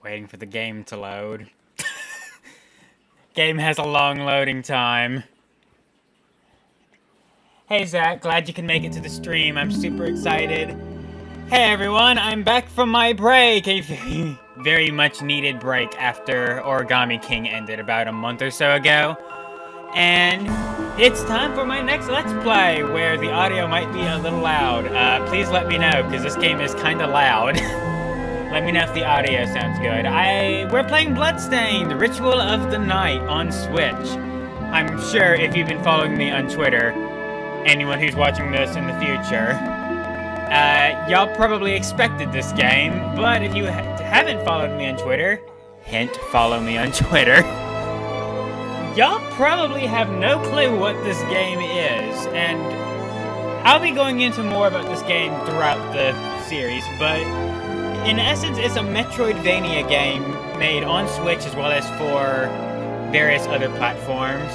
Waiting for the game to load. Game has a long loading time. Hey Zach, glad you can make it to the stream. I'm super excited. Hey everyone, I'm back from my break. A very, very much needed break after Origami King ended about a month or so ago. And it's time for my next Let's Play, where the audio might be a little loud. Please let me know, because this game is kind of loud. Let me know if the audio sounds good. We're playing Bloodstained, Ritual of the Night on Switch. I'm sure if you've been following me on Twitter, anyone who's watching this in the future, y'all probably expected this game, but if you haven't followed me on Twitter, hint, follow me on Twitter, y'all probably have no clue what this game is, and I'll be going into more about this game throughout the series, but in essence, it's a Metroidvania game made on Switch as well as for various other platforms,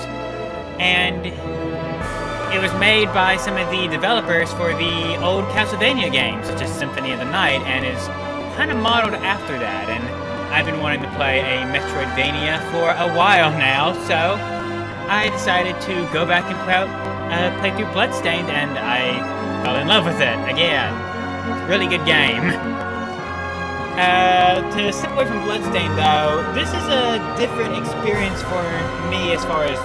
and it was made by some of the developers for the old Castlevania games, such as Symphony of the Night, and is kind of modeled after that, and I've been wanting to play a Metroidvania for a while now, so I decided to go back and play through Bloodstained, and I fell in love with it again. It's a really good game. To step away from Bloodstained, though, this is a different experience for me as far as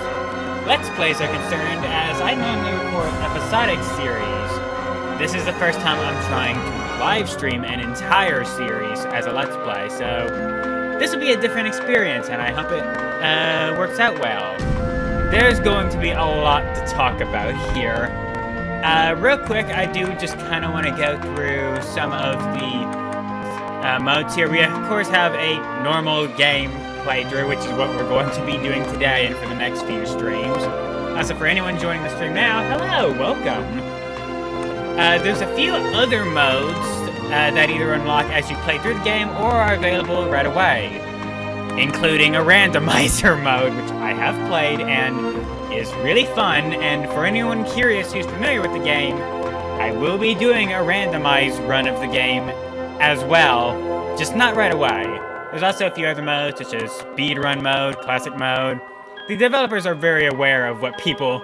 Let's Plays are concerned, as I normally record episodic series. This is the first time I'm trying to live stream an entire series as a Let's Play, so this will be a different experience, and I hope it works out well. There's going to be a lot to talk about here. Real quick, I do just kind of want to go through some of the modes here. We, of course, have a normal game playthrough, which is what we're going to be doing today and for the next few streams. So for anyone joining the stream now, hello, welcome. There's a few other modes that either unlock as you play through the game or are available right away, including a randomizer mode, which I have played and is really fun, and for anyone curious who's familiar with the game, I will be doing a randomized run of the game as well, just not right away. There's also a few other modes, such as speedrun mode, classic mode. The developers are very aware of what people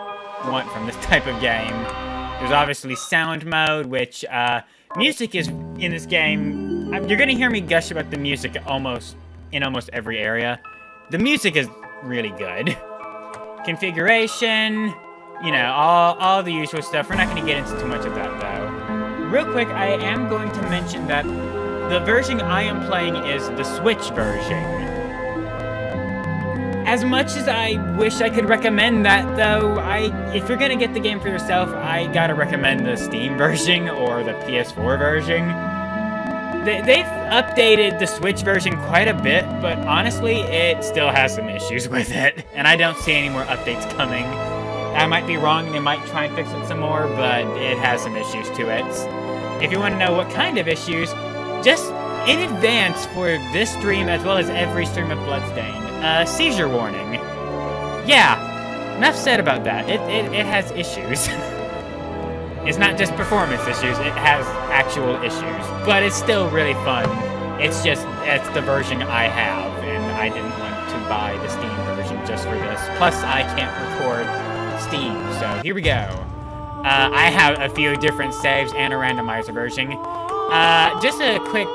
want from this type of game. There's obviously sound mode, which, music is, in this game, you're gonna hear me gush about the music in almost every area. The music is really good. Configuration, you know, all the usual stuff. We're not gonna get into too much of that, though. Real quick, I am going to mention that the version I am playing is the Switch version. As much as I wish I could recommend that, though, if you're gonna get the game for yourself, I gotta recommend the Steam version or the PS4 version. They've updated the Switch version quite a bit, but honestly, it still has some issues with it, and I don't see any more updates coming. I might be wrong, they might try and fix it some more, but it has some issues to it. If you want to know what kind of issues, just in advance for this stream, as well as every stream of Bloodstained, seizure warning. Yeah, enough said about that. It has issues. It's not just performance issues, it has actual issues. But it's still really fun. It's the version I have, and I didn't want to buy the Steam version just for this. Plus, I can't record Steam, so here we go. I have a few different saves and a randomizer version. Just a quick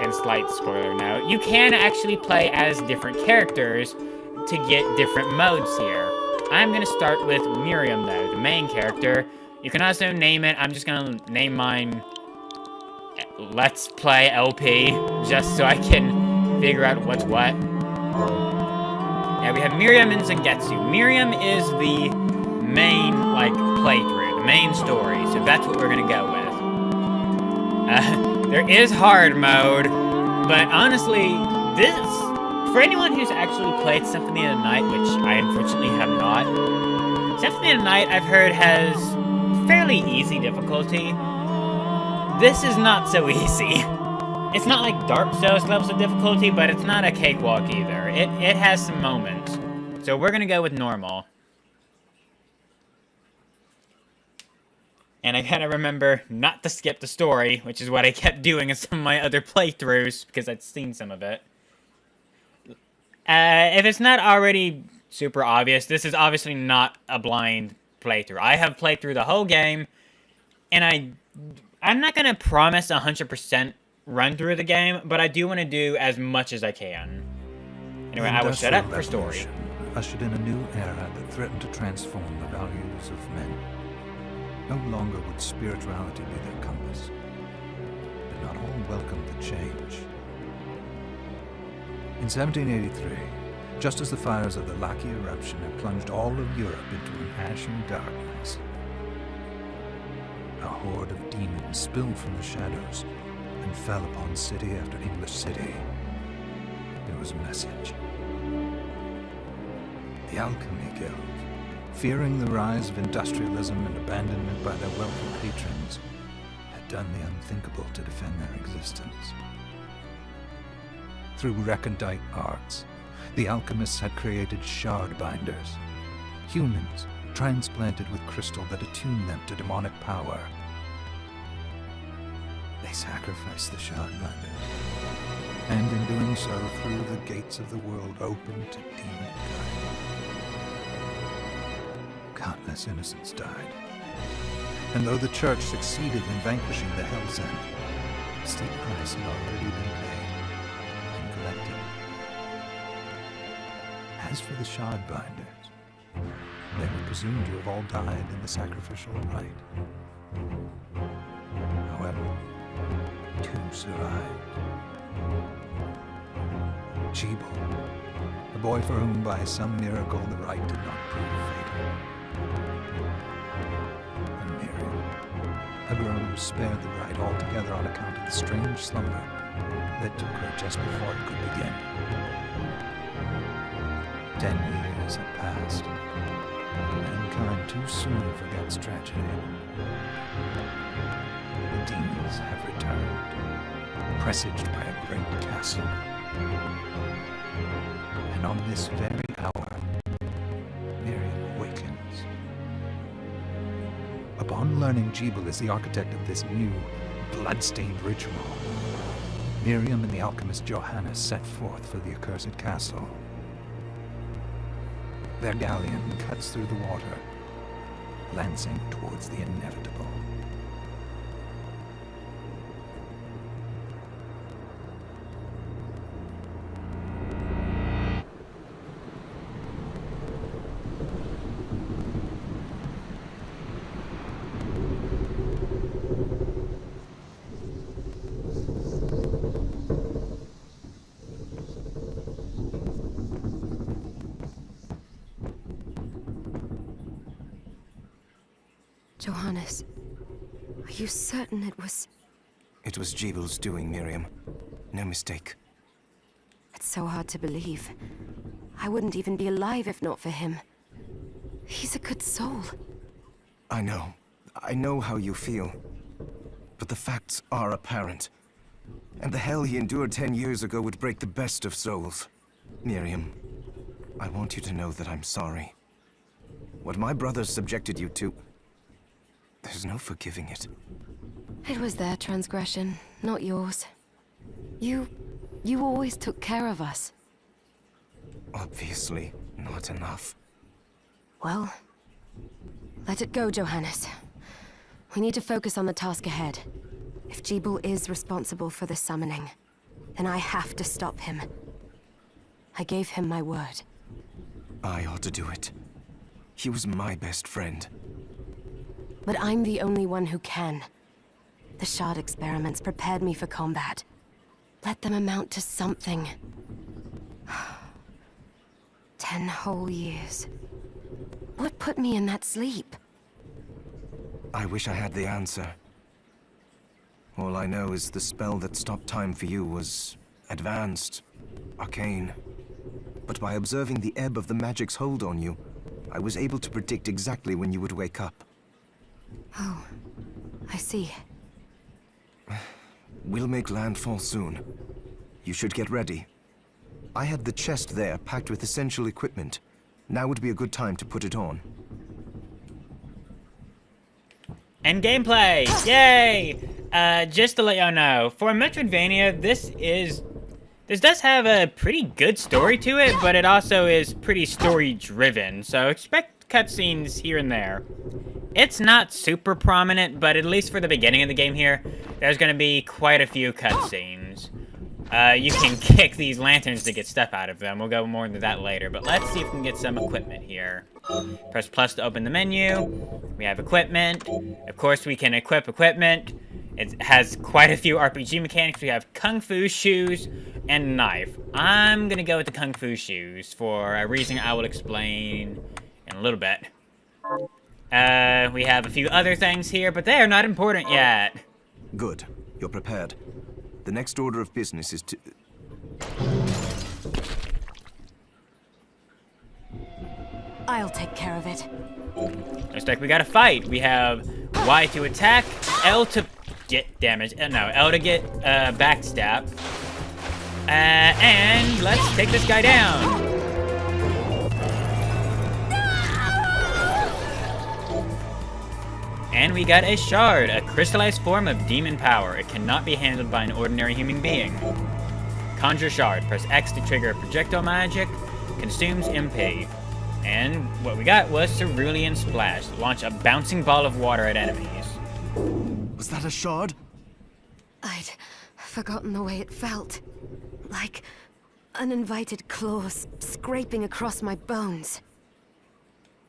and slight spoiler note. You can actually play as different characters to get different modes here. I'm going to start with Miriam, though, the main character. You can also name it. I'm just going to name mine Let's Play LP, just so I can figure out what's what. Yeah, we have Miriam and Zangetsu. Miriam is the main, playthrough, the main story, so that's what we're gonna go with. There is hard mode, but honestly, for anyone who's actually played Symphony of the Night, which I unfortunately have not, Symphony of the Night, I've heard, has fairly easy difficulty. This is not so easy. It's not like Dark Souls levels of difficulty, but it's not a cakewalk either. It has some moments. So we're gonna go with normal. And I gotta remember not to skip the story, which is what I kept doing in some of my other playthroughs, because I'd seen some of it. If it's not already super obvious, this is obviously not a blind playthrough. I have played through the whole game, and I'm not gonna promise 100% run through the game, but I do want to do as much as I can. Anyway, I will shut up for story. Ushered in a new era that threatened to transform the values of men. No longer would spirituality be their compass, but not all welcomed the change. In 1783, just as the fires of the Laki eruption had plunged all of Europe into an ashen darkness, a horde of demons spilled from the shadows and fell upon city after English city. There was a message. The Alchemy Guild, fearing the rise of industrialism and abandonment by their wealthy patrons, had done the unthinkable to defend their existence. Through recondite arts, the alchemists had created shard binders, humans transplanted with crystal that attuned them to demonic power. They sacrificed the shard binders, and in doing so threw the gates of the world open to demonkind. Countless innocents died, and though the church succeeded in vanquishing the Hell's End, a steep price had already been paid and collected. As for the shard binders, they were presumed to have all died in the sacrificial rite. However, two survived. Jebel, a boy for whom by some miracle the rite did not prove fatal. And Miriam, a girl who was spared the rite altogether on account of the strange slumber that took her just before it could begin. 10 years have passed. Mankind too soon forgets tragedy. The demons have returned, presaged by a great castle. And on this very hour, Miriam awakens. Upon learning Jebel is the architect of this new, bloodstained ritual, Miriam and the alchemist Johannes set forth for the accursed castle. Their galleon cuts through the water, lancing towards the inevitable. Johannes, are you certain it was... It was Jebel's doing, Miriam. No mistake. It's so hard to believe. I wouldn't even be alive if not for him. He's a good soul. I know. I know how you feel. But the facts are apparent. And the hell he endured 10 years ago would break the best of souls. Miriam, I want you to know that I'm sorry. What my brothers subjected you to... There's no forgiving it. It was their transgression, not yours. You always took care of us. Obviously, not enough. Well, let it go, Johannes. We need to focus on the task ahead. If Jebel is responsible for the summoning, then I have to stop him. I gave him my word. I ought to do it. He was my best friend. But I'm the only one who can. The Shard experiments prepared me for combat. Let them amount to something. 10 whole years. What put me in that sleep? I wish I had the answer. All I know is the spell that stopped time for you was advanced, arcane. But by observing the ebb of the magic's hold on you, I was able to predict exactly when you would wake up. Oh, I see. We'll make landfall soon. You should get ready. I had the chest there packed with essential equipment. Now would be a good time to put it on. And gameplay! Yay! Just to let y'all know, for Metroidvania, this is This does have a pretty good story to it, but it also is pretty story-driven, so expect cutscenes here and there. It's not super prominent, but at least for the beginning of the game here, there's going to be quite a few cutscenes. You can kick these lanterns to get stuff out of them. We'll go more into that later, but let's see if we can get some equipment here. Press plus to open the menu. We have equipment. Of course, we can equip equipment. It has quite a few RPG mechanics. We have Kung Fu shoes and knife. I'm gonna go with the Kung Fu shoes for a reason I will explain in a little bit. We have a few other things here, but they are not important yet. Good. You're prepared. The next order of business is to... I'll take care of it. Looks like we got a fight. We have Y to attack, L to get damage. No, L to get backstab. And let's take this guy down. And we got a shard, a crystallized form of demon power. It cannot be handled by an ordinary human being. Conjure shard. Press X to trigger a projectile magic. Consumes MP. And what we got was Cerulean Splash. Launch a bouncing ball of water at enemies. Was that a shard? I'd forgotten the way it felt. Like uninvited claws scraping across my bones.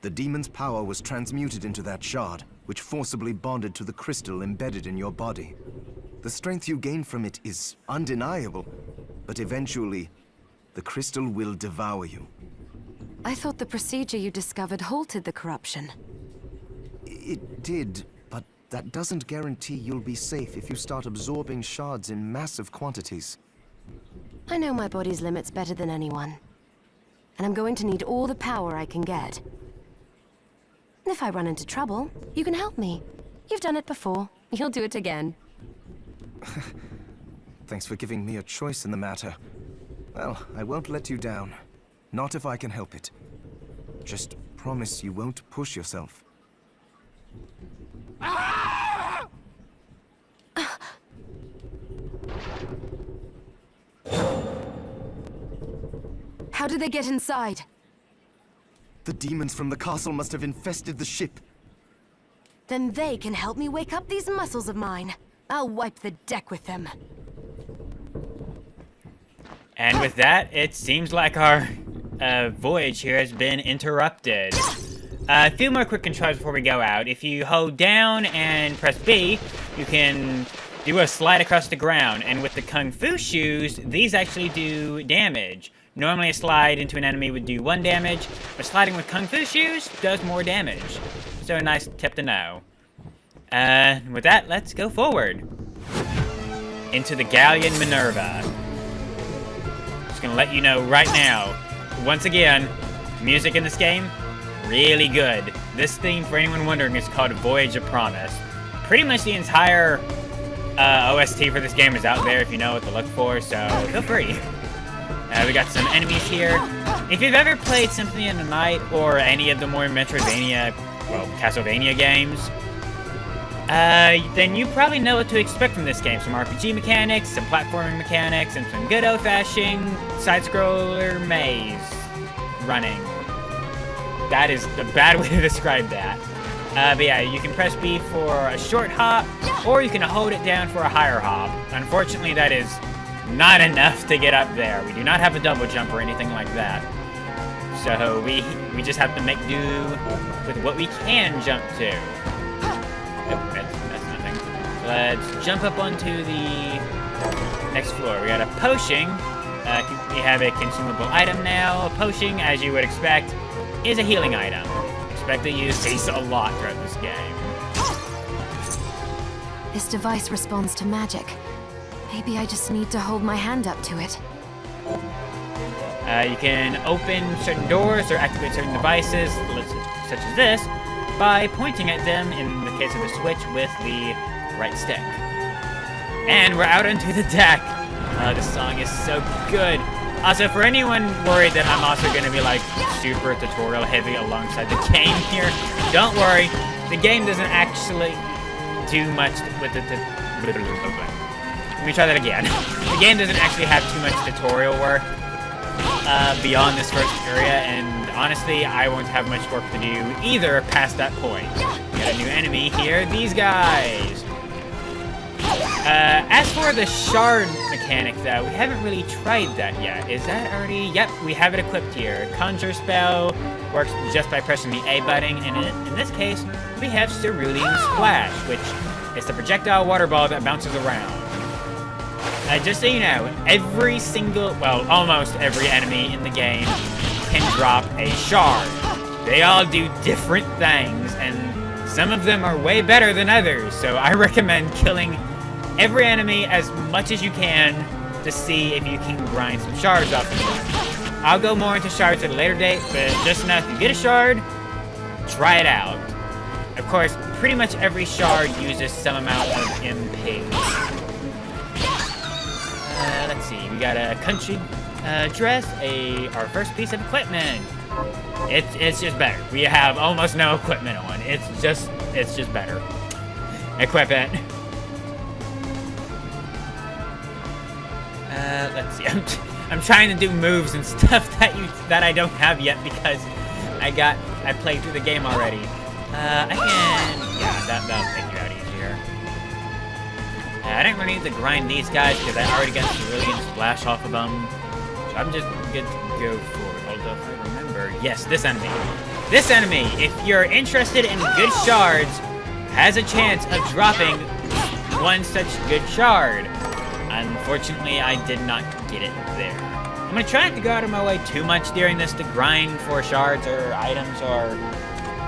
The demon's power was transmuted into that shard, which forcibly bonded to the crystal embedded in your body. The strength you gain from it is undeniable, but eventually, the crystal will devour you. I thought the procedure you discovered halted the corruption. It did, but that doesn't guarantee you'll be safe if you start absorbing shards in massive quantities. I know my body's limits better than anyone. And I'm going to need all the power I can get. If I run into trouble, you can help me. You've done it before. You'll do it again. Thanks for giving me a choice in the matter. Well, I won't let you down. Not if I can help it. Just promise you won't push yourself. How did they get inside? The demons from the castle must have infested the ship. Then they can help me wake up these muscles of mine. I'll wipe the deck with them. And with that, it seems like our voyage here has been interrupted. A few more quick controls before we go out. If you hold down and press B, you can do a slide across the ground. And with the Kung Fu shoes, these actually do damage. Normally a slide into an enemy would do 1 damage, but sliding with Kung Fu shoes does more damage. So a nice tip to know. With that, let's go forward. Into the Galleon Minerva. Just gonna let you know right now, once again, music in this game, really good. This theme, for anyone wondering, is called Voyage of Promise. Pretty much the entire OST for this game is out there if you know what to look for, so feel free. We got some enemies here. If you've ever played Symphony of the Night or any of the more Metroidvania, well, Castlevania games, then you probably know what to expect from this game. Some RPG mechanics, some platforming mechanics, and some good old-fashioned side-scroller maze running. That is a bad way to describe that. But yeah, you can press B for a short hop, or you can hold it down for a higher hop. Unfortunately, that is not enough to get up there. We do not have a double jump or anything like that. So we just have to make do with what we can jump to. Oh, that's nothing. Let's jump up onto the next floor. We got a potion. We have a consumable item now. A potion, as you would expect, is a healing item. Expect to use these a lot throughout this game. This device responds to magic. Maybe I just need to hold my hand up to it. You can open certain doors or activate certain devices, such as this, by pointing at them, in the case of the Switch, with the right stick. And we're out onto the deck. This song is so good. Also, for anyone worried that I'm also going to be like super tutorial heavy alongside the game here, don't worry. The game doesn't actually do much with Let me try that again. The game doesn't actually have too much tutorial work beyond this first area, and honestly, I won't have much work to do either past that point. We got a new enemy here, these guys. As for the shard mechanic, though, we haven't really tried that yet. Is that already? Yep, we have it equipped here. Conjure spell works just by pressing the A button, and in this case, we have Cerulean Splash, which is the projectile water ball that bounces around. Just so you know, every single, well, almost every enemy in the game can drop a shard. They all do different things, and some of them are way better than others, so I recommend killing every enemy as much as you can to see if you can grind some shards off of them. I'll go more into shards at a later date, but just know if you get a shard, try it out. Of course, pretty much every shard uses some amount of MP. Let's see, we got a country dress, our first piece of equipment. It's just better. We have almost no equipment on. It's just better. Equip it. Let's see. I'm trying to do moves and stuff that I don't have yet because I played through the game already. That'll take you out easier. I didn't really need to grind these guys because I already got Cerulean Splash off of them. So I'm just good to go for it. Although if I remember, yes, this enemy. This enemy, if you're interested in good shards, has a chance of dropping one such good shard. Unfortunately, I did not get it there. I'm gonna try not to go out of my way too much during this to grind for shards or items or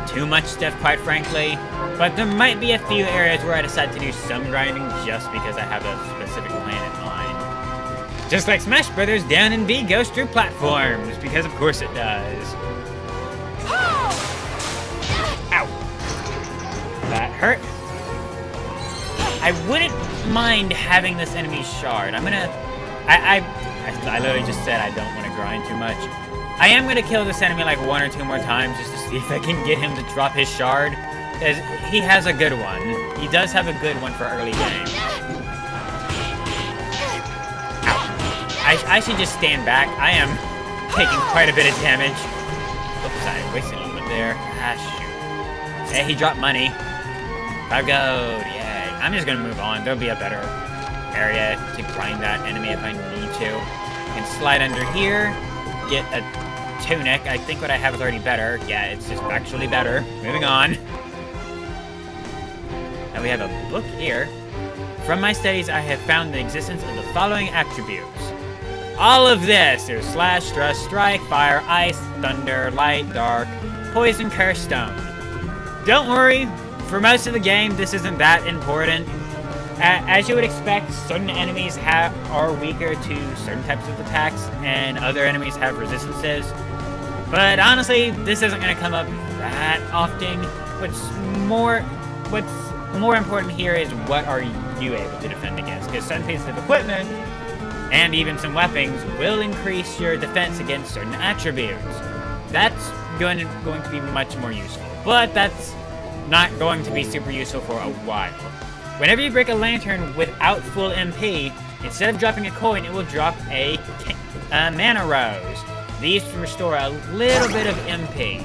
too much stuff, quite frankly. But there might be a few areas where I decide to do some grinding just because I have a specific plan in mind. Just like Smash Brothers, Down and B goes through platforms, because of course it does. Ow! That hurt. I wouldn't mind having this enemy shard. I literally just said I don't want to grind too much. I am gonna kill this enemy like one or two more times just to see if I can get him to drop his shard. Because he has a good one. He does have a good one for early game. Ow. I should just stand back. I am taking quite a bit of damage. Oops, I wasted a little bit there. Ah, shoot. Hey, he dropped money. 5 gold, yay. I'm just gonna move on. There'll be a better area to grind that enemy if I need to. I can slide under here, get a tunic. I think what I have is already better. Yeah, it's just actually better. Moving on. Now we have a book here. From my studies, I have found the existence of the following attributes. All of this. There's slash, thrust, strike, fire, ice, thunder, light, dark, poison, curse, stone. Don't worry. For most of the game, this isn't that important. As you would expect, certain enemies are weaker to certain types of attacks, and other enemies have resistances. But honestly, this isn't going to come up that often. What's more important here is what are you able to defend against, because certain pieces of equipment, and even some weapons, will increase your defense against certain attributes. That's going to be much more useful, but that's not going to be super useful for a while. Whenever you break a lantern without full MP, instead of dropping a coin, it will drop a mana rose. These restore a little bit of MP.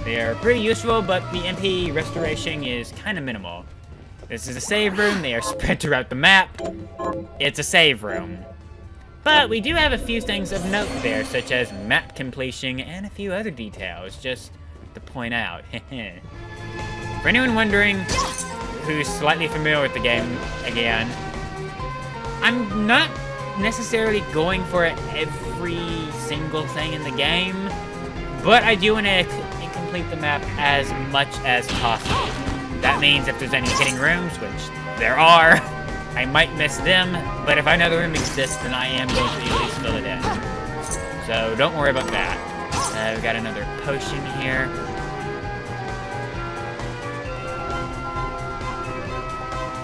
They are pretty useful, but the MP restoration is kind of minimal. This is a save room. They are spread throughout the map. It's a save room. But we do have a few things of note there, such as map completion and a few other details, just to point out. For anyone wondering who's slightly familiar with the game, again, I'm not necessarily going for every single thing in the game, but I do want to complete the map as much as possible. That means if there's any hidden rooms, which there are, I might miss them, but if I know the room exists, then I am going to at least fill it in. So don't worry about that. We've got another potion here.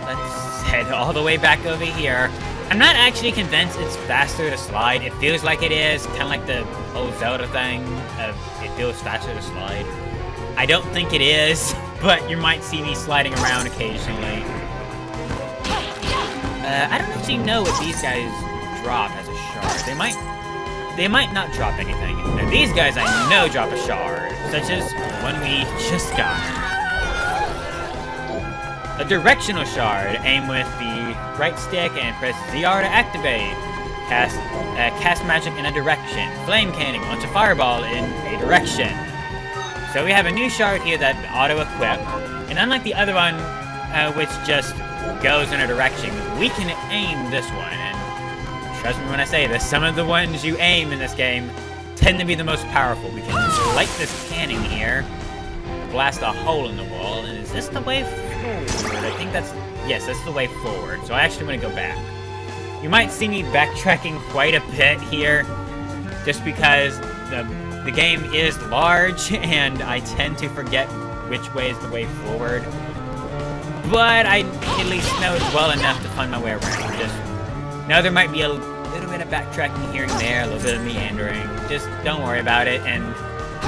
Let's head all the way back over here. I'm not actually convinced it's faster to slide. It feels like it is, kind of like the old Zelda thing of it feels faster to slide. I don't think it is, but you might see me sliding around occasionally. I don't know actually know what these guys drop as a shard. They might not drop anything. Now these guys I know drop a shard, such as one we just got. A directional shard. Aim with the right stick and press ZR to activate. Cast magic in a direction. Flame canning. Launch a fireball in a direction. So we have a new shard here that auto-equip. And unlike the other one, which just goes in a direction, we can aim this one. And trust me when I say this, some of the ones you aim in this game tend to be the most powerful. We can light this cannon here, blast a hole in the wall, and is this the way forward? I think yes, that's the way forward. So I actually want to go back. You might see me backtracking quite a bit here, just because the game is large, and I tend to forget which way is the way forward. But I at least know it well enough to find my way around. Just know there might be a little bit of backtracking here and there, a little bit of meandering. Just don't worry about it, and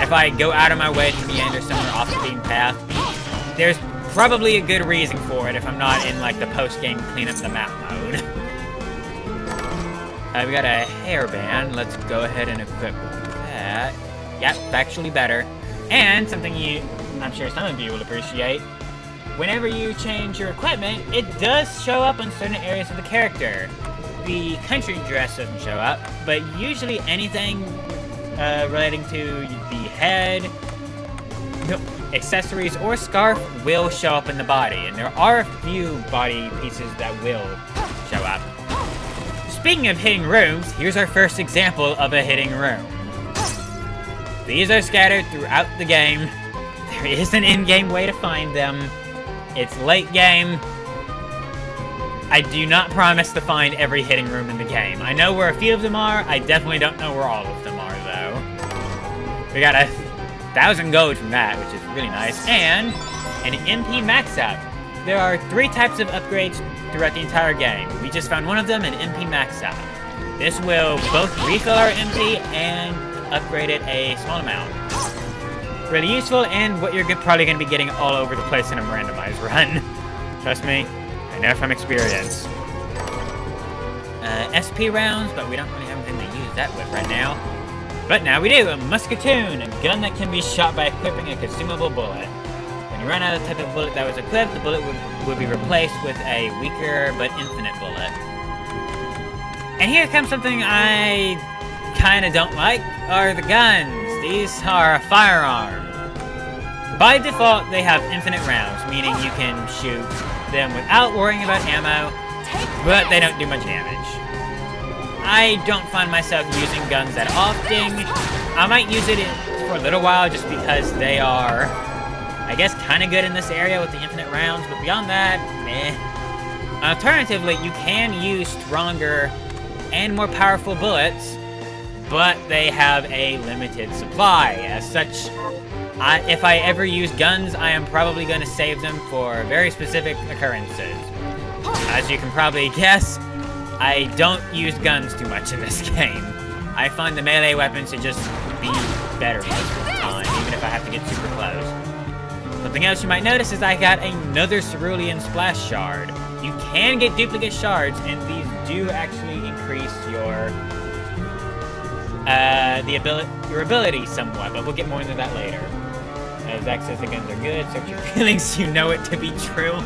if I go out of my way to meander somewhere off the beaten path, there's probably a good reason for it if I'm not in like the post-game clean up the map mode. We got a hairband. Let's go ahead and equip that. Yep, actually better. And something I'm sure some of you will appreciate, whenever you change your equipment, it does show up on certain areas of the character. The country dress doesn't show up, but usually anything relating to the head, accessories, or scarf will show up in the body, and there are a few body pieces that will show up. Speaking of hitting rooms, here's our first example of a hitting room. These are scattered throughout the game. There is an in-game way to find them. It's late game. I do not promise to find every hitting room in the game. I know where a few of them are. I definitely don't know where all of them are, though. We got 1,000 gold from that, which is really nice. And an MP max up. There are 3 types of upgrades throughout the entire game. We just found one of them, an MP max up. This will both refill our MP and upgrade it a small amount. Really useful, and what you're probably going to be getting all over the place in a randomized run. Trust me, I know from experience. SP rounds, but we don't really have anything to use that with right now. But now we do, a musketoon, a gun that can be shot by equipping a consumable bullet. When you run out of the type of bullet that was equipped, the bullet would be replaced with a weaker but infinite bullet. And here comes something I kinda don't like, are the guns. These are a firearm. By default, they have infinite rounds, meaning you can shoot them without worrying about ammo, but they don't do much damage. I don't find myself using guns that often. I might use it for a little while just because they are, I guess, kinda good in this area with the infinite rounds, but beyond that, meh. Alternatively, you can use stronger and more powerful bullets, but they have a limited supply. As such, if I ever use guns, I am probably going to save them for very specific occurrences. As you can probably guess, I don't use guns too much in this game. I find the melee weapons to just be better most of the time, even if I have to get super close. Something else you might notice is I got another Cerulean Splash Shard. You can get duplicate shards, and these do actually increase your your ability somewhat, but we'll get more into that later. As access to guns are good, search your feelings, you know it to be true.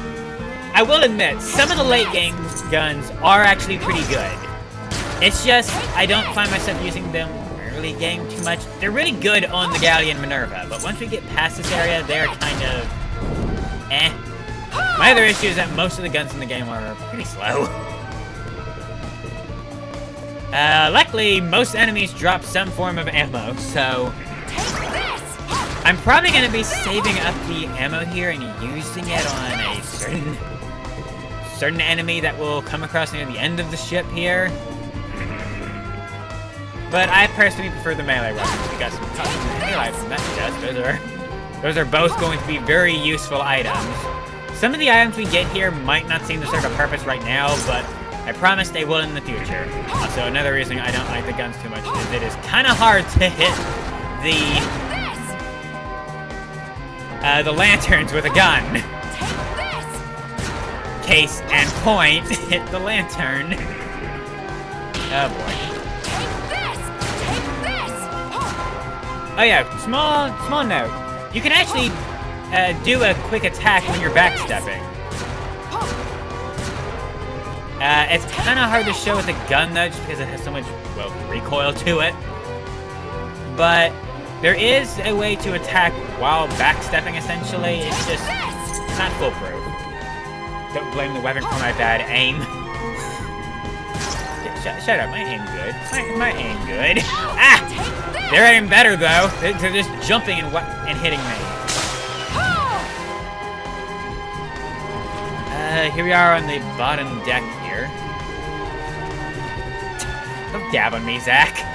I will admit, some of the late game guns are actually pretty good. It's just, I don't find myself using them early game too much. They're really good on the Galleon Minerva, but once we get past this area, they're kind of eh. My other issue is that most of the guns in the game are pretty slow. Luckily, most enemies drop some form of ammo, so I'm probably going to be saving up the ammo here and using it on a certain enemy that will come across near the end of the ship here. But I personally prefer the melee weapons. We got some melee from that chest. Those are both going to be very useful items. Some of the items we get here might not seem to serve a purpose right now, but I promise they will in the future. Also, another reason I don't like the guns too much is it is kind of hard to hit the lanterns with a gun. case and point, hit the lantern. Oh boy. Oh yeah, small note. You can actually do a quick attack when you're backstepping. It's kind of hard to show with a gun though, just because it has so much, well, recoil to it. But there is a way to attack while backstepping, essentially. It's just not foolproof. Don't blame the weapon for my bad aim. Shut up, my aim good. My aim good. Ah! They're aiming better though. They're just jumping and hitting me. Here we are on the bottom deck here. Don't dab on me, Zach.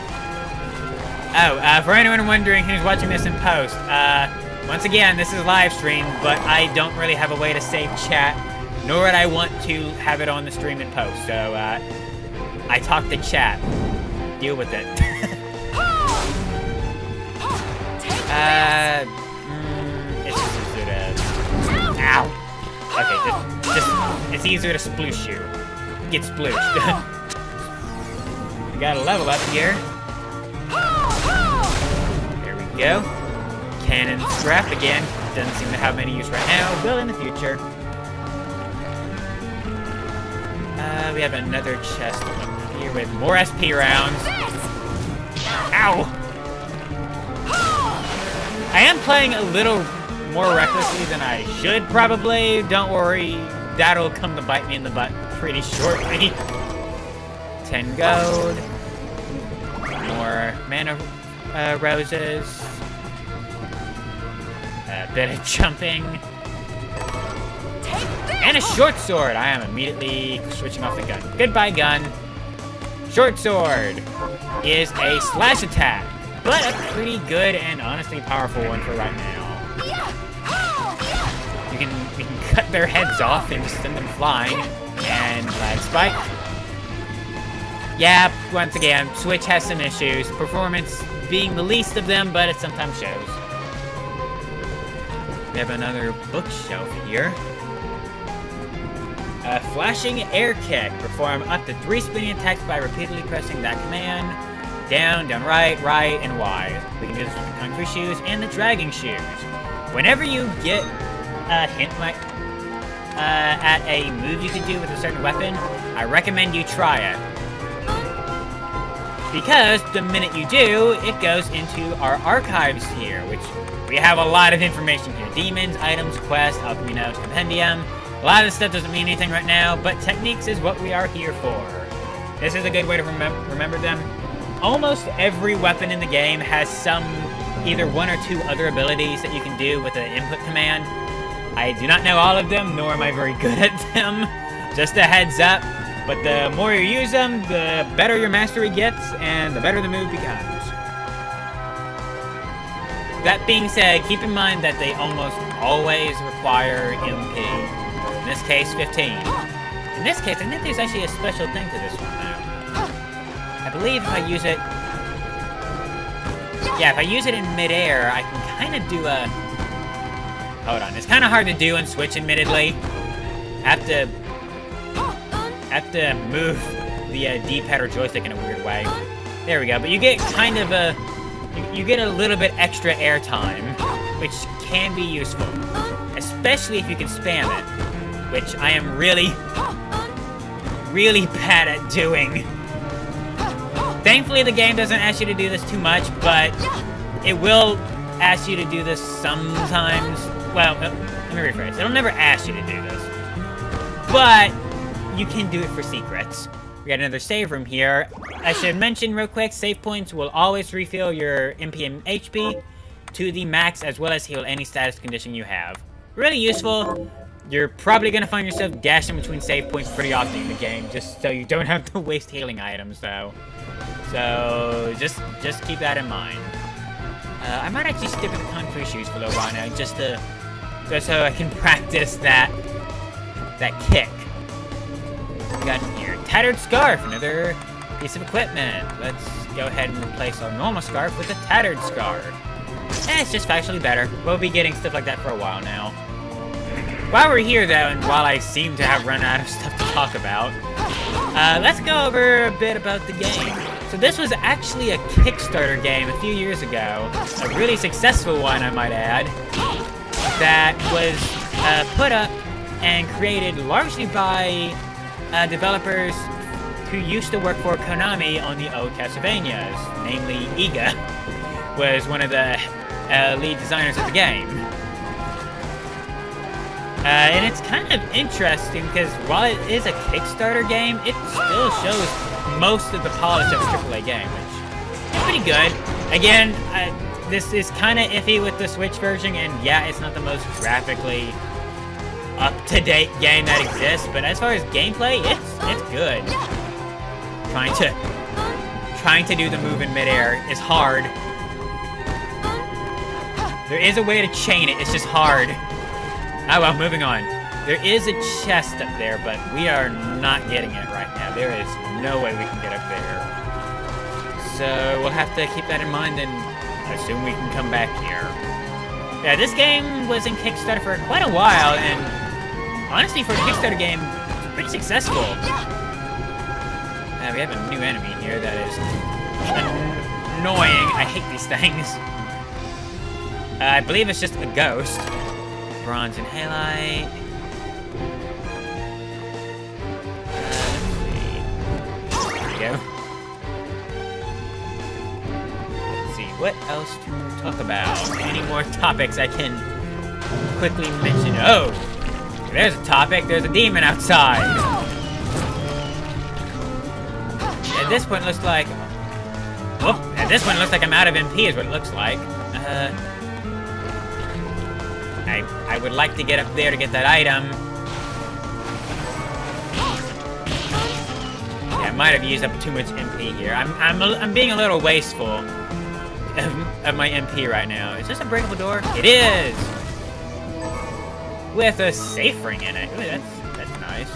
Oh, for anyone wondering who's watching this in post, once again, this is a live stream, but I don't really have a way to save chat, nor would I want to have it on the stream in post, so, I talk to chat. Deal with it. It's just easier to... Ow! Okay, it's easier to sploosh you. Get splooshed. We got a level up here. There we go. Cannon scrap again. Doesn't seem to have any use right now. Will in the future. We have another chest up here with more SP rounds. Ow! I am playing a little more recklessly than I should, probably. Don't worry, that'll come to bite me in the butt pretty shortly. 10 gold. More mana roses. A bit of jumping. And a short sword. I am immediately switching off the gun. Goodbye, gun. Short sword is a slash attack, but a pretty good and honestly powerful one for right now. You can cut their heads off and send them flying. And lag spike. Yeah, once again, Switch has some issues. Performance being the least of them, but it sometimes shows. We have another bookshelf here. Flashing air kick. Perform up to 3 spinning attacks by repeatedly pressing that command. Down, right, and Y. We can do this with the Kung Fu shoes and the dragging shoes. Whenever you get a hint at a move you can do with a certain weapon, I recommend you try it. Because the minute you do, it goes into our archives here, which we have a lot of information here. Demons, items, quests, alchemy notes, compendium. A lot of this stuff doesn't mean anything right now, but techniques is what we are here for. This is a good way to remember them. Almost every weapon in the game has either 1 or 2 other abilities that you can do with an input command. I do not know all of them, nor am I very good at them. Just a heads up. But the more you use them, the better your mastery gets, and the better the move becomes. That being said, keep in mind that they almost always require MP. In this case, 15. In this case, I think there's actually a special thing to this one now. I believe if I use it... Yeah, if I use it in midair, I can kind of do a... Hold on, it's kind of hard to do on Switch, admittedly. I have to move the D-pad or joystick in a weird way. There we go, but you get kind of a... You get a little bit extra airtime, which can be useful. Especially if you can spam it, which I am really bad at doing. Thankfully, the game doesn't ask you to do this too much, but it will ask you to do this sometimes. Well, let me rephrase. It'll never ask you to do this. But you can do it for secrets. We got another save room here. I should mention real quick, save points will always refill your MP and HP to the max, as well as heal any status condition you have. Really useful. You're probably going to find yourself dashing between save points pretty often in the game, just so you don't have to waste healing items, though. So, just keep that in mind. I might actually stick with the Kung Fu shoes for a little while now, just so I can practice that kick. What we got in here? Tattered Scarf, another piece of equipment. Let's go ahead and replace our normal scarf with a tattered scarf. It's just factually better. We'll be getting stuff like that for a while now. while we're here, though, and while I seem to have run out of stuff to talk about, let's go over a bit about the game. So this was actually a Kickstarter game a few years ago, a really successful one, I might add, that was put up and created largely by developers who used to work for Konami on the old Castlevanias, namely Iga was one of the lead designers of the game. And it's kind of interesting because while it is a Kickstarter game, it still shows most of the polish of a AAA game, which is pretty good. Again, this is kind of iffy with the Switch version, and yeah, it's not the most graphically up-to-date game that exists, but as far as gameplay, it's good. Trying to do the move in midair is hard. There is a way to chain it, it's just hard. Oh well, moving on. There is a chest up there, but we are not getting it right now. There is no way we can get up there. So we'll have to keep that in mind and assume we can come back here. Yeah, this game was in Kickstarter for quite a while, and honestly, for a Kickstarter game, it's pretty successful. We have a new enemy here that is annoying. I hate these things. I believe it's just a ghost. Bronze and halite. Let's see. There we go. Let's see, what else to talk about? Any more topics I can quickly mention? Oh! There's a topic, there's a demon outside! At this point, it looks like... Whoop! At this point, it looks like I'm out of MP is what it looks like. I would like to get up there to get that item. Yeah, I might have used up too much MP here. I'm being a little wasteful of my MP right now. Is this a breakable door? It is! With a safe ring in it. Ooh, that's nice.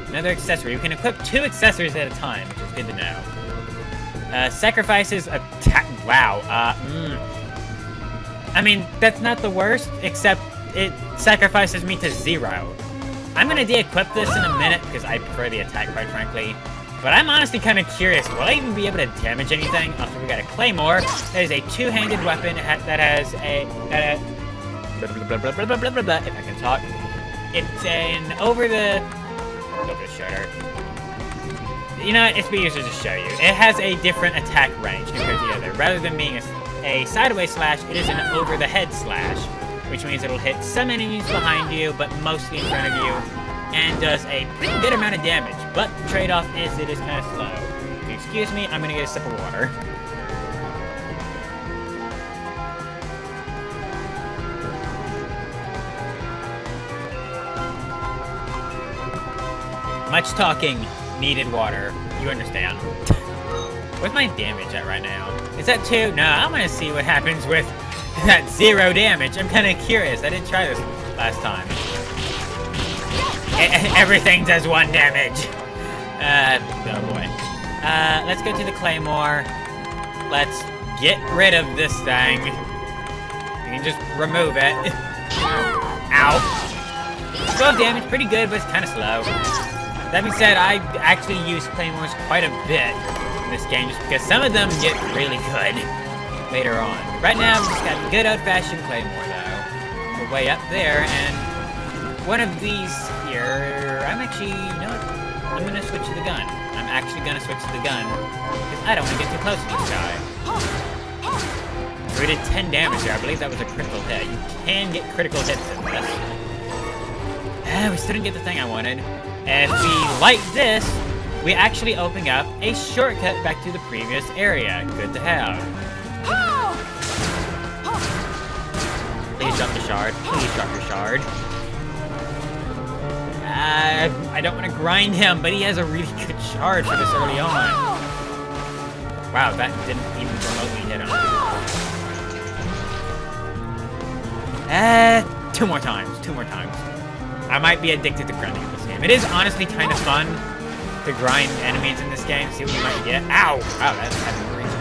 Another accessory. You can equip 2 accessories at a time, which is good to know. Sacrifices attack. Wow. I mean, that's not the worst, except it sacrifices me to 0. I'm gonna de-equip this in a minute because I prefer the attack, quite frankly. But I'm honestly kind of curious. Will I even be able to damage anything? Also, we got a claymore. That is a 2-handed weapon that has a if I can talk. It's an over the shutter. You know what? It's easier to just show you. It has a different attack range compared to the other. Rather than being a sideways slash, it is an over the head slash, which means it'll hit some enemies behind you, but mostly in front of you, and does a pretty good amount of damage. But the trade-off is it is kind of slow. If you excuse me, I'm gonna get a sip of water. Much talking, needed water. You understand. Where's my damage at right now? Is that 2? No, I'm gonna see what happens with that 0 damage. I'm kind of curious. I didn't try this last time. Everything does 1 damage. Oh boy. Let's go to the claymore. Let's get rid of this thing. You can just remove it. Ow. 12 damage, pretty good, but it's kind of slow. That being said, I actually use claymores quite a bit in this game, just because some of them get really good later on. Right now, I've just got good old-fashioned claymore, though. We're way up there, and one of these here, I'm actually, you know what? I'm gonna switch to the gun. I'm actually gonna switch to the gun, because I don't want to get too close to this guy. We did 10 damage there. I believe that was a critical hit. You can get critical hits in this. We still didn't get the thing I wanted. If we light this, we actually open up a shortcut back to the previous area. Good to have. Please drop the shard. Please drop your shard. I don't want to grind him, but he has a really good shard for this early on. Wow, that didn't even remotely hit him. 2 more times. 2 more times. I might be addicted to grinding in this game. It is honestly kind of fun to grind enemies in this game, see what you might get. Ow! Wow, that's having a reason.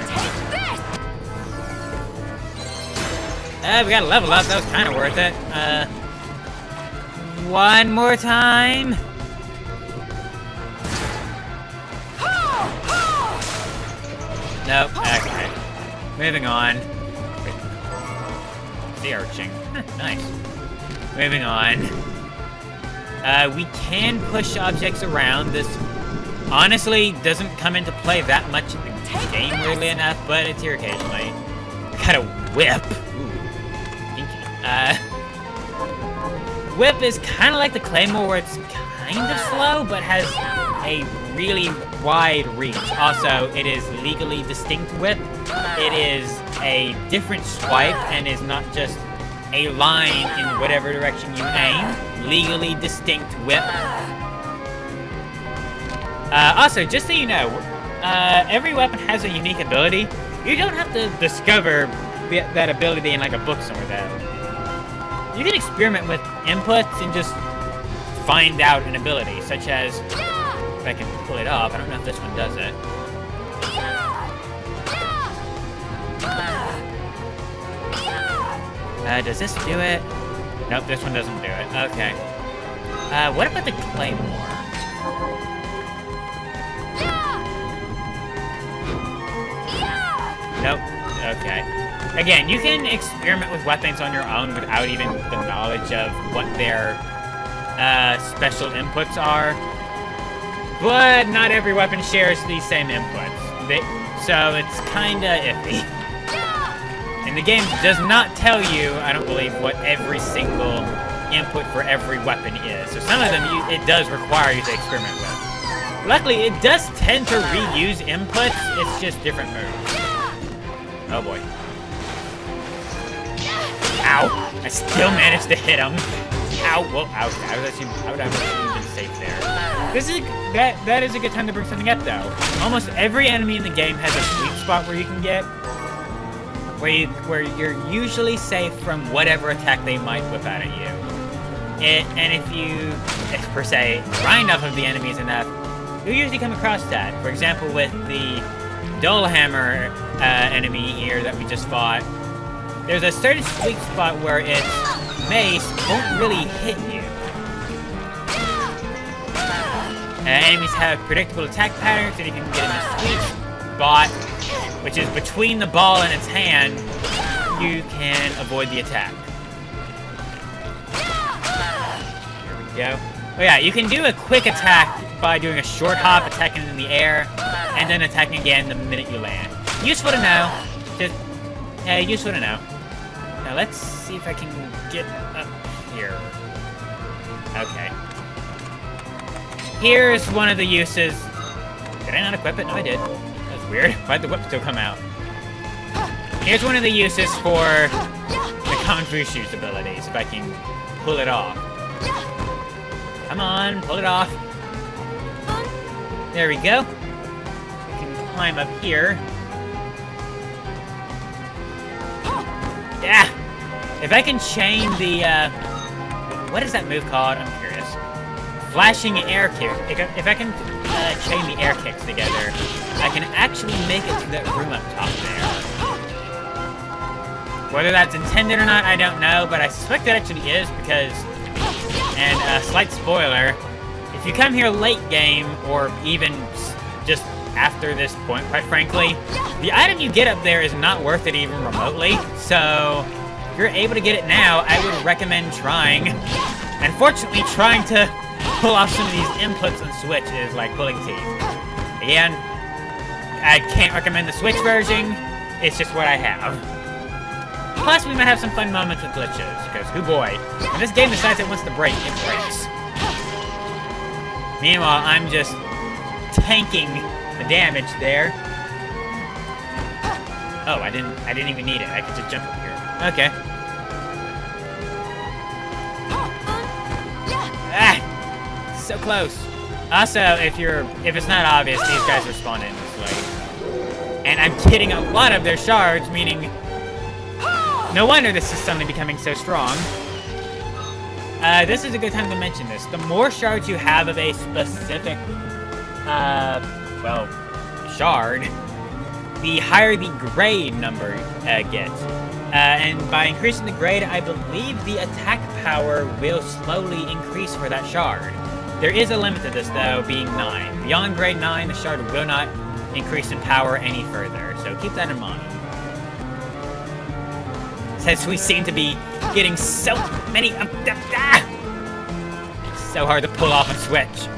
We got a level up, that was kind of worth it. One more time. Nope. Okay. Moving on. The urchin. Nice. Moving on. We can push objects around. This honestly doesn't come into play that much in the game, weirdly enough, but it's here occasionally. Got a whip. Ooh. Whip is kind of like the Claymore, where it's kind of slow, but has a really wide reach. Also, it is legally distinct whip. It is a different swipe and is not just a line in whatever direction you aim. Legally distinct whip. Also, just so you know, every weapon has a unique ability. You don't have to discover that ability in like a book somewhere though. You can experiment with inputs and just find out an ability, such as, if I can pull it off, I don't know if this one does it. Does this do it? Nope, this one doesn't do it. Okay. What about the Claymore? Nope. Okay. Again, you can experiment with weapons on your own without even the knowledge of what their special inputs are. But not every weapon shares these same inputs. So it's kinda iffy. And the game does not tell you, I don't believe, what every single input for every weapon is. So some of them it does require you to experiment with. Luckily, it does tend to reuse inputs, it's just different moves. Oh boy. Ow! I still managed to hit him. Ow! Well, ouch. I would have been safe there. That is a good time to bring something up, though. Almost every enemy in the game has a sweet spot where you can get, where you're usually safe from whatever attack they might whip out at you. And if you, per se, grind off of the enemies enough, you'll usually come across that. For example, with the Dolehammer enemy here that we just fought, there's a certain sweet spot where its mace won't really hit you. Enemies have predictable attack patterns, and if you can get in a sweet spot, which is between the ball and its hand, you can avoid the attack. Here we go. Oh yeah, you can do a quick attack by doing a short hop, attacking in the air, and then attacking again the minute you land. Useful to know. Just, useful to know. Now let's see if I can get up here. Okay. Here's one of the uses. Did I not equip it? No, I did. That's weird. Why'd the whip still come out? Here's one of the uses for the Kung Fu Shoes abilities, if I can pull it off. Come on, pull it off. There we go. We can climb up here. Yeah! If I can chain the, what is that move called? I'm curious. Flashing air kick. If I can chain the air kicks together, I can actually make it to that room up top there. Whether that's intended or not, I don't know, but I suspect it actually is because, and slight spoiler, if you come here late game, or even just after this point, quite frankly, the item you get up there is not worth it even remotely, so if you're able to get it now, I would recommend trying. Unfortunately, trying to pull off some of these inputs on Switch is like pulling teeth. Again, I can't recommend the Switch version, it's just what I have. Plus, we might have some fun moments with glitches, because, oh boy, when this game decides it wants to break, it breaks. Meanwhile, I'm just tanking the damage there. Oh, I didn't even need it. I could just jump up here. Okay. Ah! So close. Also, if it's not obvious, these guys are spawned in this way. And I'm getting a lot of their shards, meaning no wonder this is suddenly becoming so strong. This is a good time to mention this. The more shards you have of a specific, shard, the higher the grade number gets. And by increasing the grade, I believe the attack power will slowly increase for that shard. There is a limit to this, though, being 9. Beyond grade 9, the shard will not increase in power any further, so keep that in mind. Since we seem to be getting so many of them. So hard to pull off and switch.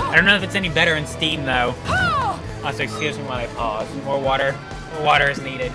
I don't know if it's any better in Steam, though. Also, excuse me while I pause. More water. More water is needed.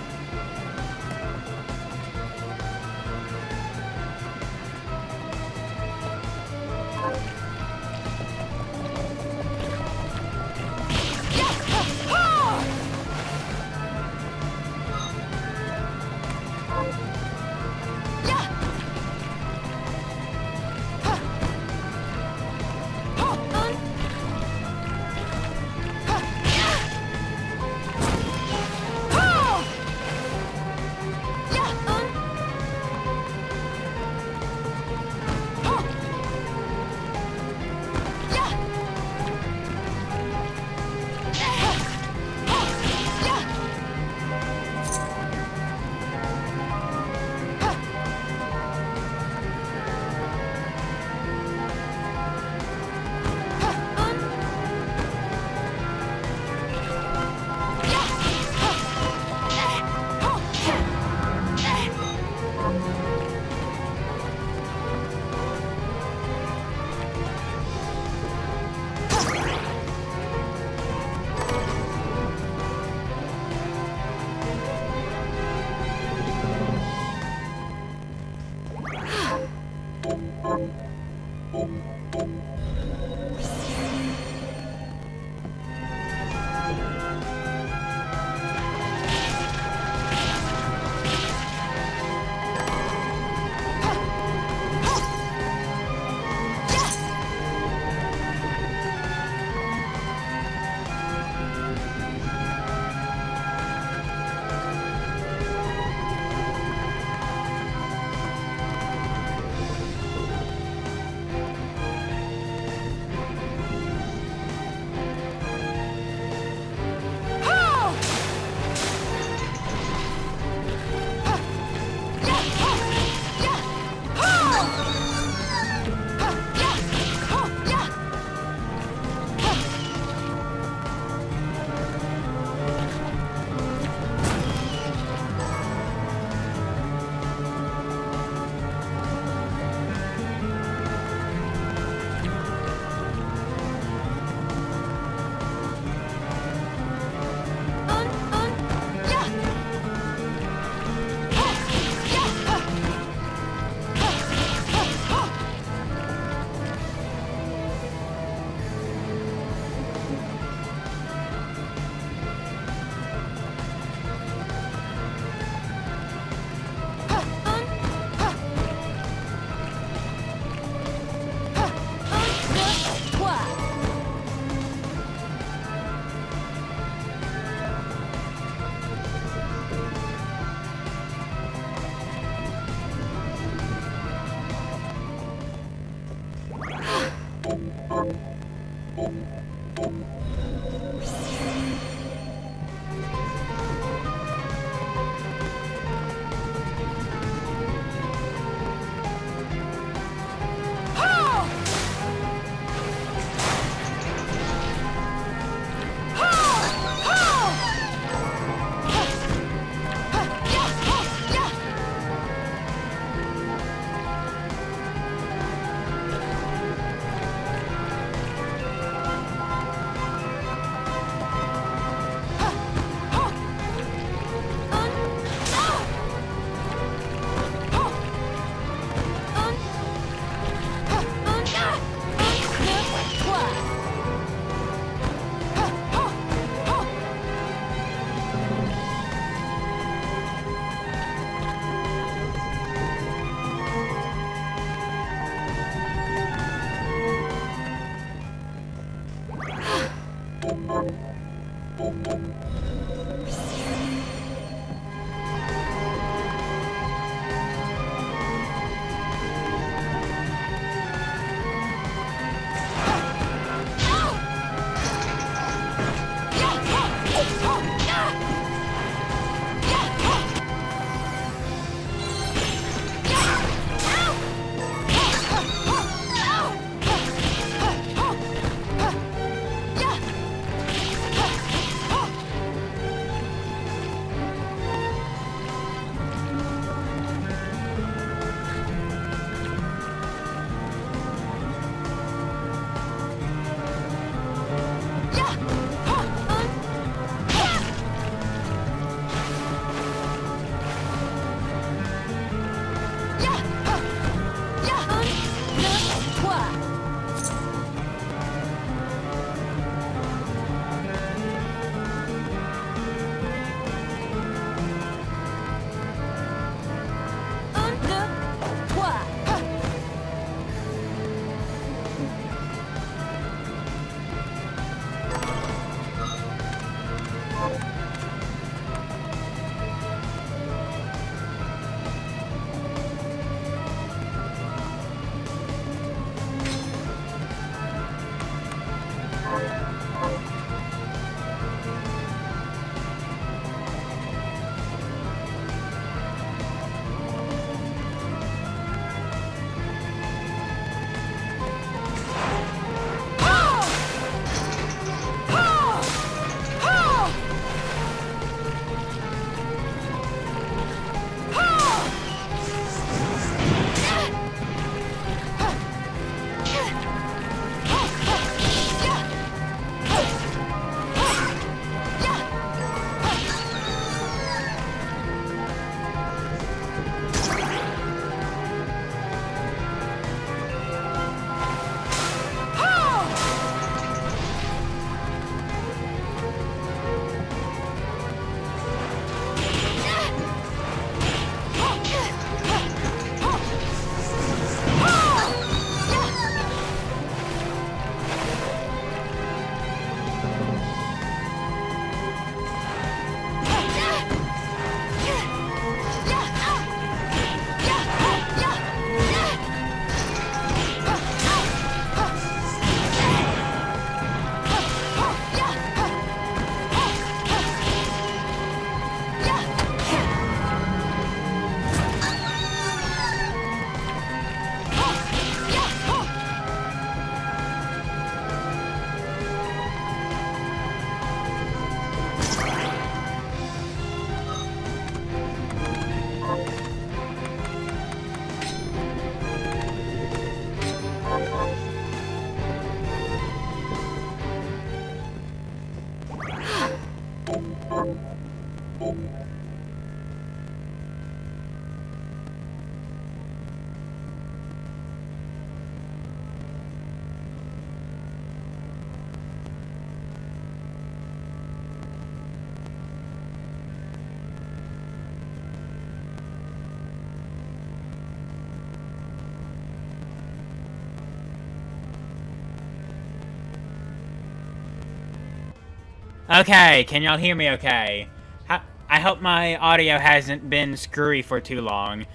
Okay, can y'all hear me okay? I hope my audio hasn't been screwy for too long.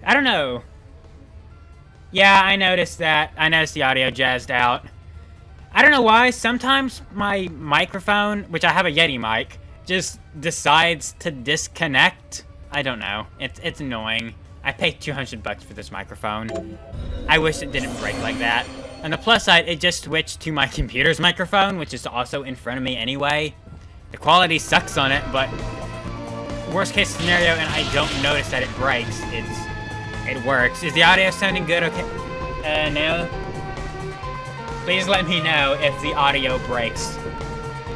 I don't know. Yeah, I noticed that. I noticed the audio jazzed out. I don't know why, sometimes my microphone, which I have a Yeti mic, just decides to disconnect. I don't know. It's annoying. I paid $200 for this microphone. I wish it didn't break like that. On the plus side, it just switched to my computer's microphone, which is also in front of me anyway. The quality sucks on it, but worst case scenario, and I don't notice that it breaks, it works. Is the audio sounding good? Okay. Now, please let me know if the audio breaks.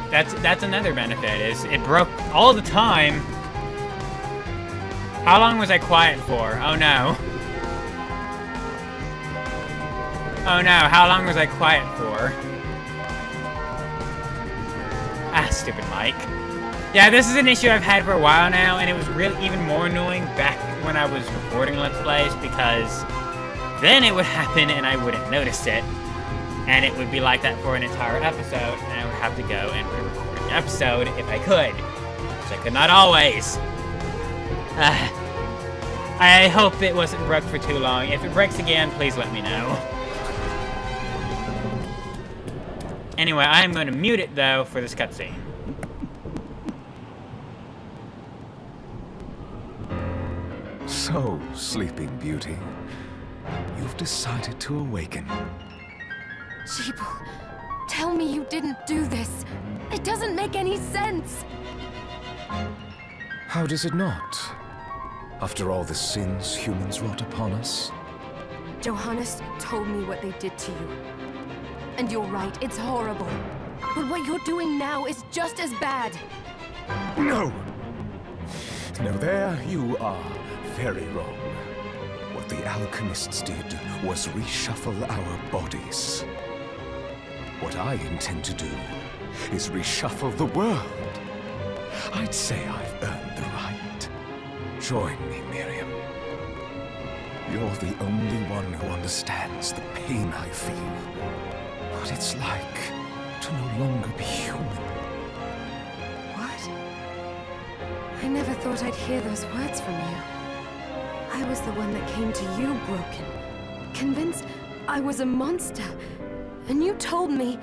That's another benefit, is it broke all the time. How long was I quiet for? Oh no. Oh no, how long was I quiet for? Ah, stupid mic. Yeah, this is an issue I've had for a while now, and it was really even more annoying back when I was recording Let's Plays, because then it would happen and I wouldn't notice it. And it would be like that for an entire episode, and I would have to go and re-record the episode if I could. Which I could not always. I hope it wasn't broke for too long. If it breaks again, please let me know. Anyway, I am going to mute it, though, for this cutscene. So, Sleeping Beauty, you've decided to awaken. Jeeble, tell me you didn't do this. It doesn't make any sense. How does it not? After all the sins humans wrought upon us? Johannes told me what they did to you. And you're right, it's horrible. But what you're doing now is just as bad. No! No, there you are very wrong. What the alchemists did was reshuffle our bodies. What I intend to do is reshuffle the world. I'd say I've earned the right. Join me, Miriam. You're the only one who understands the pain I feel. What it's like to no longer be human. What? I never thought I'd hear those words from you. I was the one that came to you broken, convinced I was a monster. And you told me...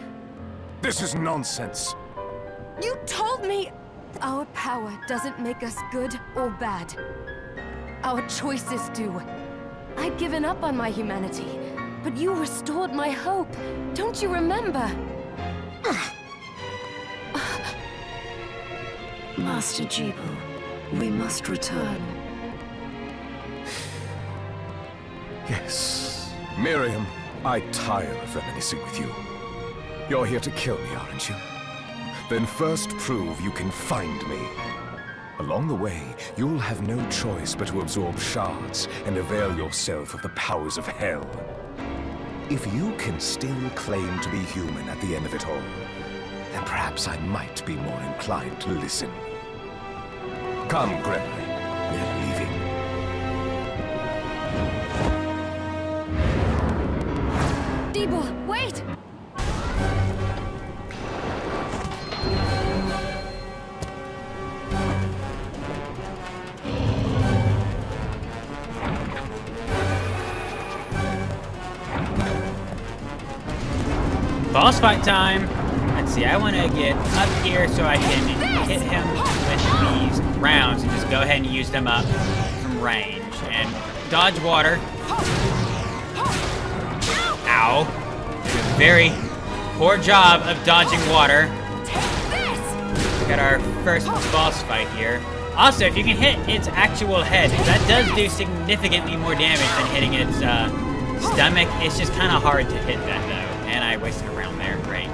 This is nonsense. You told me our power doesn't make us good or bad. Our choices do. I'd given up on my humanity, but you restored my hope. Don't you remember? Master Jeeble, we must return. Yes. Miriam, I tire of reminiscing with you. You're here to kill me, aren't you? Then first prove you can find me. Along the way, you'll have no choice but to absorb shards and avail yourself of the powers of hell. If you can still claim to be human at the end of it all, then perhaps I might be more inclined to listen. Come, Gregory. We're leaving. Jeeble, wait! Boss fight time! Let's see, I want to get up here so I can hit him with these rounds and just go ahead and use them up from range. And dodge water. Ow. Did a very poor job of dodging water. Got our first boss fight here. Also, if you can hit its actual head, that does do significantly more damage than hitting its stomach. It's just kind of hard to hit that, though. And I wasted a round there. Great.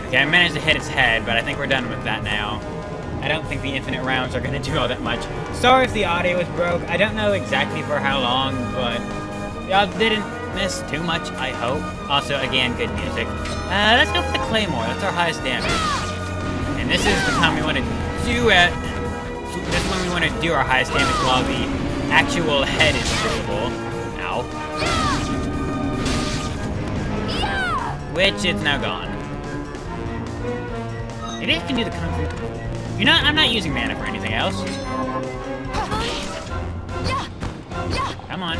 Okay, Okay, I managed to hit its head, but I think we're done with that now. I don't think the infinite rounds are going to do all that much. Sorry if the audio was broke. I don't know exactly for how long, but y'all didn't miss too much, I hope. Also, again, good music. Let's go for the Claymore. That's our highest damage. And this is the time we want to do it. This is when we want to do our highest damage while the actual head is visible. Ow. Which is now gone. Maybe I can do the Kung Fu. You know, I'm not using mana for anything else. Come on.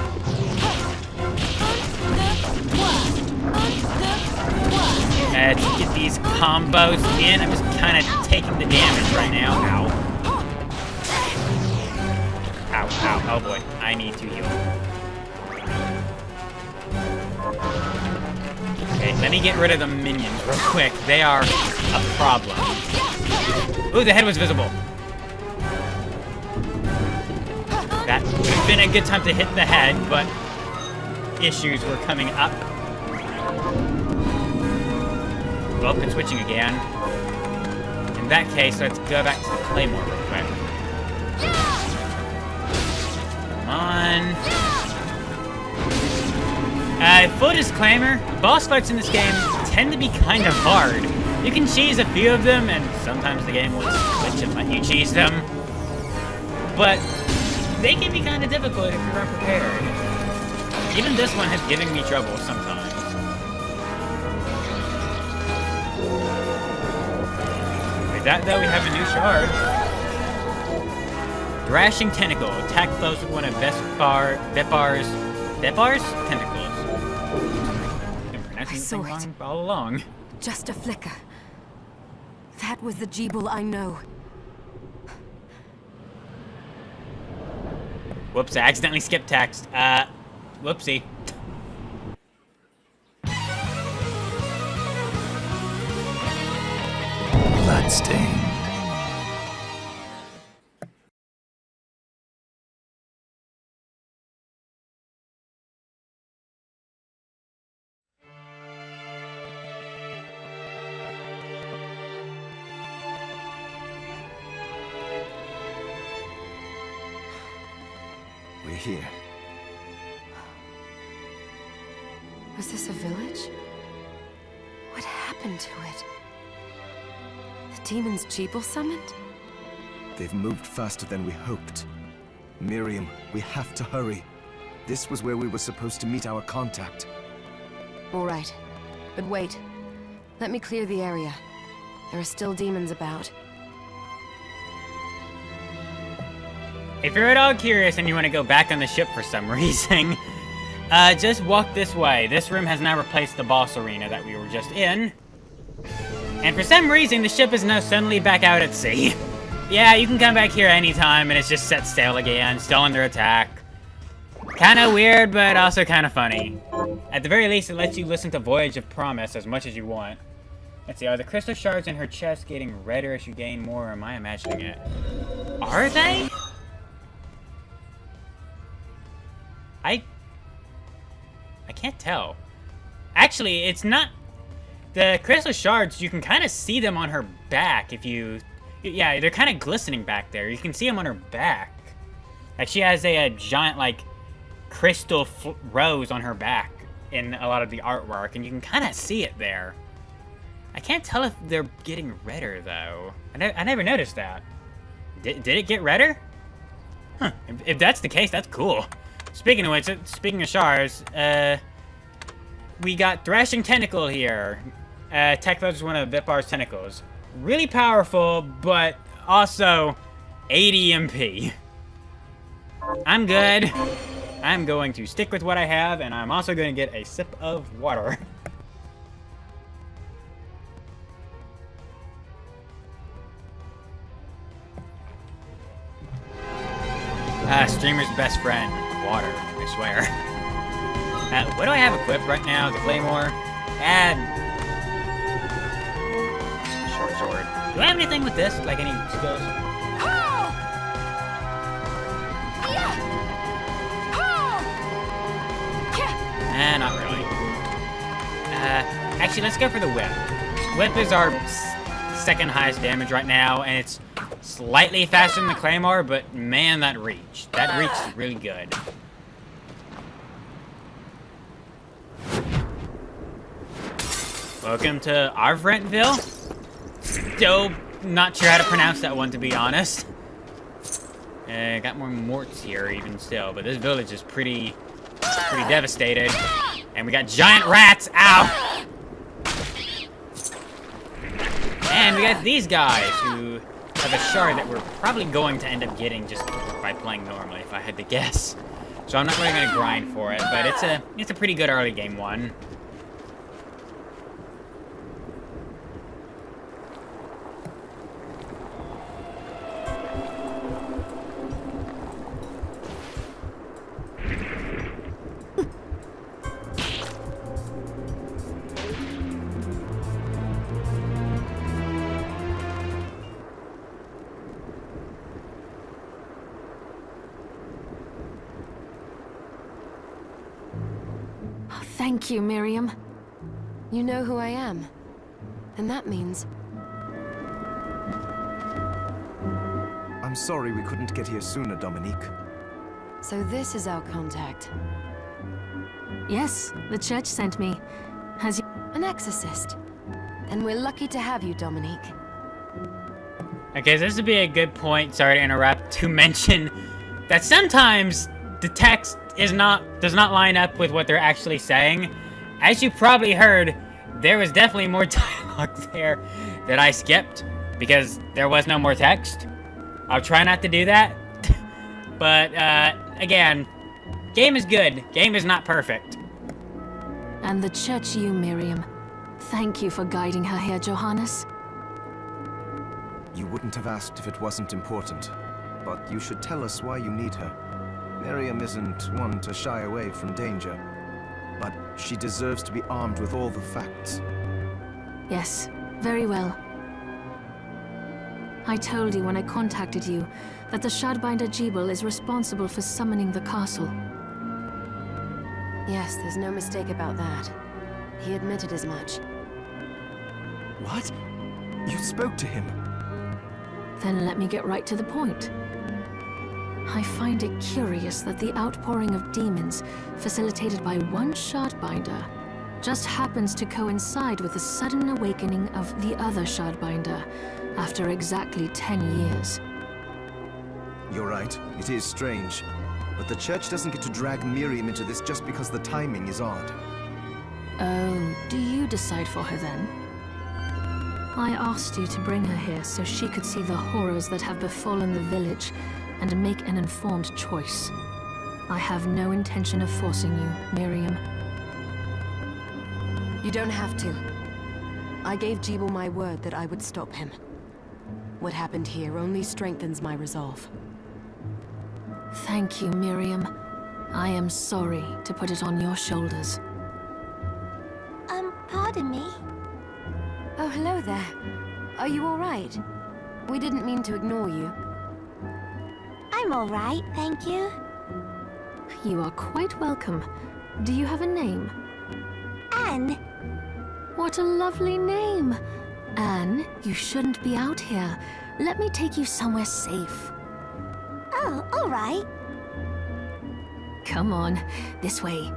Let's get these combos in. I'm just kind of taking the damage right now. Ow. Ow, ow. Oh boy. I need to heal. Okay, let me get rid of the minions real quick. They are a problem. Ooh, the head was visible. That would have been a good time to hit the head, but issues were coming up. Oh, it's switching again. In that case, let's go back to the Claymore real quick. Come on. Full disclaimer, boss fights in this game tend to be kind of hard. You can cheese a few of them, and sometimes the game will glitch and let you cheese them. But they can be kind of difficult if you're unprepared. Even this one has given me trouble sometimes. With that, though, we have a new shard. Thrashing Tentacle. Attack foes with one of Vetbar's tentacles. Been pronouncing this thing wrong all along. Just a flicker. That was the Jeeble I know. Whoops, I accidentally skipped text. Whoopsie. Bloodstained. We're here. Was this a village? What happened to it? The demons Jeeble summoned? They've moved faster than we hoped. Miriam, we have to hurry. This was where we were supposed to meet our contact. All right. But wait. Let me clear the area. There are still demons about. If you're at all curious and you want to go back on the ship for some reason, just walk this way. This room has now replaced the boss arena that we were just in. And for some reason, the ship is now suddenly back out at sea. Yeah, you can come back here anytime and it's just set sail again, still under attack. Kinda weird, but also kinda funny. At the very least, it lets you listen to Voyage of Promise as much as you want. Let's see, are the crystal shards in her chest getting redder as you gain more, or am I imagining it? Are they? I can't tell. Actually, it's not... The crystal shards, you can kind of see them on her back if you... Yeah, they're kind of glistening back there. You can see them on her back. Like, she has a giant, like, crystal rose on her back in a lot of the artwork, and you can kind of see it there. I can't tell if they're getting redder, though. I never noticed that. Did it get redder? Huh. If that's the case, that's cool. Speaking of which, speaking of shards, we got Thrashing Tentacle here. Tech Foes is one of Vetbar's tentacles. Really powerful, but also 80 MP. I'm good. I'm going to stick with what I have, and I'm also going to get a sip of water. Streamer's best friend. Water, I swear. What do I have equipped right now? The Claymore? Add... Short sword. Do I have anything with this? Like any skills? Not really. Actually, let's go for the whip. Whip is our second highest damage right now, and it's slightly faster than the Claymore, but man, that reach. That reach is really good. Welcome to Arvrentville. Still not sure how to pronounce that one, to be honest. Got more morts here, even still, but this village is pretty devastated. And we got giant rats. Ow! And we got these guys who have a shard that we're probably going to end up getting just by playing normally, if I had to guess. So I'm not really going to grind for it, but it's a pretty good early game one. Thank you, Miriam. You know who I am. And that means... I'm sorry we couldn't get here sooner, Dominique. So this is our contact. Yes, the church sent me. Has you... An exorcist. Then we're lucky to have you, Dominique. Okay, so this would be a good point, sorry to interrupt, to mention that sometimes the text does not line up with what they're actually saying. As you probably heard, there was definitely more dialogue there that I skipped because there was no more text. I'll try not to do that. But, again, game is good. Game is not perfect. And the church you, Miriam. Thank you for guiding her here, Johannes. You wouldn't have asked if it wasn't important, but you should tell us why you need her. Miriam isn't one to shy away from danger, but she deserves to be armed with all the facts. Yes, very well. I told you when I contacted you that the Shardbinder Jebel is responsible for summoning the castle. Yes, there's no mistake about that. He admitted as much. What? You spoke to him? Then let me get right to the point. I find it curious that the outpouring of demons, facilitated by one Shardbinder, just happens to coincide with the sudden awakening of the other Shardbinder, after exactly 10 years. You're right, it is strange. But the church doesn't get to drag Miriam into this just because the timing is odd. Oh, do you decide for her then? I asked you to bring her here so she could see the horrors that have befallen the village and make an informed choice. I have no intention of forcing you, Miriam. You don't have to. I gave Jebel my word that I would stop him. What happened here only strengthens my resolve. Thank you, Miriam. I am sorry to put it on your shoulders. Pardon me? Oh, hello there. Are you all right? We didn't mean to ignore you. I'm all right, thank you. You are quite welcome. Do you have a name? Anne. What a lovely name! Anne, you shouldn't be out here. Let me take you somewhere safe. Oh, all right. Come on, this way.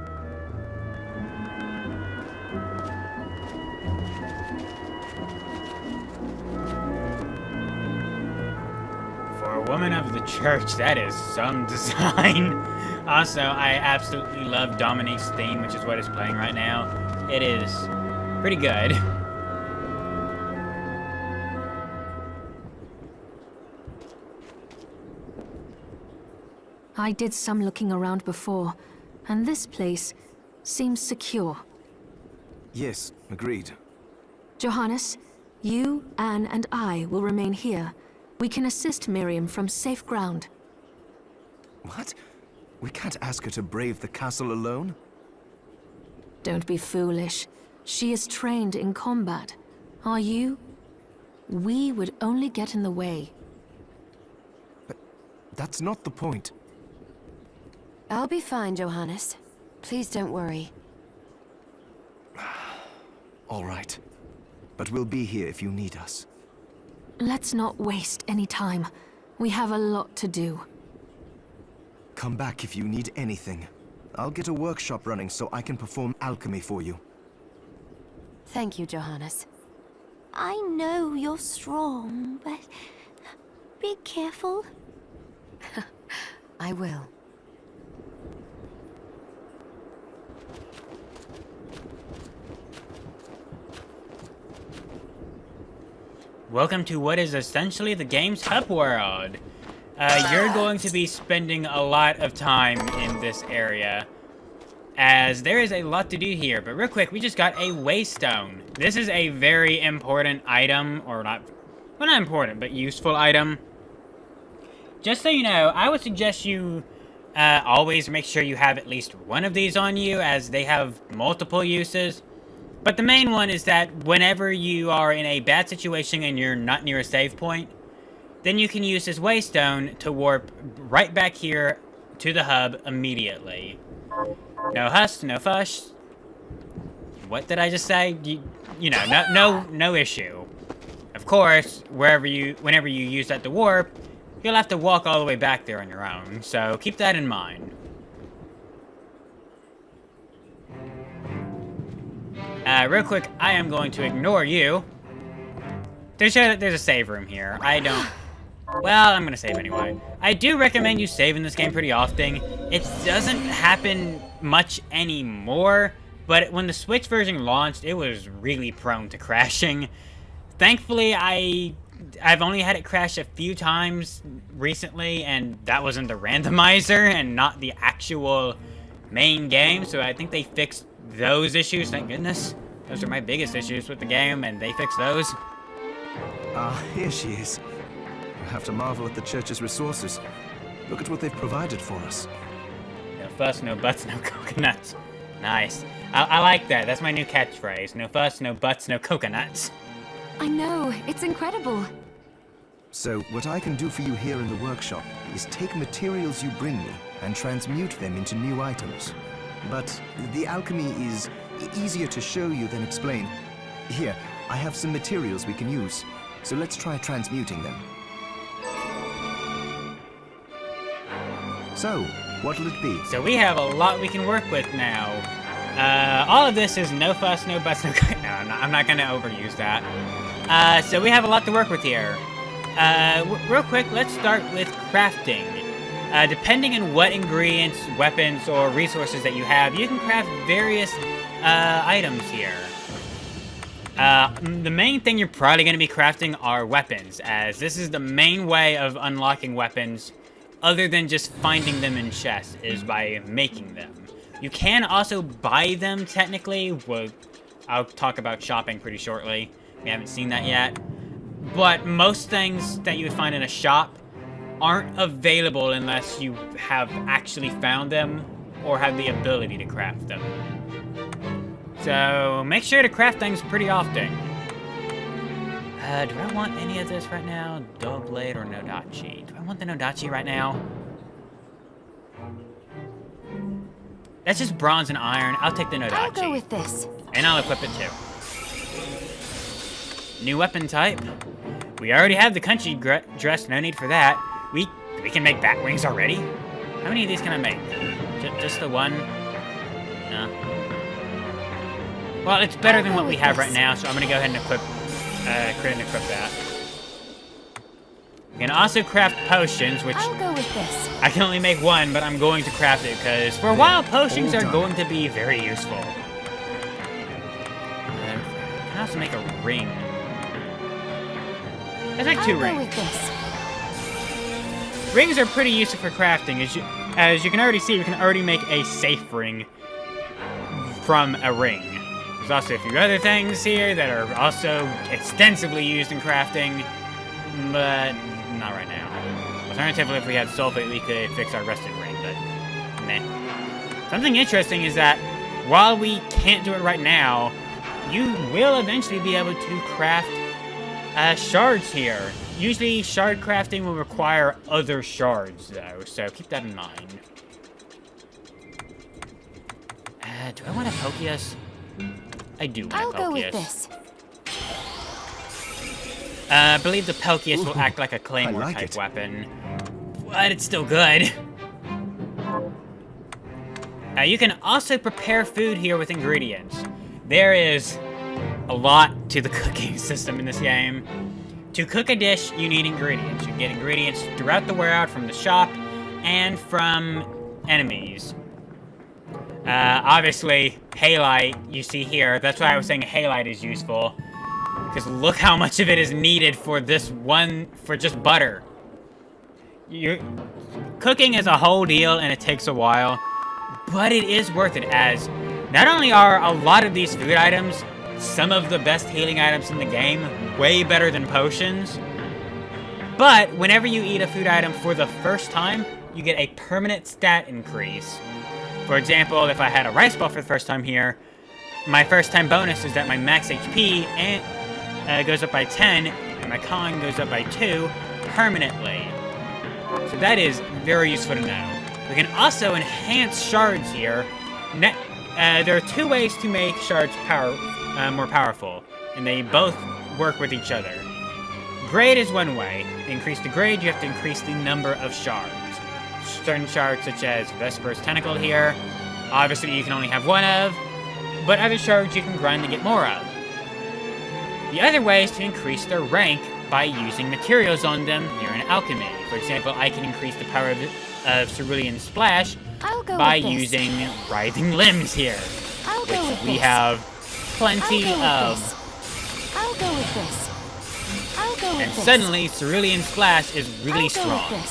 For a woman of the church, that is some design. Also, I absolutely love Dominique's theme, which is what it's playing right now. It is pretty good. I did some looking around before, and this place seems secure. Yes, agreed. Johannes, you, Anne, and I will remain here. We can assist Miriam from safe ground. What? We can't ask her to brave the castle alone? Don't be foolish. She is trained in combat. Are you? We would only get in the way. That's not the point. I'll be fine, Johannes. Please don't worry. All right. but we'll be here if you need us. Let's not waste any time. We have a lot to do. Come back if you need anything. I'll get a workshop running so I can perform alchemy for you. Thank you, Johannes. I know you're strong, but be careful. I will. Welcome to what is essentially the game's hub world. You're going to be spending a lot of time in this area, as there is a lot to do here. But real quick, we just got a waystone. This is a very important item, or not, well, not important, but useful item. Just so you know, I would suggest you always make sure you have at least one of these on you, as they have multiple uses. But the main one is that whenever you are in a bad situation and you're not near a save point, then you can use this waystone to warp right back here to the hub immediately. No huss, no fuss. What did I just say? You know, no issue. Of course, whenever you use that to warp, you'll have to walk all the way back there on your own, so keep that in mind. Real quick, I am going to ignore you. There's a save room here. Well, I'm gonna save anyway. I do recommend you save in this game pretty often. It doesn't happen much anymore, but when the Switch version launched, it was really prone to crashing. Thankfully, I've only had it crash a few times recently, and that was in the randomizer and not the actual main game, so I think they fixed those issues, thank goodness. Those are my biggest issues with the game, and they fixed those. Ah, here she is. You have to marvel at the church's resources. Look at what they've provided for us. No fuss, no butts, no coconuts. Nice. I like that. That's my new catchphrase. No fuss, no butts, no coconuts. I know, it's incredible. So, what I can do for you here in the workshop is take materials you bring me and transmute them into new items. But the alchemy is easier to show you than explain. Here, I have some materials we can use, so let's try transmuting them. So, what'll it be? So we have a lot we can work with now. All of this is no fuss, no butts, no coconuts. No, I'm not gonna overuse that. So we have a lot to work with here. Real quick, let's start with crafting. Depending on what ingredients, weapons, or resources that you have, you can craft various items here. The main thing you're probably going to be crafting are weapons, as this is the main way of unlocking weapons, other than just finding them in chests, is by making them. You can also buy them, technically. Well, I'll talk about shopping pretty shortly. We haven't seen that yet. But most things that you would find in a shop aren't available unless you have actually found them or have the ability to craft them. So make sure to craft things pretty often. Do I want any of this right now? Dull blade or Nodachi? Do I want the Nodachi right now? That's just bronze and iron. I'll take the Nodachi. I'll go with this. And I'll equip it too. New weapon type. We already have the country dress, no need for that. We can make bat wings already? How many of these can I make? Just the one? No. Well, it's better than what we have right now, so I'm gonna go ahead and equip that. We can also craft potions, which I'll go with this. I can only make one, but I'm going to craft it because for a while potions are going to be very useful. I can also make a ring. Let's make two rings. I'll go with this. Rings are pretty useful for crafting. As you can already see, we can already make a safe ring from a ring. There's also a few other things here that are also extensively used in crafting, but not right now. Alternatively, if we had sulfate, we could fix our rusted ring, but meh. Something interesting is that while we can't do it right now, you will eventually be able to craft shards here. Usually, shard crafting will require other shards, though, so keep that in mind. Do I want to Pokius? I do want to Pokius. I'll go with this. I believe the Pelkius will Ooh, act like a Claymore like type it. weapon, but it's still good. You can also prepare food here with ingredients. There is a lot to the cooking system in this game. To cook a dish, you need ingredients. You get ingredients throughout the world from the shop and from enemies. Obviously, halite, you see here. That's why I was saying halite is useful. Because look how much of it is needed for this one, for just butter. Cooking is a whole deal and it takes a while. But it is worth it, as not only are a lot of these food items some of the best healing items in the game, way better than potions, but whenever you eat a food item for the first time, you get a permanent stat increase. For example, if I had a rice ball for the first time here, my first time bonus is that my max HP goes up by 10, and my con goes up by 2 permanently. So that is very useful to know. We can also enhance shards here. There are 2 ways to make shards more powerful, and they both work with each other. Grade is one way. To increase the grade, you have to increase the number of shards. Certain shards, such as Vesper's Tentacle here, obviously you can only have 1 of, but other shards you can grind to get more of. The other way is to increase their rank by using materials on them here in Alchemy. For example, I can increase the power of Cerulean Splash by using Writhing Limbs here, which we have plenty of. I'll go with this. And suddenly, Cerulean Splash is really strong.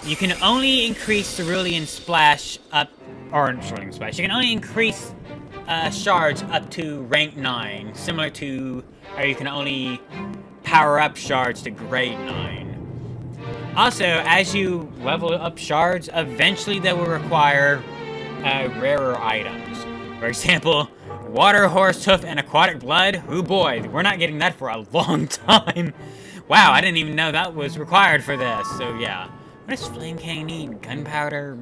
You can only increase Cerulean Splash up, or Cerulean Splash, you can only increase shards up to rank 9, similar to how you can only power up shards to grade 9. Also, as you level up shards, eventually they will require rarer items. For example, Water, Horse Hoof, and Aquatic Blood. Oh boy, we're not getting that for a long time. Wow, I didn't even know that was required for this, so yeah. What does Flame Cane need? Gunpowder?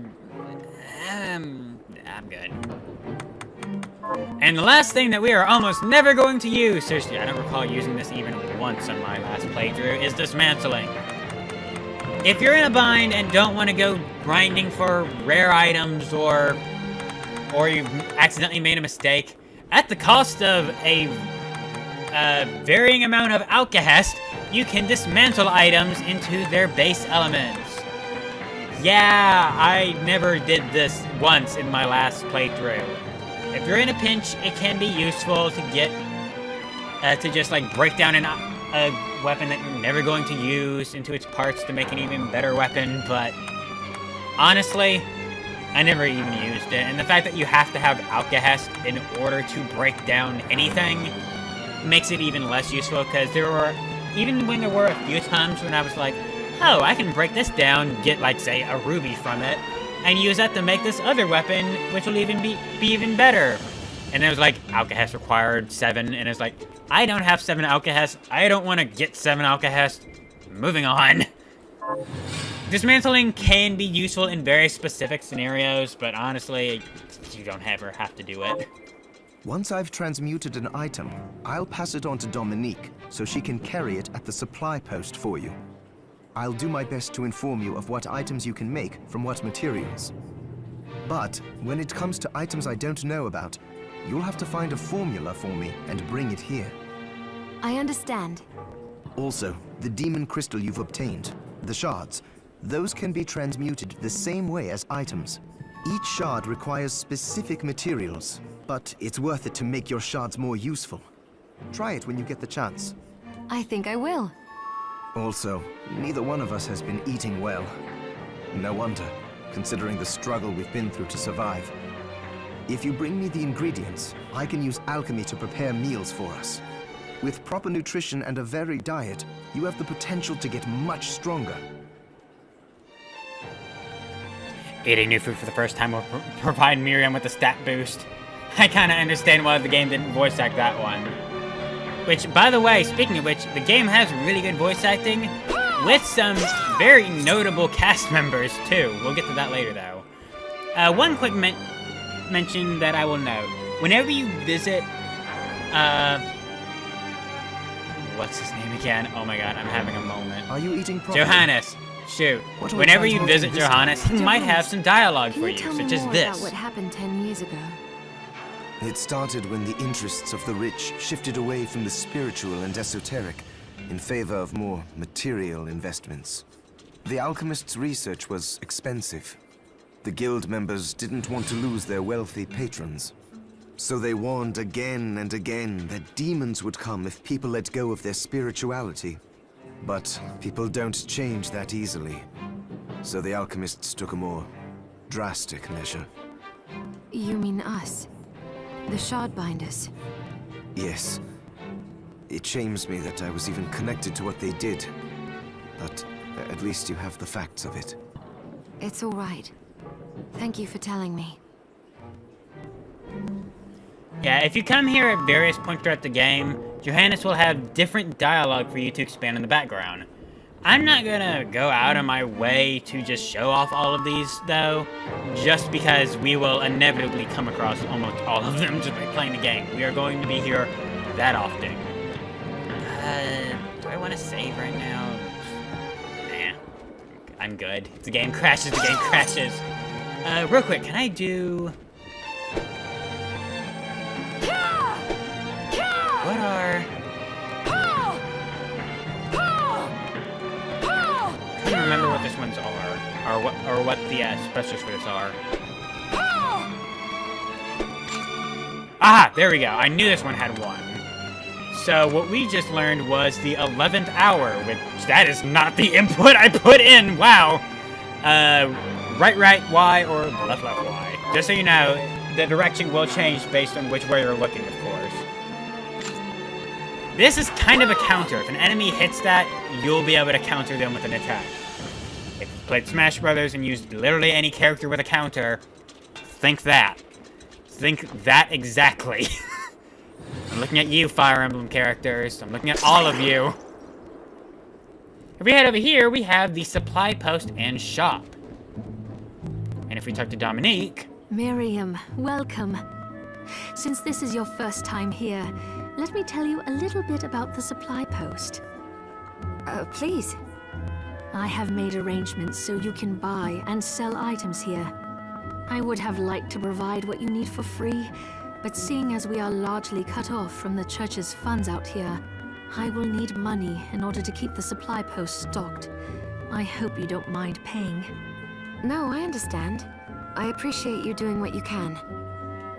I'm good. And the last thing that we are almost never going to use, seriously, I don't recall using this even once on my last playthrough, is Dismantling. If you're in a bind and don't want to go grinding for rare items, or you've accidentally made a mistake, at the cost of a varying amount of alkahest, you can dismantle items into their base elements. Yeah, I never did this once in my last playthrough. If you're in a pinch, it can be useful to get, to just like break down a weapon that you're never going to use into its parts to make an even better weapon, but honestly, I never even used it. And the fact that you have to have alkahest in order to break down anything makes it even less useful, because even when there were a few times when I was like, oh, I can break this down, get like, say, a ruby from it, and use that to make this other weapon, which will even be even better. And it was like, alkahest required 7, and it's like, I don't have 7 alkahest, I don't want to get 7 alkahest. Moving on. Dismantling can be useful in very specific scenarios, but honestly, you don't ever have to do it. Once I've transmuted an item, I'll pass it on to Dominique, so she can carry it at the supply post for you. I'll do my best to inform you of what items you can make from what materials. But when it comes to items I don't know about, you'll have to find a formula for me and bring it here. I understand. Also, the demon crystal you've obtained, the shards, those can be transmuted the same way as items. Each shard requires specific materials, but it's worth it to make your shards more useful. Try it when you get the chance. I think I will. Also, neither one of us has been eating well. No wonder, considering the struggle we've been through to survive. If you bring me the ingredients, I can use alchemy to prepare meals for us. With proper nutrition and a varied diet, you have the potential to get much stronger. Eating new food for the first time will provide Miriam with a stat boost. I kinda understand why the game didn't voice act that one. Which, by the way, speaking of which, the game has really good voice acting, with some very notable cast members, too. We'll get to that later, though. One quick mention that I will note. Whenever you visit, what's his name again? Oh my god, I'm having a moment. Are you eating properly? Johannes. Shoot. What are we Whenever you transporting visit this Johannes, he might have some dialogue Can for you you, tell such me as more this. about what happened 10 years ago? It started when the interests of the rich shifted away from the spiritual and esoteric in favor of more material investments. The alchemists' research was expensive. The guild members didn't want to lose their wealthy patrons. So they warned again and again that demons would come if people let go of their spirituality. But people don't change that easily. So the alchemists took a more drastic measure. You mean us? The Shardbinders? Yes. It shames me that I was even connected to what they did. But at least you have the facts of it. It's all right. Thank you for telling me. Yeah, if you come here at various points throughout the game, Johannes will have different dialogue for you to expand in the background. I'm not gonna go out of my way to just show off all of these, though, just because we will inevitably come across almost all of them just by playing the game. We are going to be here that often. Do I want to save right now? Nah, I'm good. If the game crashes, the game crashes. Real quick, can I do... What are... I can't remember what this ones are, or what the specials for this are. Ah, there we go. I knew this one had one. So what we just learned was the 11th hour, which that is not the input I put in. Wow. Right, Y, or left, Y. Just so you know, the direction will change based on which way you're looking, of course. This is kind of a counter. If an enemy hits that, you'll be able to counter them with an attack. If you played Smash Brothers and used literally any character with a counter, think that. Think that exactly. I'm looking at you, Fire Emblem characters. I'm looking at all of you. If we head over here, we have the supply post and shop. And if we talk to Dominique... Miriam, welcome. Since this is your first time here, let me tell you a little bit about the supply post. Please. I have made arrangements so you can buy and sell items here. I would have liked to provide what you need for free, but seeing as we are largely cut off from the church's funds out here, I will need money in order to keep the supply post stocked. I hope you don't mind paying. No, I understand. I appreciate you doing what you can.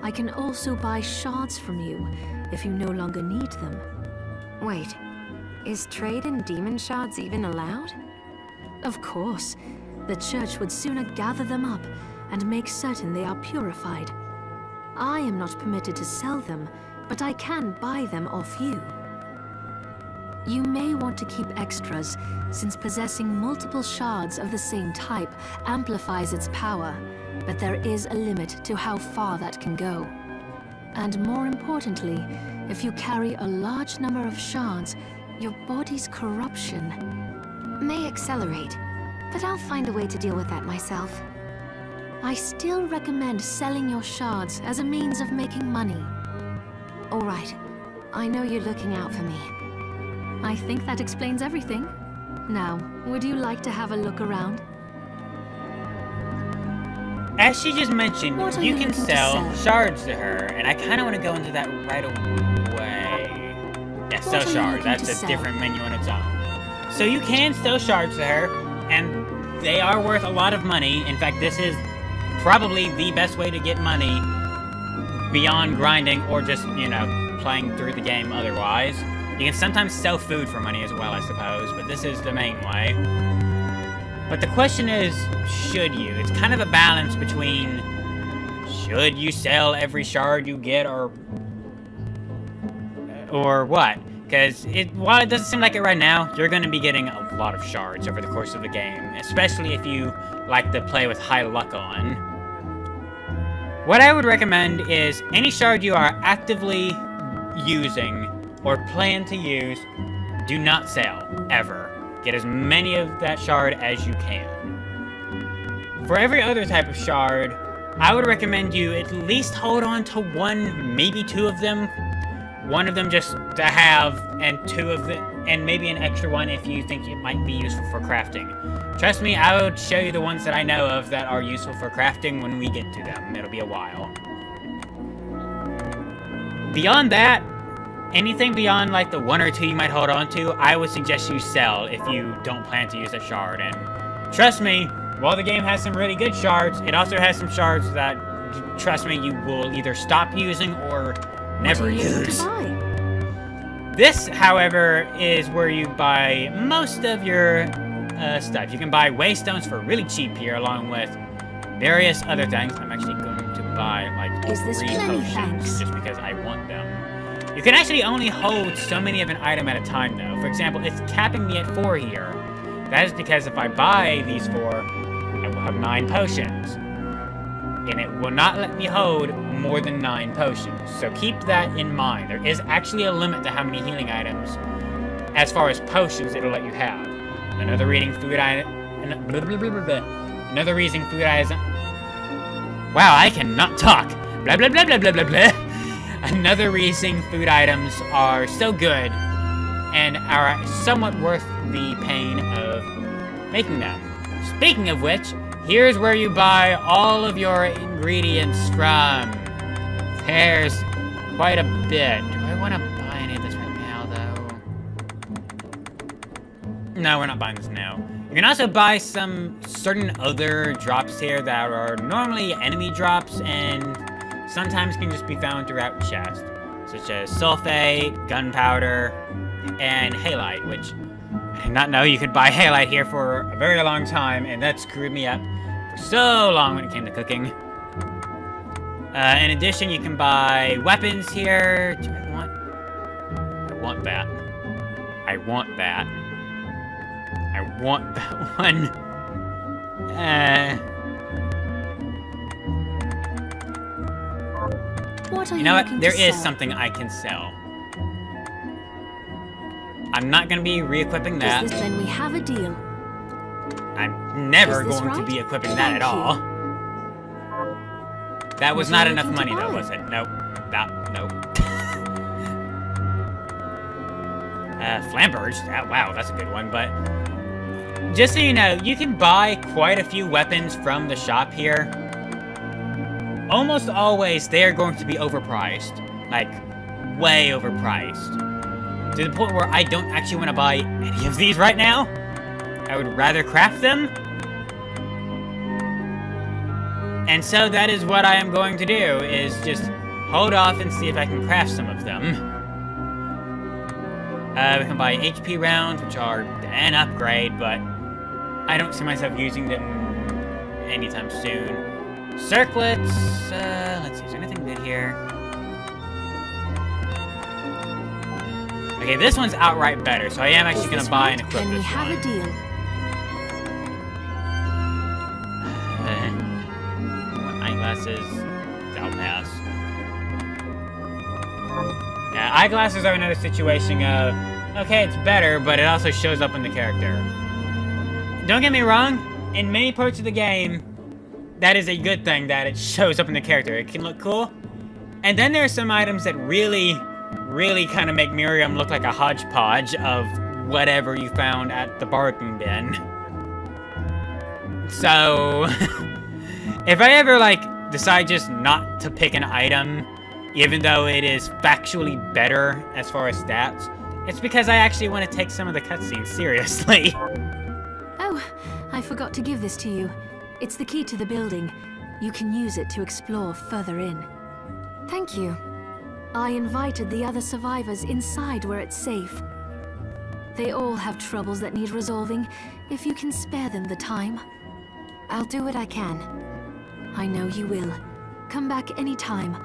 I can also buy shards from you, if you no longer need them. Wait, is trade in demon shards even allowed? Of course. The church would sooner gather them up and make certain they are purified. I am not permitted to sell them, but I can buy them off you. You may want to keep extras, since possessing multiple shards of the same type amplifies its power, but there is a limit to how far that can go. And more importantly, if you carry a large number of shards, your body's corruption may accelerate, but I'll find a way to deal with that myself. I still recommend selling your shards as a means of making money. All right. I know you're looking out for me. I think that explains everything. Now, would you like to have a look around? As she just mentioned, What are you you can looking to sell sell? shards to her, and I kind of want to go into that right away. Yeah, What sell are you shards. looking That's to a sell? different menu on its own. So you can sell shards to her, and they are worth a lot of money. In fact, this is probably the best way to get money beyond grinding or just, you know, playing through the game otherwise. You can sometimes sell food for money as well, I suppose, but this is the main way. But the question is, should you? It's kind of a balance between should you sell every shard you get or what? Because while it doesn't seem like it right now, you're going to be getting a lot of shards over the course of the game, especially if you like to play with high luck on. What I would recommend is any shard you are actively using or plan to use, do not sell, ever. Get as many of that shard as you can. For every other type of shard, I would recommend you at least hold on to one, maybe two of them. One of them just to have, and two of them, and maybe an extra one if you think it might be useful for crafting. Trust me, I will show you the ones that I know of that are useful for crafting when we get to them. It'll be a while. Beyond that, anything beyond like the 1 or 2 you might hold on to, I would suggest you sell if you don't plan to use a shard. And trust me, while the game has some really good shards, it also has some shards that, trust me, you will either stop using or never use. This, however, is where you buy most of your stuff. You can buy waystones for really cheap here, along with various other things. I'm actually going to buy like 3 potions just because I want them. You can actually only hold so many of an item at a time, though. For example, it's capping me at 4 here. That is because if I buy these 4, I will have 9 potions. And it will not let me hold more than 9 potions. So keep that in mind. There is actually a limit to how many healing items, as far as potions, it'll let you have. Another reading food item. Another reason food items. Wow, I cannot talk. Blah blah blah blah blah blah blah. Another reason food items are so good and are somewhat worth the pain of making them. Speaking of which, here's where you buy all of your ingredients from. There's quite a bit. Do I want to buy any of this right now, though? No, we're not buying this now. You can also buy some certain other drops here that are normally enemy drops and sometimes can just be found throughout chests, such as sulfate, gunpowder, and halite, which I did not know you could buy halite here for a very long time, and that screwed me up for so long when it came to cooking. In addition, you can buy weapons here. Do I want that. I want that. I want that one. You know what? There is something I can sell. I'm not going to be re-equipping that. Then we have a deal. I'm never going to be equipping that at all. That was not enough money, though, was it? Nope. Nope. Flamberge. Wow, that's a good one, but just so you know, you can buy quite a few weapons from the shop here. Almost always, they are going to be overpriced. Like, way overpriced. To the point where I don't actually want to buy any of these right now. I would rather craft them. And so that is what I am going to do, is just hold off and see if I can craft some of them. We can buy HP rounds, which are an upgrade, but I don't see myself using them anytime soon. Circlets, let's see, is there anything good here? Okay, this one's outright better, so I am actually going to buy and equip this one. Then we have a deal. Eyeglasses, that'll pass. Yeah, eyeglasses are another situation of, okay, it's better, but it also shows up in the character. Don't get me wrong, in many parts of the game, that is a good thing that it shows up in the character. It can look cool. And then there are some items that really kind of make Miriam look like a hodgepodge of whatever you found at the bargain bin. So, if I ever, decide just not to pick an item, even though it is factually better as far as stats, it's because I actually want to take some of the cutscenes seriously. Oh, I forgot to give this to you. It's the key to the building. You can use it to explore further in. Thank you. I invited the other survivors inside where it's safe. They all have troubles that need resolving, if you can spare them the time. I'll do what I can. I know you will. Come back anytime.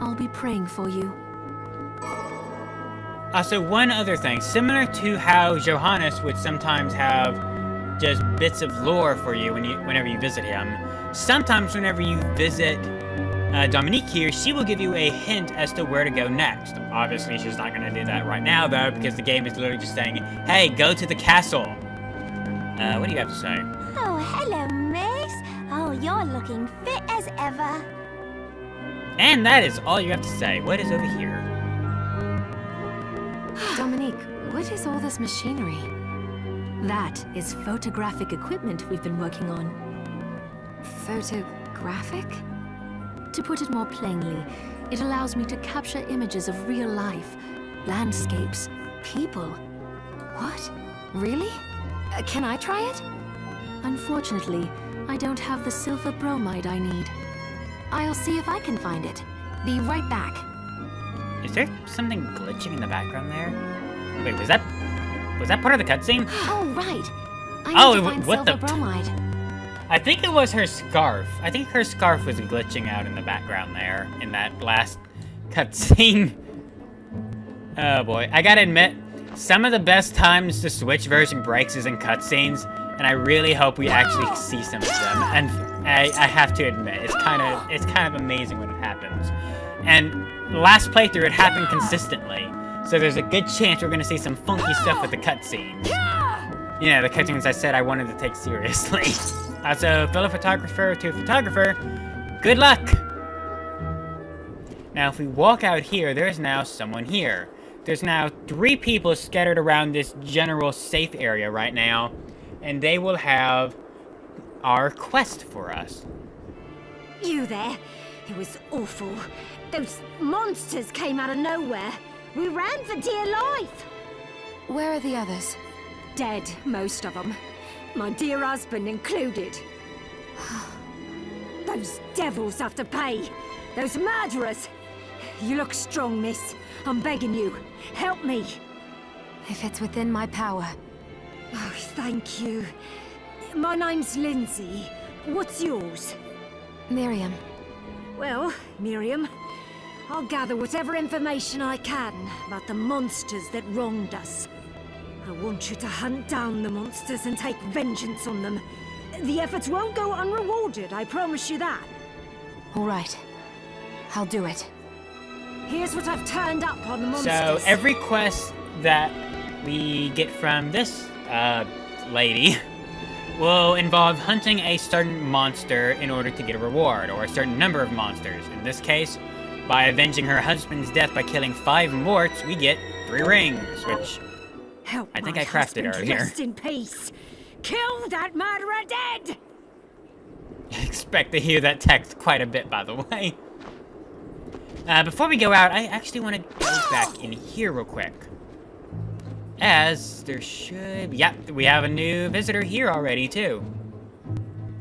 I'll be praying for you. Also, one other thing. Similar to how Johannes would sometimes have just bits of lore for you whenever you visit him, sometimes whenever you visit Dominique here, she will give you a hint as to where to go next. Obviously, she's not going to do that right now, though, because the game is literally just saying, hey, go to the castle. What do you have to say? Oh, hello, miss. Oh, you're looking fit as ever. And that is all you have to say. What is over here? Dominique, What is all this machinery? That is photographic equipment we've been working on. Photographic? To put it more plainly, it allows me to capture images of real life, landscapes, people. What? Really? Can I try it? Unfortunately, I don't have the silver bromide I need. I'll see if I can find it. Be right back. Is there something glitching in the background there? Wait, was that part of the cutscene? Oh, right. I Oh, need to find what silver the- bromide. I think it was her scarf. I think her scarf was glitching out in the background there in that last cutscene. Oh boy, I gotta admit, some of the best times the Switch version breaks is in cutscenes, and I really hope we actually see some of them. And I have to admit, it's kind of amazing when it happens. And last playthrough, it happened consistently, so there's a good chance we're gonna see some funky stuff with the cutscenes. You know, the cutscenes I said I wanted to take seriously. Also, fellow photographer to photographer, good luck! Now, if we walk out here, there's now someone here. There's now 3 people scattered around this general safe area right now, and they will have our quest for us. You there? It was awful. Those monsters came out of nowhere. We ran for dear life. Where are the others? Dead, most of them. My dear husband included. Those devils have to pay. Those murderers. You look strong, miss. I'm begging you. Help me. If it's within my power. Oh, thank you. My name's Lindsay. What's yours? Miriam. Well, Miriam, I'll gather whatever information I can about the monsters that wronged us. I want you to hunt down the monsters and take vengeance on them. The efforts won't go unrewarded, I promise you that. All right. I'll do it. Here's what I've turned up on the monsters. So, every quest that we get from this, lady will involve hunting a certain monster in order to get a reward, or a certain number of monsters. In this case, by avenging her husband's death by killing 5 morts, we get 3 rings, which Help I think my I crafted husband earlier. Rest in peace. Kill that murderer dead! I expect to hear that text quite a bit, by the way. Before we go out, I actually want to go back in here real quick. As there should... Yep, we have a new visitor here already, too.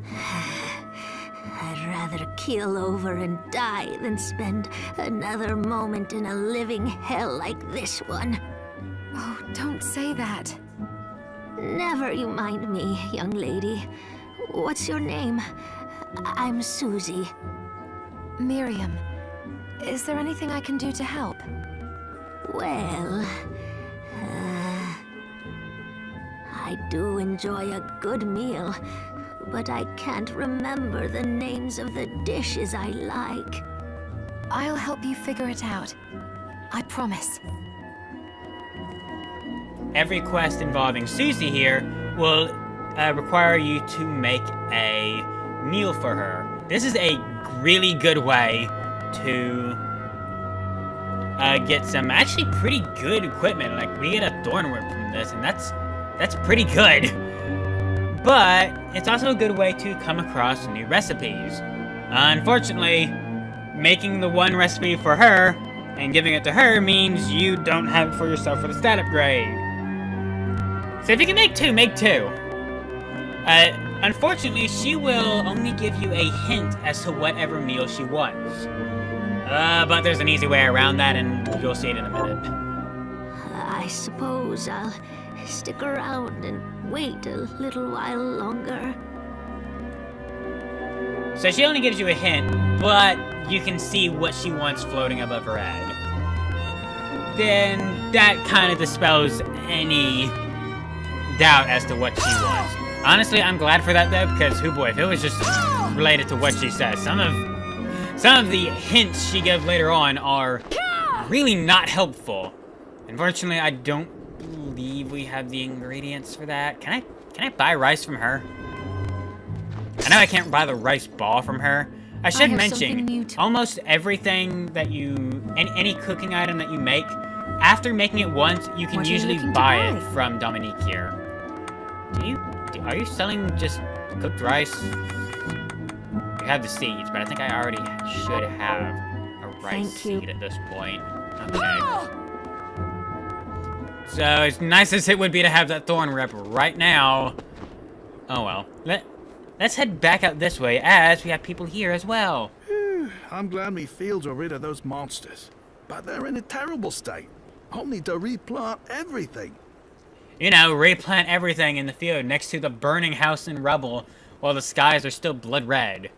I'd rather keel over and die than spend another moment in a living hell like this one. Oh, don't say that. Never you mind me, young lady. What's your name? I'm Susie. Miriam. Is there anything I can do to help? Well, I do enjoy a good meal, but I can't remember the names of the dishes I like. I'll help you figure it out. I promise. Every quest involving Susie here will require you to make a meal for her. This is a really good way to get some actually pretty good equipment. Like, we get a thornwhip from this, and that's pretty good. But it's also a good way to come across new recipes. Unfortunately, making the one recipe for her and giving it to her means you don't have it for yourself for the stat upgrade. So if you can make 2, make 2. Unfortunately, she will only give you a hint as to whatever meal she wants. But there's an easy way around that, and you'll see it in a minute. I suppose I'll stick around and wait a little while longer. So she only gives you a hint, but you can see what she wants floating above her head. Then that kind of dispels any doubt as to what she wants. Honestly, I'm glad for that though, because, oh boy, if it was just related to what she says, some of the hints she gives later on are really not helpful. Unfortunately, I don't believe we have the ingredients for that. Can I buy rice from her? I know I can't buy the rice ball from her. I should have something mention, new to- almost everything that you, any cooking item that you make, after making it once, you can What are you usually looking to buy it buy? from Dominique here. Are you selling just cooked rice? You have the seeds, but I think I already should have a rice Thank you. seed at this point. Okay. So, as nice as it would be to have that thorn rep right now. Oh well. Let's head back out this way, as we have people here as well. I'm glad me fields are rid of those monsters. But they're in a terrible state. I'll need to replant everything. You know, replant everything in the field next to the burning house and rubble while the skies are still blood red.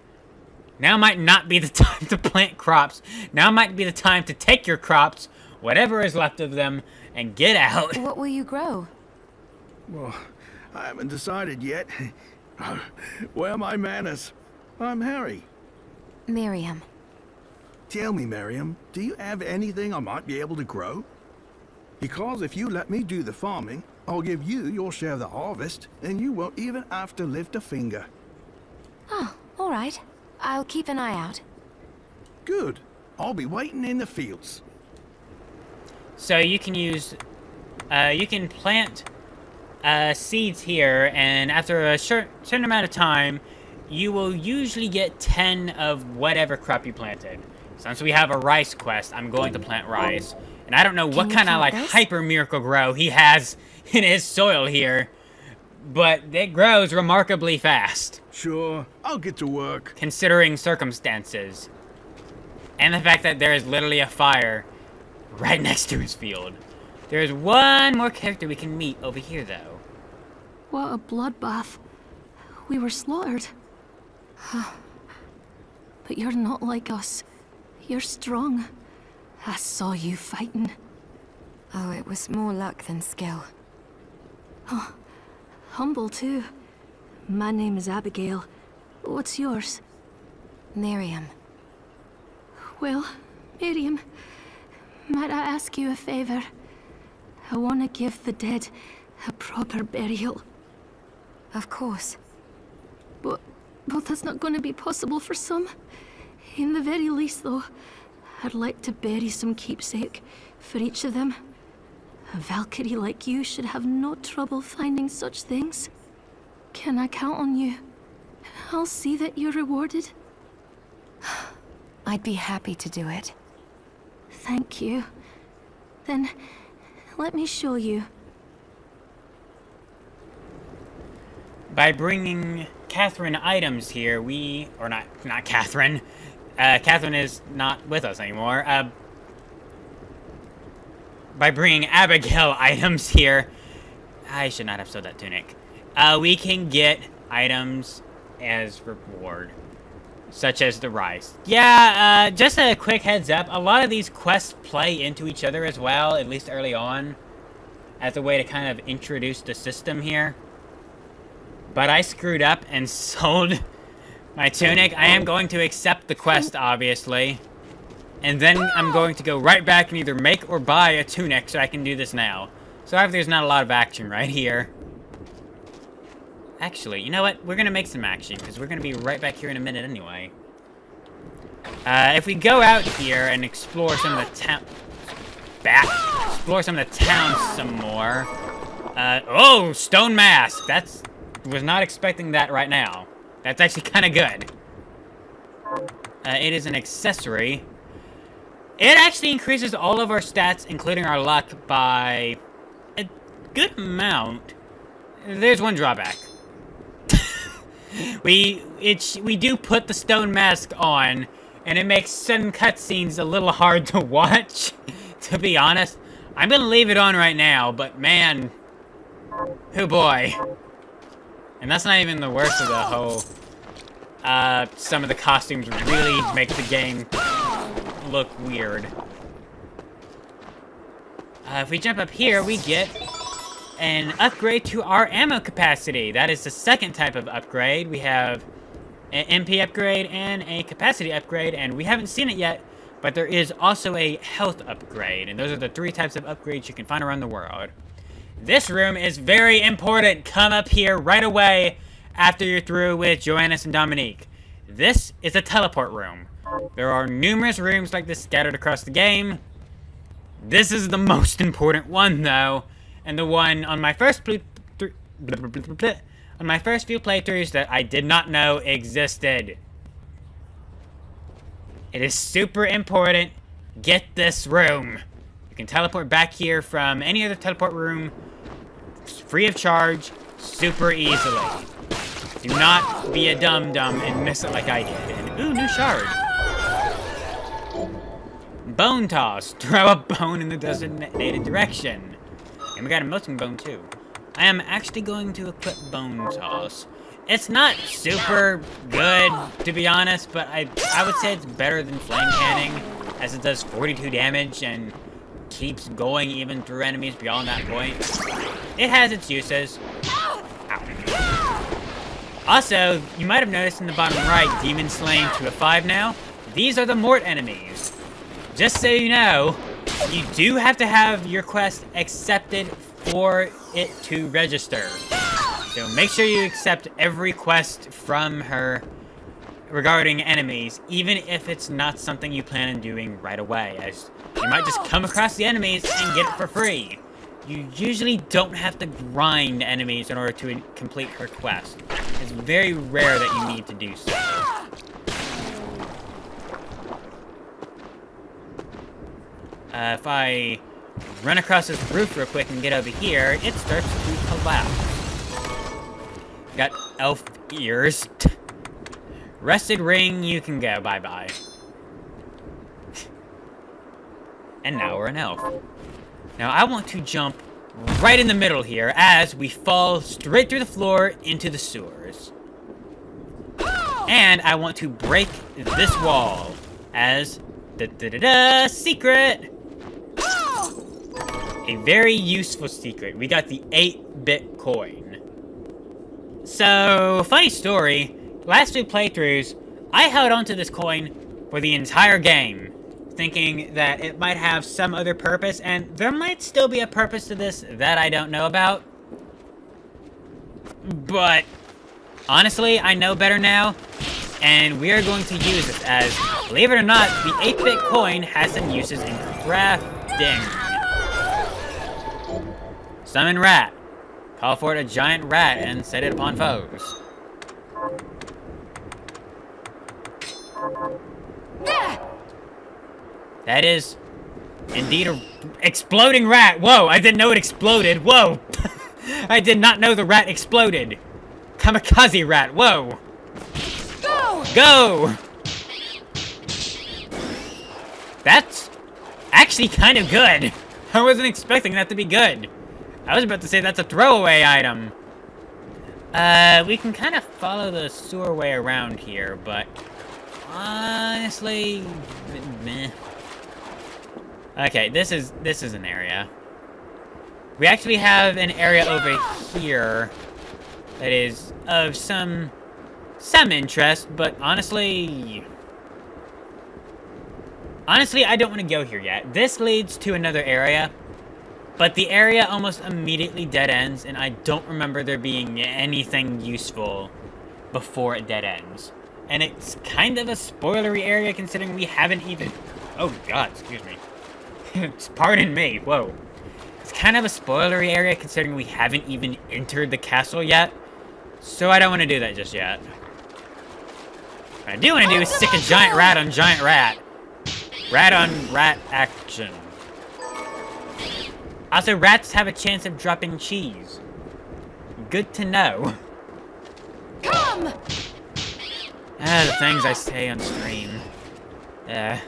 Now might not be the time to plant crops. Now might be the time to take your crops, whatever is left of them, and get out. What will you grow? Well, I haven't decided yet. Where are my manners? I'm Harry. Miriam. Tell me, Miriam, do you have anything I might be able to grow? Because if you let me do the farming, I'll give you your share of the harvest, and you won't even have to lift a finger. Oh, all right. I'll keep an eye out. Good. I'll be waiting in the fields. So you can use, you can plant seeds here, and after a certain amount of time, you will usually get 10 of whatever crop you planted. Since we have a rice quest, I'm going to plant rice. And I don't know what you kind of, plant like, this? hyper miracle grow he has in his soil here. But it grows remarkably fast, Sure, I'll get to work. considering circumstances. And the fact that there is literally a fire right next to his field. There's one more character we can meet over here, though. What a bloodbath. We were slaughtered. But you're not like us. You're strong. I saw you fighting. Oh, it was more luck than skill. Humble, too. My name is Abigail. What's yours? Miriam. Well, Miriam, might I ask you a favor? I want to give the dead a proper burial. Of course. But that's not going to be possible for some. In the very least, though, I'd like to bury some keepsake for each of them. A Valkyrie like you should have no trouble finding such things. Can I count on you? I'll see that you're rewarded. I'd be happy to do it. Thank you. Then, let me show you. By bringing Catherine items here, or not Catherine. Catherine is not with us anymore. By bringing Abigail items here, I should not have sold that tunic. We can get items as reward, such as the rice. Yeah, just a quick heads up, a lot of these quests play into each other as well, at least early on, as a way to kind of introduce the system here. But I screwed up and sold my tunic. I am going to accept the quest, obviously. And then I'm going to go right back and either make or buy a tunic so I can do this now. Sorry if there's not a lot of action right here. Actually, you know what? We're going to make some action, because we're going to be right back here in a minute anyway. If we go out here and explore some of the town... Explore some of the town some more. Oh, stone mask! Was not expecting that right now. That's actually kind of good. It is an accessory. It actually increases all of our stats, including our luck, by a good amount. There's one drawback. we do put the stone mask on, and it makes sudden cutscenes a little hard to watch, to be honest. I'm gonna leave it on right now, but man, oh boy. And that's not even the worst of the whole, some of the costumes really make the game look weird. If we jump up here, we get an upgrade to our ammo capacity. That is the second type of upgrade. We have an MP upgrade and a capacity upgrade, and we haven't seen it yet, but there is also a health upgrade, and those are the three types of upgrades you can find around the world. This room is very important. Come up here right away after you're through with Johannes and Dominique. This is a teleport room. There are numerous rooms like this scattered across the game, This is the most important one, though, and the one on my first few playthroughs that I did not know existed. It is super important. Get this room. You can teleport back here from any other teleport room, free of charge, super easily. Do not be a dum-dum and miss it like I did. And, ooh, new shard. Bone toss. Throw a bone in the designated direction. And we got a melting bone, too. I am actually going to equip bone toss. It's not super good, to be honest, but I would say it's better than flame canning, as it does 42 damage and keeps going even through enemies beyond that point. It has its uses. Ow. Also, you might have noticed in the bottom right, Demon Slaying to a 5 now. These are the Mort enemies. Just so you know, you do have to have your quest accepted for it to register. So make sure you accept every quest from her regarding enemies, even if it's not something you plan on doing right away, as you might just come across the enemies and get it for free. You usually don't have to grind enemies in order to complete her quest. It's very rare that you need to do so. If I run across this roof real quick and get over here, it starts to collapse. Got elf ears. Rusted ring, you can go. Bye-bye. And now we're an elf. Now I want to jump right in the middle here as we fall straight through the floor into the sewers. And I want to break this wall as secret! A very useful secret. We got the 8-bit coin. So, funny story, last two playthroughs, I held onto this coin for the entire game, thinking that it might have some other purpose, and there might still be a purpose to this that I don't know about. But, honestly, I know better now, and we are going to use it as, believe it or not, the 8-bit coin has some uses in crafting. Summon rat. Call for a giant rat and set it upon foes. That is indeed a exploding rat. Whoa, I didn't know it exploded. Whoa. I did not know the rat exploded. Kamikaze rat. Whoa. Go! Go! That's actually kind of good. I wasn't expecting that to be good. I was about to say that's a throwaway item. We can kind of follow the sewer way around here, but honestly, meh. Okay, this is an area. We actually have an area over here that is of some interest, but honestly, I don't want to go here yet. This leads to another area. But the area almost immediately dead ends, and I don't remember there being anything useful before it dead ends. And it's kind of a spoilery area considering we haven't even... Oh god, excuse me. Pardon me, whoa. It's kind of a spoilery area considering we haven't even entered the castle yet. So I don't want to do that just yet. What I do want to do is stick a giant rat on giant rat. Rat on rat action. Also, rats have a chance of dropping cheese. Good to know. Come! The things I say on stream. Did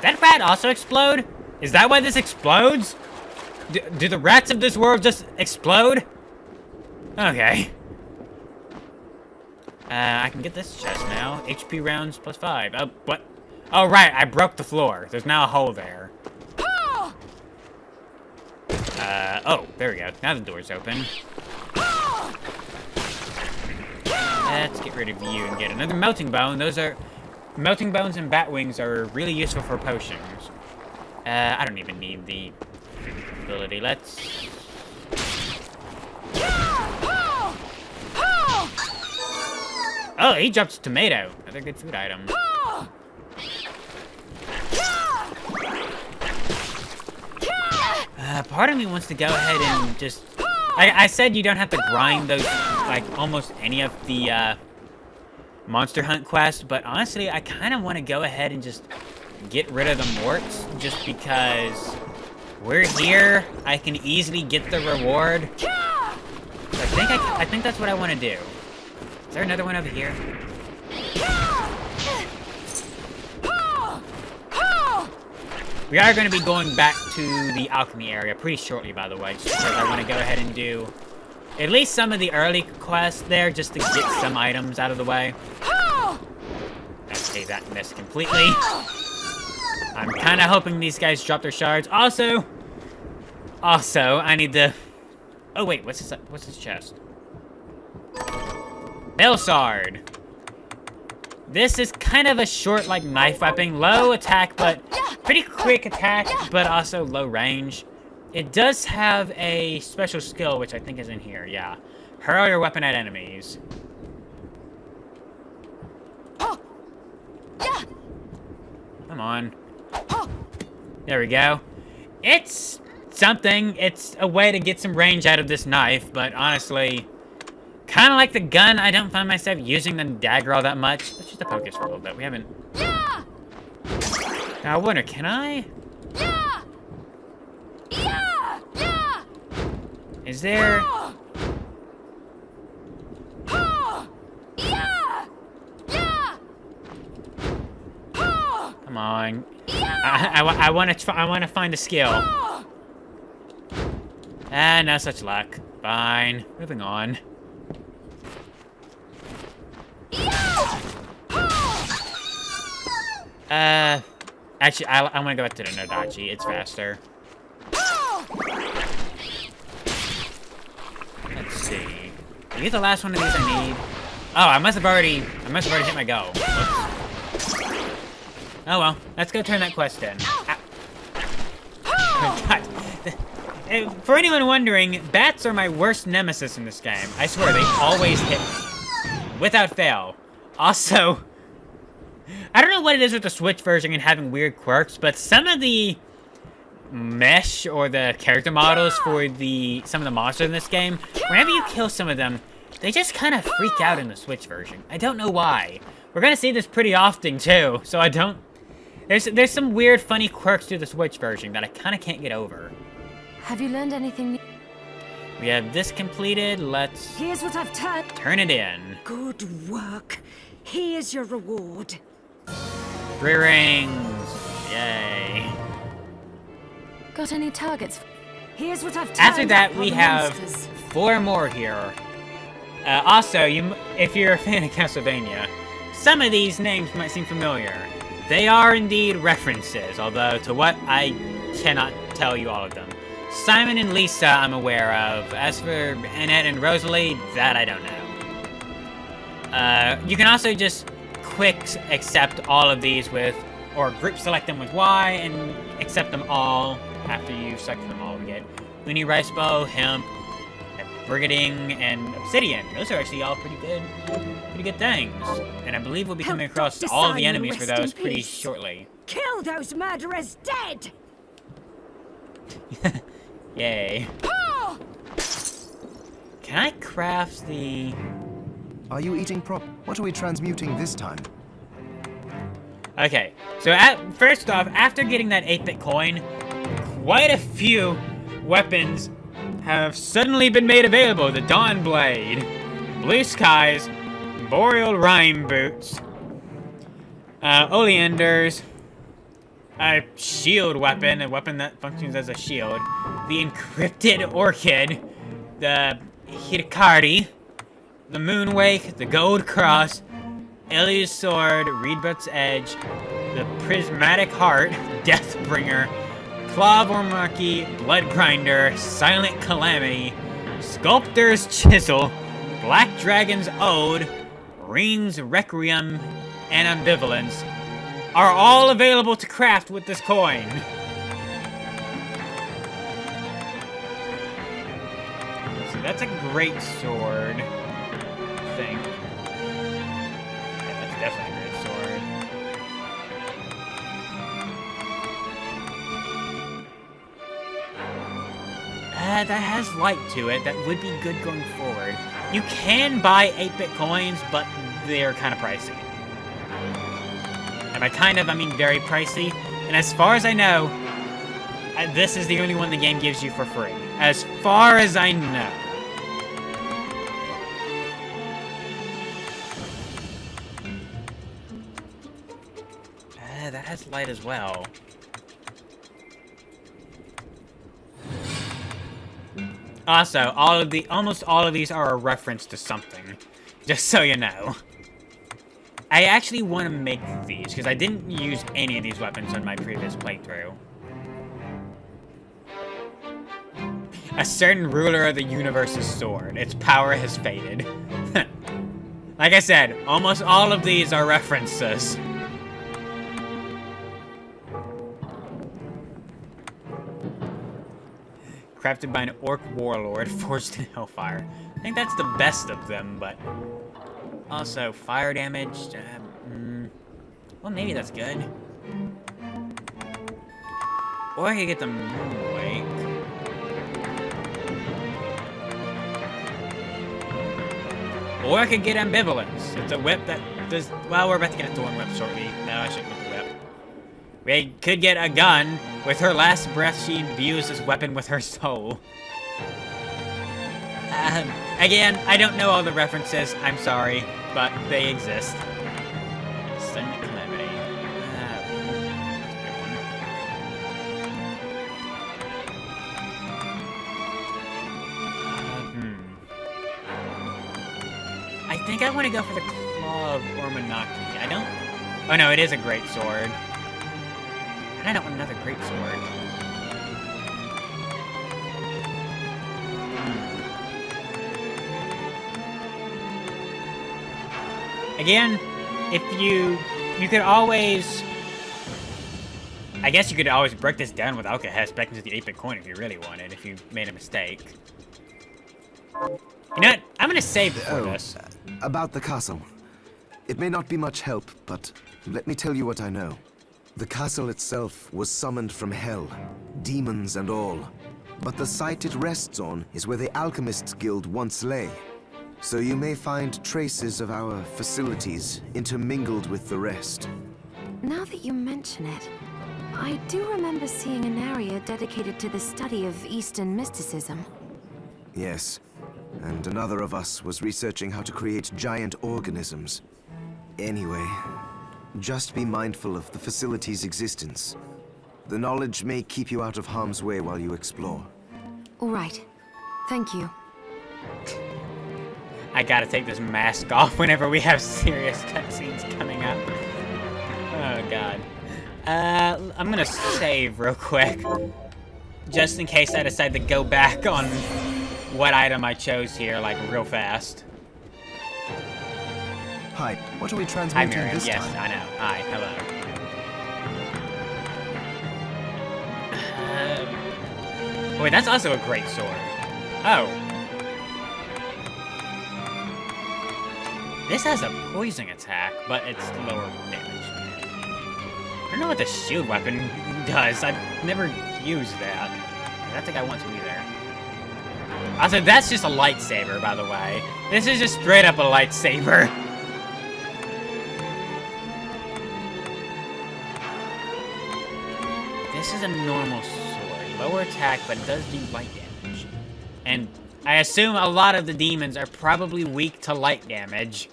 that rat also explode? Is that why this explodes? Do the rats of this world just explode? Okay. I can get this chest now. HP rounds plus 5. Oh, what? Oh, right, I broke the floor. There's now a hole there. Oh, there we go. Now the door's open. Let's get rid of you and get another melting bone. Melting bones and bat wings are really useful for potions. I don't even need the ability. Let's... Oh, he drops a tomato. Another good food item. Part of me wants to go ahead and just... I said you don't have to grind those, like, almost any of the, Monster Hunt quests, but honestly, I kind of want to go ahead and just get rid of the Morts, just because we're here, I can easily get the reward. So I think that's what I want to do. Is there another one over here? We are going to be going back to the alchemy area pretty shortly, by the way, just because I want to go ahead and do at least some of the early quests there, just to get some items out of the way. Okay, that missed completely. I'm kind of hoping these guys drop their shards. Also, I need to... Oh, wait, what's this chest? Belsard. This is kind of a short, like, knife weapon. Low attack, but pretty quick attack, but also low range. It does have a special skill, which I think is in here, yeah. Hurl your weapon at enemies. Come on. There we go. It's something. It's a way to get some range out of this knife, but honestly... Kind of like the gun, I don't find myself using the dagger all that much. Let's just focus for a little bit. We haven't... Now, I wonder, can I? Is there... Come on. I want to find a skill. Ah, no such luck. Fine. Moving on. Actually, I want to go back to the Nodachi. It's faster. Let's see. Are you the last one of these I need? Oh, I must have already hit my go. Whoops. Oh well, let's go turn that quest in. Oh, God. For anyone wondering, bats are my worst nemesis in this game. I swear, they always hit me. Without fail. Also, I don't know what it is with the Switch version and having weird quirks, but some of the mesh or the character models for some of the monsters in this game, whenever you kill some of them, they just kind of freak out in the Switch version. I don't know why. We're gonna see this pretty often too, so I don't... There's some weird, funny quirks to the Switch version that I kind of can't get over. Have you learned anything new? We have this completed. Let's... Here's what I've turned. Turn it in. Good work. Here's your reward. 3 rings. Yay. Got any targets? Here's what I've turned. After that, we have monsters. 4 more here. Also, if you're a fan of Castlevania, some of these names might seem familiar. They are indeed references, although to what, I cannot tell you all of them. Simon and Lisa, I'm aware of. As for Annette and Rosalie, that I don't know. You can also just quick accept all of these with, or group select them with Y and accept them all. After you select them all, we get Uni Rice Bow, Hemp, Brigading, and Obsidian. Those are actually all pretty good things. And I believe we'll be coming across all of the enemies for those pretty shortly. Kill those murderers dead! Yay. Can I craft the... Are you eating What are we transmuting this time? Okay, so first off, after getting that 8-bit coin, quite a few weapons have suddenly been made available. The Dawn Blade, Blue Skies, Boreal Rime Boots, Oleanders, a shield weapon, a weapon that functions as a shield, the Encrypted Orchid, the Hikari, the Moonwake, the Gold Cross, Ellie's Sword, Reedbutt's Edge, the Prismatic Heart, Deathbringer, Claw of Ormaki, Blood Grinder, Silent Calamity, Sculptor's Chisel, Black Dragon's Ode, Ring's Requiem, and Ambivalence are all available to craft with this coin. So that's a great sword, I think. Yeah, that's definitely a great sword. that has light to it. That would be good going forward. You can buy 8-bit coins, but they're kind of pricey. And by kind of, I mean very pricey. And as far as I know, this is the only one the game gives you for free. As far as I know. That has light as well. Also, almost all of these are a reference to something. Just so you know. I actually want to make these, because I didn't use any of these weapons on my previous playthrough. A certain ruler of the universe's sword. Its power has faded. Like I said, almost all of these are references. Crafted by an orc warlord, forged in hellfire. I think that's the best of them, but... Also, fire damage... well, maybe that's good. Or I could get the Moonwake. Or I could get Ambivalence. It's a whip that does... Well, we're about to get a Thorn Whip shortly. No, I shouldn't get the whip. We could get a gun. With her last breath, she imbues this weapon with her soul. Again, I don't know all the references. I'm sorry, but they exist. Sudden Calamity. That's a good one. I think I want to go for the Claw of Ormanaki. I don't... Oh no, it is a great sword. I don't want another great sword. Again, if you could always... I guess you could always break this down without expecting to the 8-bit coin if you really wanted, if you made a mistake. You know what? I'm gonna save before this. About the castle. It may not be much help, but let me tell you what I know. The castle itself was summoned from hell, demons and all. But the site it rests on is where the Alchemists Guild once lay. So you may find traces of our facilities intermingled with the rest. Now that you mention it, I do remember seeing an area dedicated to the study of Eastern mysticism. Yes, and another of us was researching how to create giant organisms. Anyway, just be mindful of the facility's existence. The knowledge may keep you out of harm's way while you explore. All right. Thank you. I gotta take this mask off whenever we have serious cutscenes coming up. Oh god. I'm gonna save real quick. Just in case I decide to go back on what item I chose here, like, real fast. Hi, what are we Hi, transmuting Miriam. this Yes, time? I know. Hi, hello. Wait, that's also a great sword. Oh. This has a poison attack, but it's lower damage. I don't know what the shield weapon does. I've never used that. I don't think I want to either. Also, that's just a lightsaber, by the way. This is just straight up a lightsaber. This is a normal sword. Lower attack, but it does do light damage. And I assume a lot of the demons are probably weak to light damage.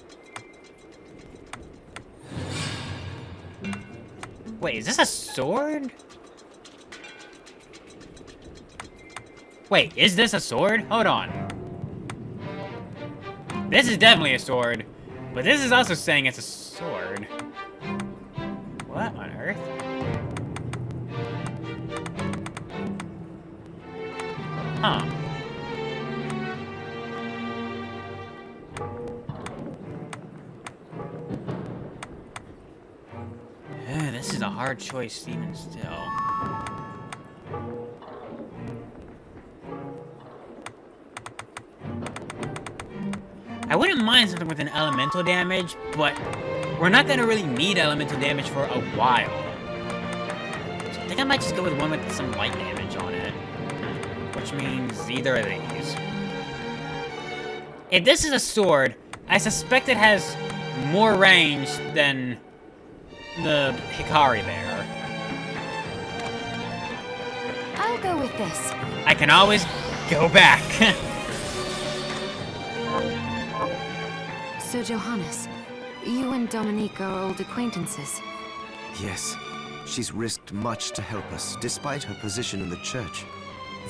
Wait, is this a sword? Wait, is this a sword? Hold on. This is definitely a sword, but this is also saying it's a sword. What on earth? Huh. This is a hard choice even still. I wouldn't mind something with an elemental damage, but we're not gonna really need elemental damage for a while. So I think I might just go with one with some light damage on it. which means either of these. If this is a sword, I suspect it has more range than the Hikari there. I'll go with this. I can always go back. So, Johannes, you and Dominique are old acquaintances. Yes, she's risked much to help us, despite her position in the church.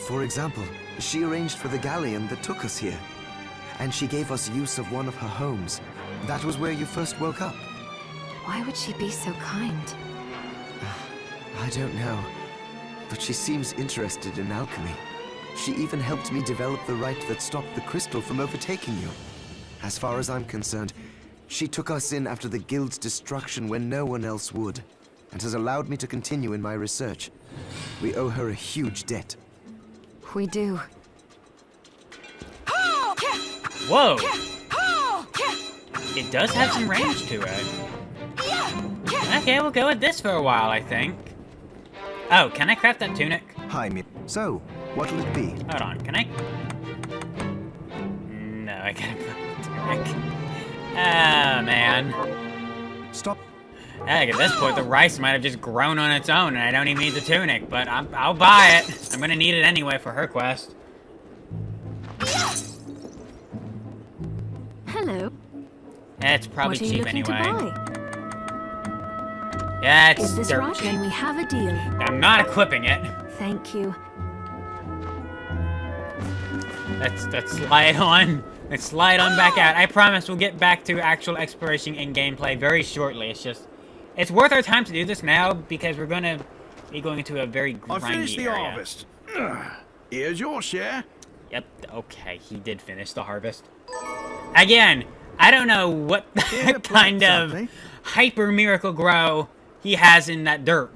For example, she arranged for the galleon that took us here. And she gave us use of one of her homes. That was where you first woke up. Why would she be so kind? I don't know, but she seems interested in alchemy. She even helped me develop the rite that stopped the crystal from overtaking you. As far as I'm concerned, she took us in after the guild's destruction when no one else would, and has allowed me to continue in my research. We owe her a huge debt. We do. Whoa! It does have some range to it. Okay, we'll go with this for a while, I think. Oh, can I craft that tunic? Hi, So, what'll it be? Hold on, can I? No, I can't craft the tunic. Oh, man. Stop. Heck, at this point, the rice might have just grown on its own, and I don't even need the tunic, but I'll buy it. I'm gonna need it anyway for her quest. Hello. It's probably What are you cheap looking anyway. to buy? Yeah, it's Is this dirt right? cheap. Then we have a deal. I'm not equipping it. Thank you. Let's slide on. Let's slide on back out. I promise we'll get back to actual exploration and gameplay very shortly. It's worth our time to do this now because we're gonna be going into a very I grindy finished the area. harvest. Here's your share. Yep, okay, he did finish the harvest. Again, I don't know what Yeah, kind plant of something. hyper miracle grow he has in that dirt.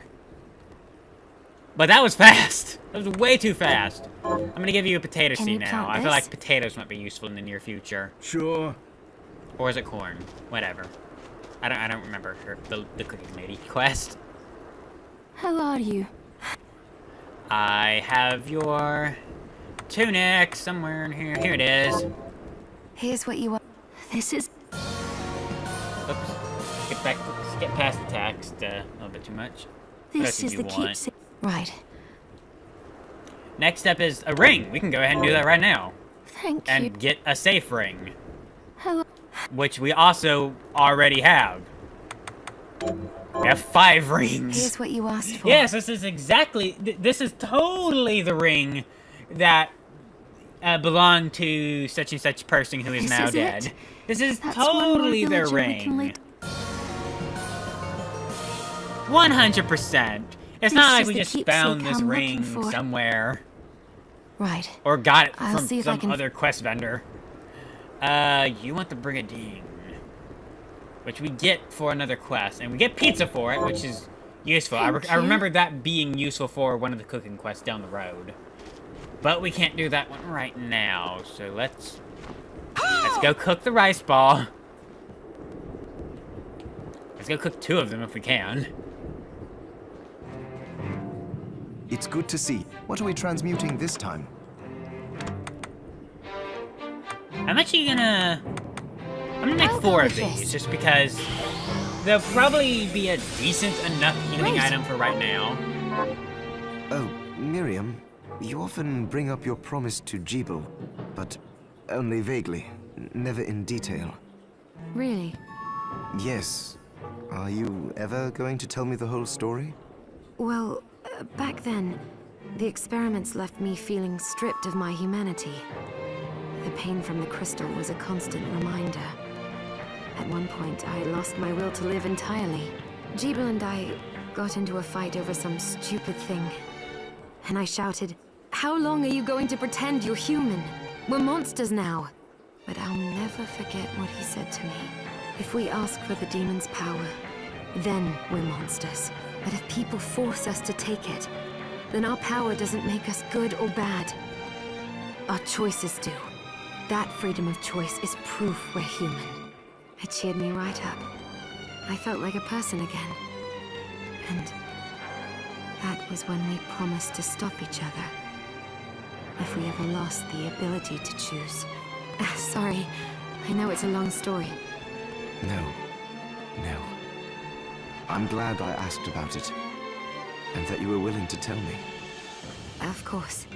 But that was fast. That was way too fast. I'm gonna give you a potato Can seed you now. plant I feel this? like potatoes might be useful in the near future. Sure. Or is it corn? Whatever. I don't remember the cooking lady quest. How are you? I have your tunic somewhere in here. Here it is. Here's what you want. This is... Oops. Skip past the text a little bit too much. What else This did is you the want? keepsake. Right. Next up is a ring. We can go ahead and do that right now. Thank you. And get a safe ring. Hello. Which we also already have. We have 5 rings. Here's what you asked for. Yes, this is exactly... This is totally the ring that belonged to such and such person who is This now is dead. it? This is That's one more totally their villager we can ring. lead- 100%. It's This not like is we the just keepsake found this I'm ring looking for. somewhere. Right. Or got it I'll from see if I some can- other quest vendor. You want the Brigandine. Which we get for another quest. And we get pizza for it, which is useful. I Thank remember you. that being useful for one of the cooking quests down the road. But we can't do that one right now. So let's go cook the rice ball. Let's go cook 2 of them if we can. It's good to see. What are we transmuting this time? I'm actually gonna... I'm gonna make I'll 4 go of with these, this. just because they'll probably be a decent enough healing Great. item for right now. Oh, Miriam, you often bring up your promise to Jebel, but only vaguely, never in detail. Really? Yes. Are you ever going to tell me the whole story? Well, back then, the experiments left me feeling stripped of my humanity. The pain from the crystal was a constant reminder. At one point, I lost my will to live entirely. Jebel and I got into a fight over some stupid thing. And I shouted, "How long are you going to pretend you're human? We're monsters now." But I'll never forget what he said to me. If we ask for the demon's power, then we're monsters. But if people force us to take it, then our power doesn't make us good or bad. Our choices do. That freedom of choice is proof we're human. It cheered me right up. I felt like a person again. And that was when we promised to stop each other. if we ever lost the ability to choose. Sorry, I know it's a long story. No. I'm glad I asked about it, and that you were willing to tell me. Of course.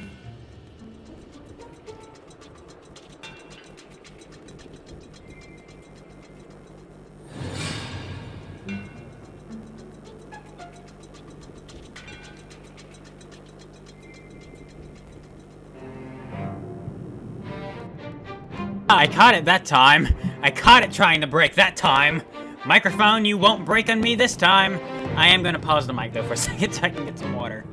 I caught it that time. I caught it trying to break that time. Microphone, you won't break on me this time. I am gonna pause the mic though for a second so I can get some water.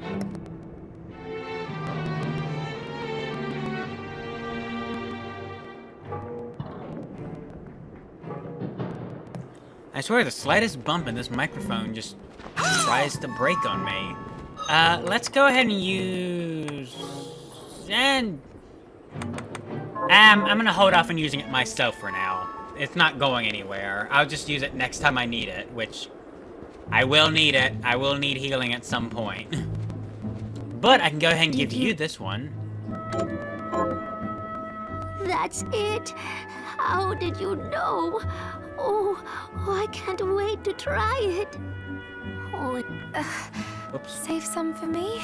I swear the slightest bump in this microphone just tries to break on me. Let's go ahead and use... And... I'm gonna hold off on using it myself for now. It's not going anywhere. I'll just use it next time I need it, which... I will need it. I will need healing at some point. But I can go ahead and give you this one. That's it. How did you know? Oh, I can't wait to try it. Oh, Oops. Save some for me?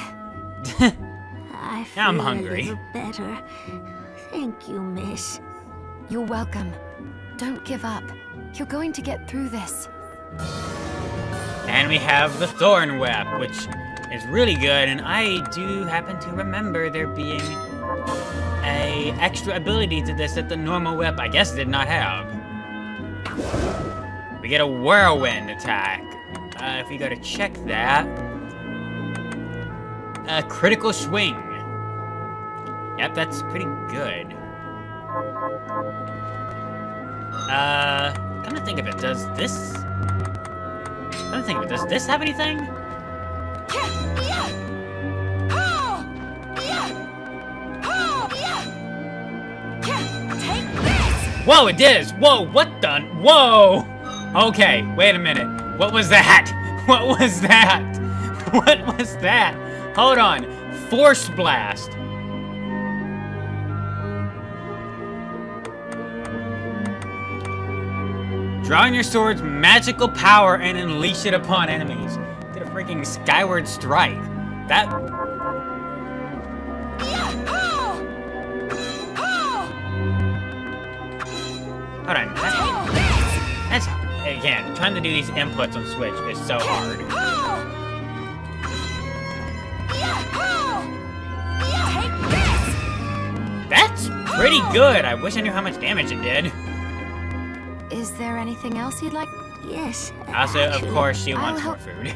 I feel I'm hungry. a little better. Thank you, miss. You're welcome. Don't give up. You're going to get through this. And we have the Thorn Whip, which is really good, and I do happen to remember there being a extra ability to this that the normal whip, I guess, did not have. We get a whirlwind attack. If we go to check that, a critical swing. Yep, that's pretty good. Come to think of it, does this... Come to think of it, does this have anything? Whoa, it is! Whoa, what the? Whoa! Okay, wait a minute. What was that? What was that? What was that? Hold on. Force Blast. Draw on your sword's magical power and unleash it upon enemies. Did a freaking Skyward Strike. That... Hold on. That's... Again, trying to do these inputs on Switch is so hard. That's pretty good. I wish I knew how much damage it did. Is there anything else you'd like? Yes. Also, of course, she wants more food.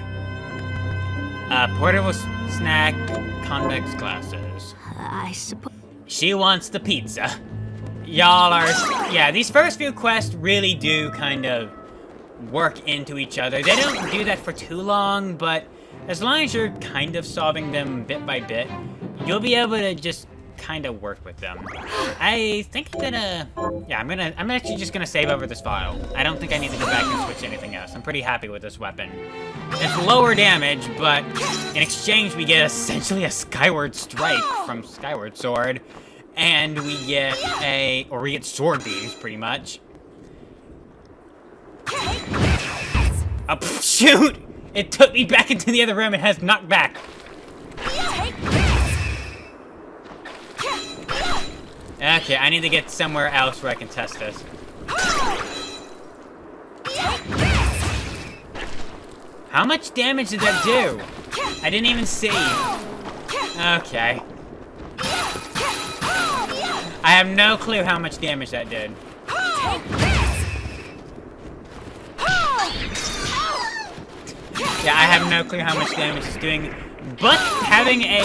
Portable snack, convex glasses. I suppose. She wants the pizza. Y'all are... Yeah, these first few quests really do kind of work into each other. They don't do that for too long, but as long as you're kind of solving them bit by bit, you'll be able to just kind of work with them. I think I'm gonna... Yeah, I'm actually just gonna save over this file. I don't think I need to go back and switch to anything else. I'm pretty happy with this weapon. It's lower damage, but in exchange we get essentially a Skyward Strike from Skyward Sword. And we get we get sword beams, pretty much. Oh, shoot! It took me back into the other room. It has knockback. Okay, I need to get somewhere else where I can test this. How much damage did that do? I didn't even see. Okay. I have no clue how much damage that did. Yeah, I have no clue how much damage it's doing, but having a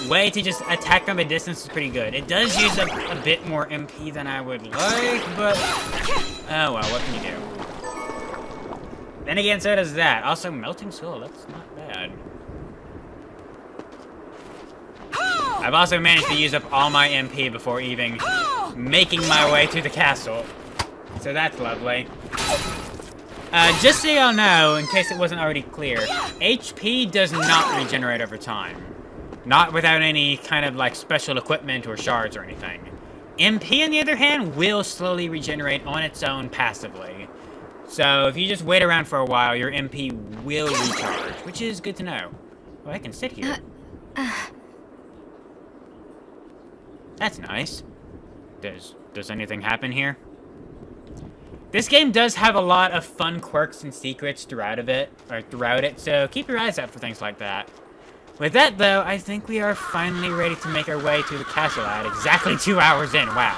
way to just attack from a distance is pretty good. It does use a bit more MP than I would like, but oh well, what can you do? Then again, so does that. Also, Melting Soul, that's not bad. I've also managed to use up all my MP before even making my way to the castle. So that's lovely. Just so y'all know, in case it wasn't already clear, HP does not regenerate over time. Not without any kind of like special equipment or shards or anything. MP, on the other hand, will slowly regenerate on its own passively. So if you just wait around for a while, your MP will recharge, which is good to know. Oh, I can sit here. That's nice. Does anything happen here? This game does have a lot of fun quirks and secrets throughout it, so keep your eyes out for things like that. With that, though, I think we are finally ready to make our way to the castle at exactly 2 hours in. Wow.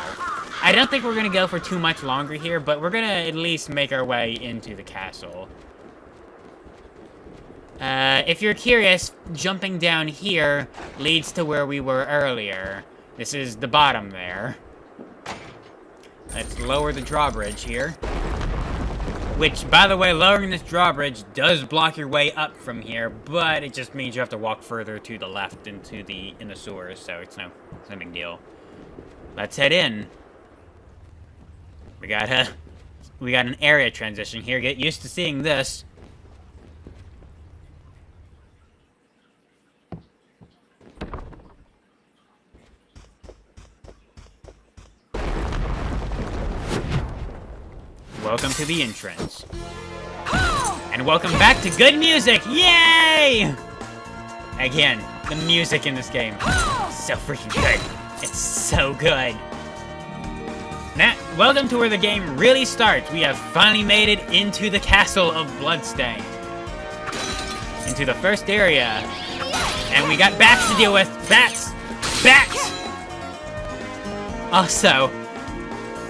I don't think we're going to go for too much longer here, but we're going to at least make our way into the castle. If you're curious, jumping down here leads to where we were earlier. This is the bottom there. Let's lower the drawbridge here. Which, by the way, lowering this drawbridge does block your way up from here, but it just means you have to walk further to the left in the sewers, so it's no big deal. Let's head in. We got an area transition here. Get used to seeing this. Welcome to the entrance. And welcome back to good music! Yay! Again, the music in this game is so freaking good. It's so good. Now, welcome to where the game really starts. We have finally made it into the castle of Bloodstained. Into the first area. And we got bats to deal with. Bats! Bats! Also,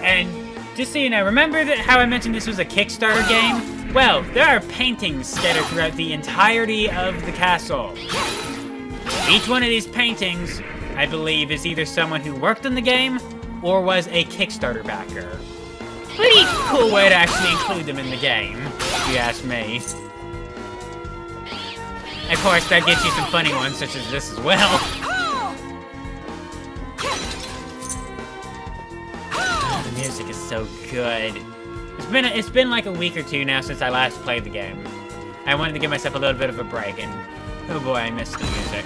and just so you know, remember how I mentioned this was a Kickstarter game? Well, there are paintings scattered throughout the entirety of the castle. Each one of these paintings, I believe, is either someone who worked on the game or was a Kickstarter backer. Pretty cool way to actually include them in the game, if you ask me. Of course, that gets you some funny ones, such as this as well. Oh, the music is so good. It's been like a week or two now since I last played the game. I wanted to give myself a little bit of a break, and oh boy, I missed the music.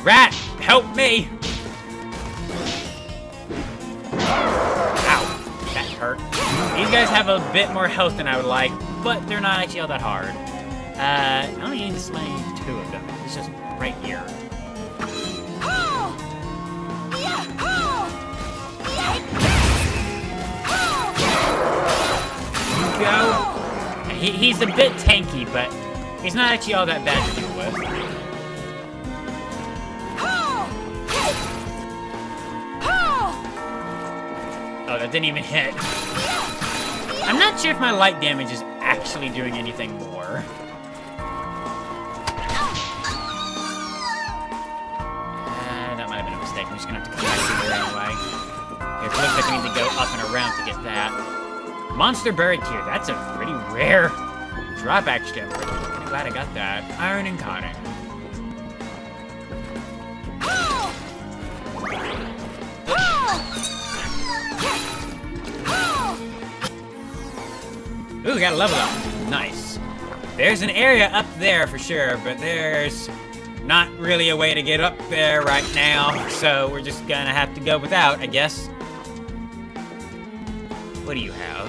Rat, help me! Ow, that hurt. These guys have a bit more health than I would like, but they're not actually all that hard. I only need to slay 2 of them. It's just right here. Go. He's a bit tanky, but he's not actually all that bad to deal with. Oh, that didn't even hit. I'm not sure if my light damage is actually doing anything more. That might have been a mistake. I'm just gonna have to come back to here anyway. It looks like I need to go up and around to get that. Monster buried here. That's a pretty rare drop, actually. I'm pretty glad I got that. Iron and Conning. Ooh, we got a level up. Nice. There's an area up there for sure, but there's not really a way to get up there right now, so we're just gonna have to go without, I guess. What do you have?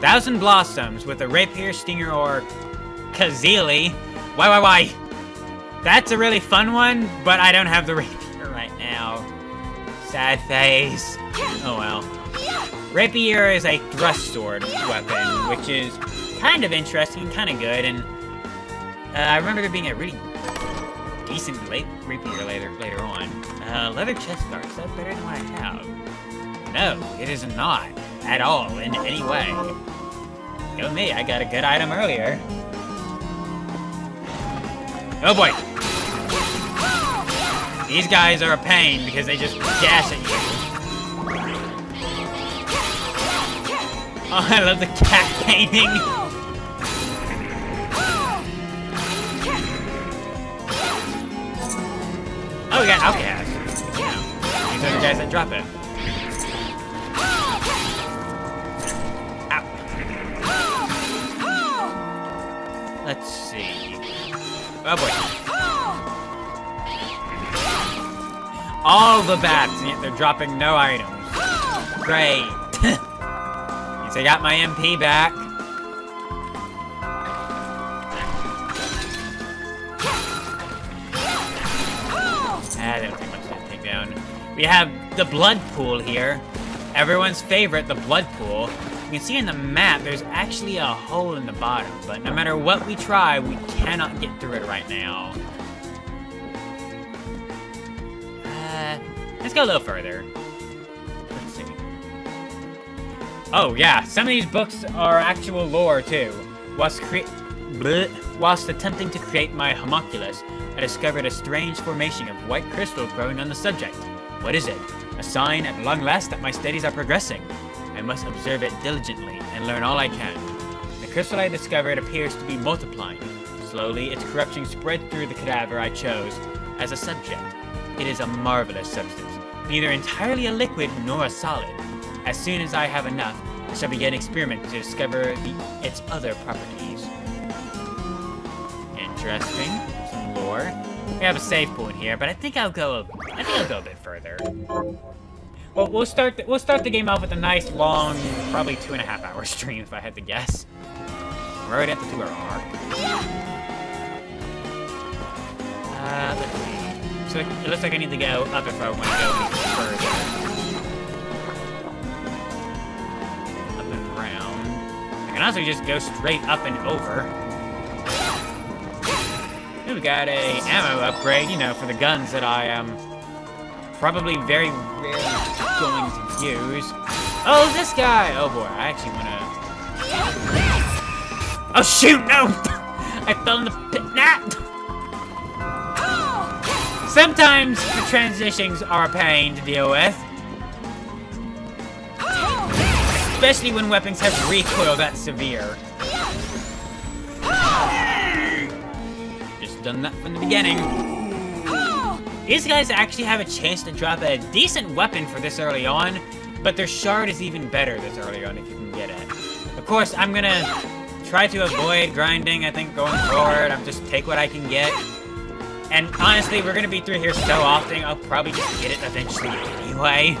1,000 Blossoms with a Rapier, Stinger, or Kazili. Why? That's a really fun one, but I don't have the Rapier right now. Sad face. Oh well. Rapier is a thrust sword weapon, which is kind of interesting, kind of good, and I remember there being a really decent Rapier later on. Leather chest guard, is that better than what I have? No, it is not at all in any way. Go me, I got a good item earlier. Oh boy! These guys are a pain because they just dash at you. Oh, I love the cat painting. Oh, we got outcasts. You know, these are the guys that drop it. Let's see. Oh boy. All the bats, and yet they're dropping no items. Great. Guess I got my MP back. They don't take much to take down. We have the blood pool here. Everyone's favorite, the blood pool. You can see in the map, there's actually a hole in the bottom, but no matter what we try, we cannot get through it right now. Let's go a little further. Let's see. Oh yeah, some of these books are actual lore too. Whilst attempting to create my homunculus, I discovered a strange formation of white crystals growing on the subject. What is it? A sign at long last that my studies are progressing. I must observe it diligently and learn all I can. The crystal I discovered appears to be multiplying. Slowly, its corruption spread through the cadaver I chose as a subject. It is a marvelous substance, neither entirely a liquid nor a solid. As soon as I have enough, I shall begin experimenting to discover its other properties. Interesting. Some lore. We have a save point here, but I think I'll go a bit further. Well, we'll start the game off with a nice long, probably 2.5 hour stream if I had to guess. We're already at the 2 hour mark. Let's see. So it looks like I need to go up if I want to go any further. Up and around. I can also just go straight up and over. We got a ammo upgrade, you know, for the guns that I am probably very rarely going to use. Oh, this guy! Oh boy, I actually wanna... Oh shoot, no! I fell in the pit. Nah! Sometimes the transitions are a pain to deal with. Especially when weapons have recoil that severe. Just done that from the beginning. These guys actually have a chance to drop a decent weapon for this early on, but their shard is even better this early on if you can get it. Of course, I'm gonna try to avoid grinding, I think, going forward. I'm just take what I can get. And honestly, we're gonna be through here so often, I'll probably just get it eventually anyway.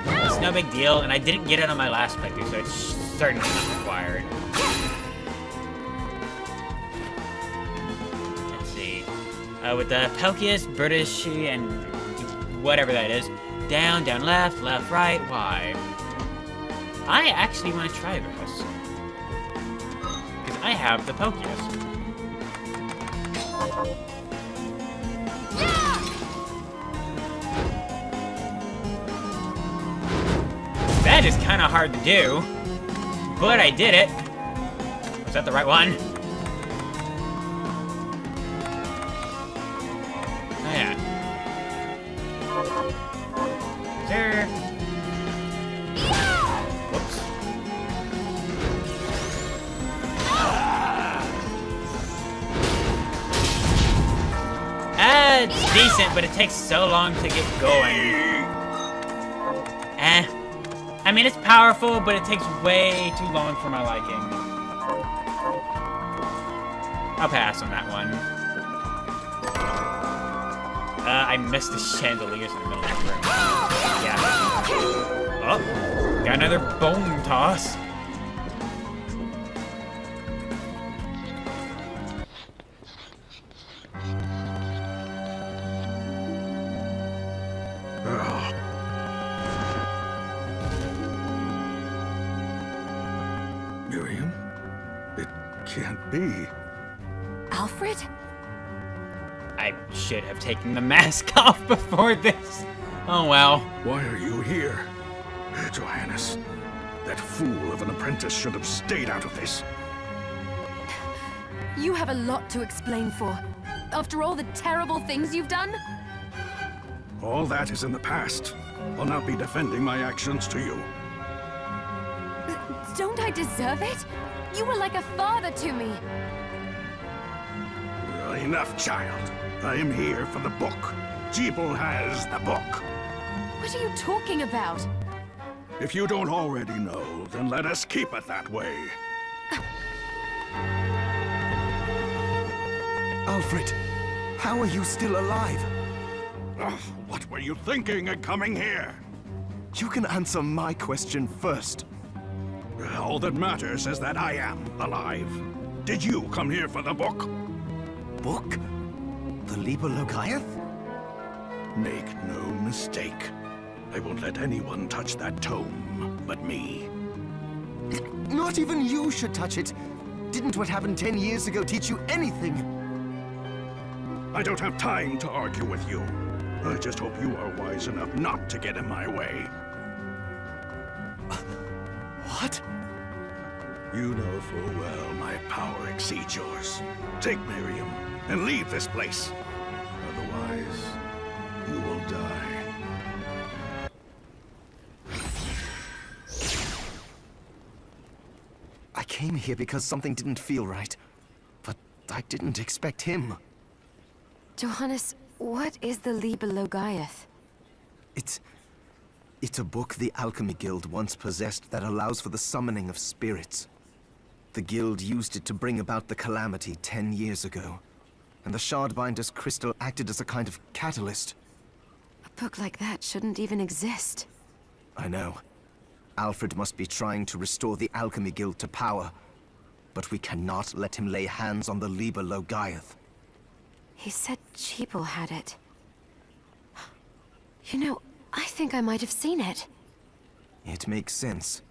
It's no big deal, and I didn't get it on my last playthrough, so it's certainly not required. Let's see. With the Pelkius, British, and whatever that is. Down, down, left, left, right, why? I actually want to try this. Because I have the Pelkius. That is kind of hard to do, but I did it. Was that the right one? Oh yeah. Sure. Whoops. It's decent, but it takes so long to get going. I mean, it's powerful, but it takes way too long for my liking. I'll pass on that one. I missed the chandeliers in the middle of the room. Yeah. Oh, got another bone toss. Alfred? I should have taken the mask off before this. Oh well. Why are you here? Johannes, that fool of an apprentice should have stayed out of this. You have a lot to explain for. After all the terrible things you've done? All that is in the past. I'll not be defending my actions to you. Don't I deserve it? You were like a father to me. Enough, child. I am here for the book. Jeeble has the book. What are you talking about? If you don't already know, then let us keep it that way. Alfred, how are you still alive? Ugh, what were you thinking of coming here? You can answer my question first. All that matters is that I am alive. Did you come here for the book? Book? The Liber Logaeth? Make no mistake. I won't let anyone touch that tome but me. Not even you should touch it. Didn't what happened 10 years ago teach you anything? I don't have time to argue with you. I just hope you are wise enough not to get in my way. What? You know full well my power exceeds yours. Take Miriam and leave this place. Otherwise, you will die. I came here because something didn't feel right. But I didn't expect him. Johannes, what is the Liber Logaeth? It's a book the Alchemy Guild once possessed that allows for the summoning of spirits. The Guild used it to bring about the calamity 10 years ago. And the Shardbinder's crystal acted as a kind of catalyst. A book like that shouldn't even exist. I know. Alfred must be trying to restore the Alchemy Guild to power. But we cannot let him lay hands on the Liber Logaeth. He said Jeeble had it. You know, I think I might have seen it. It makes sense,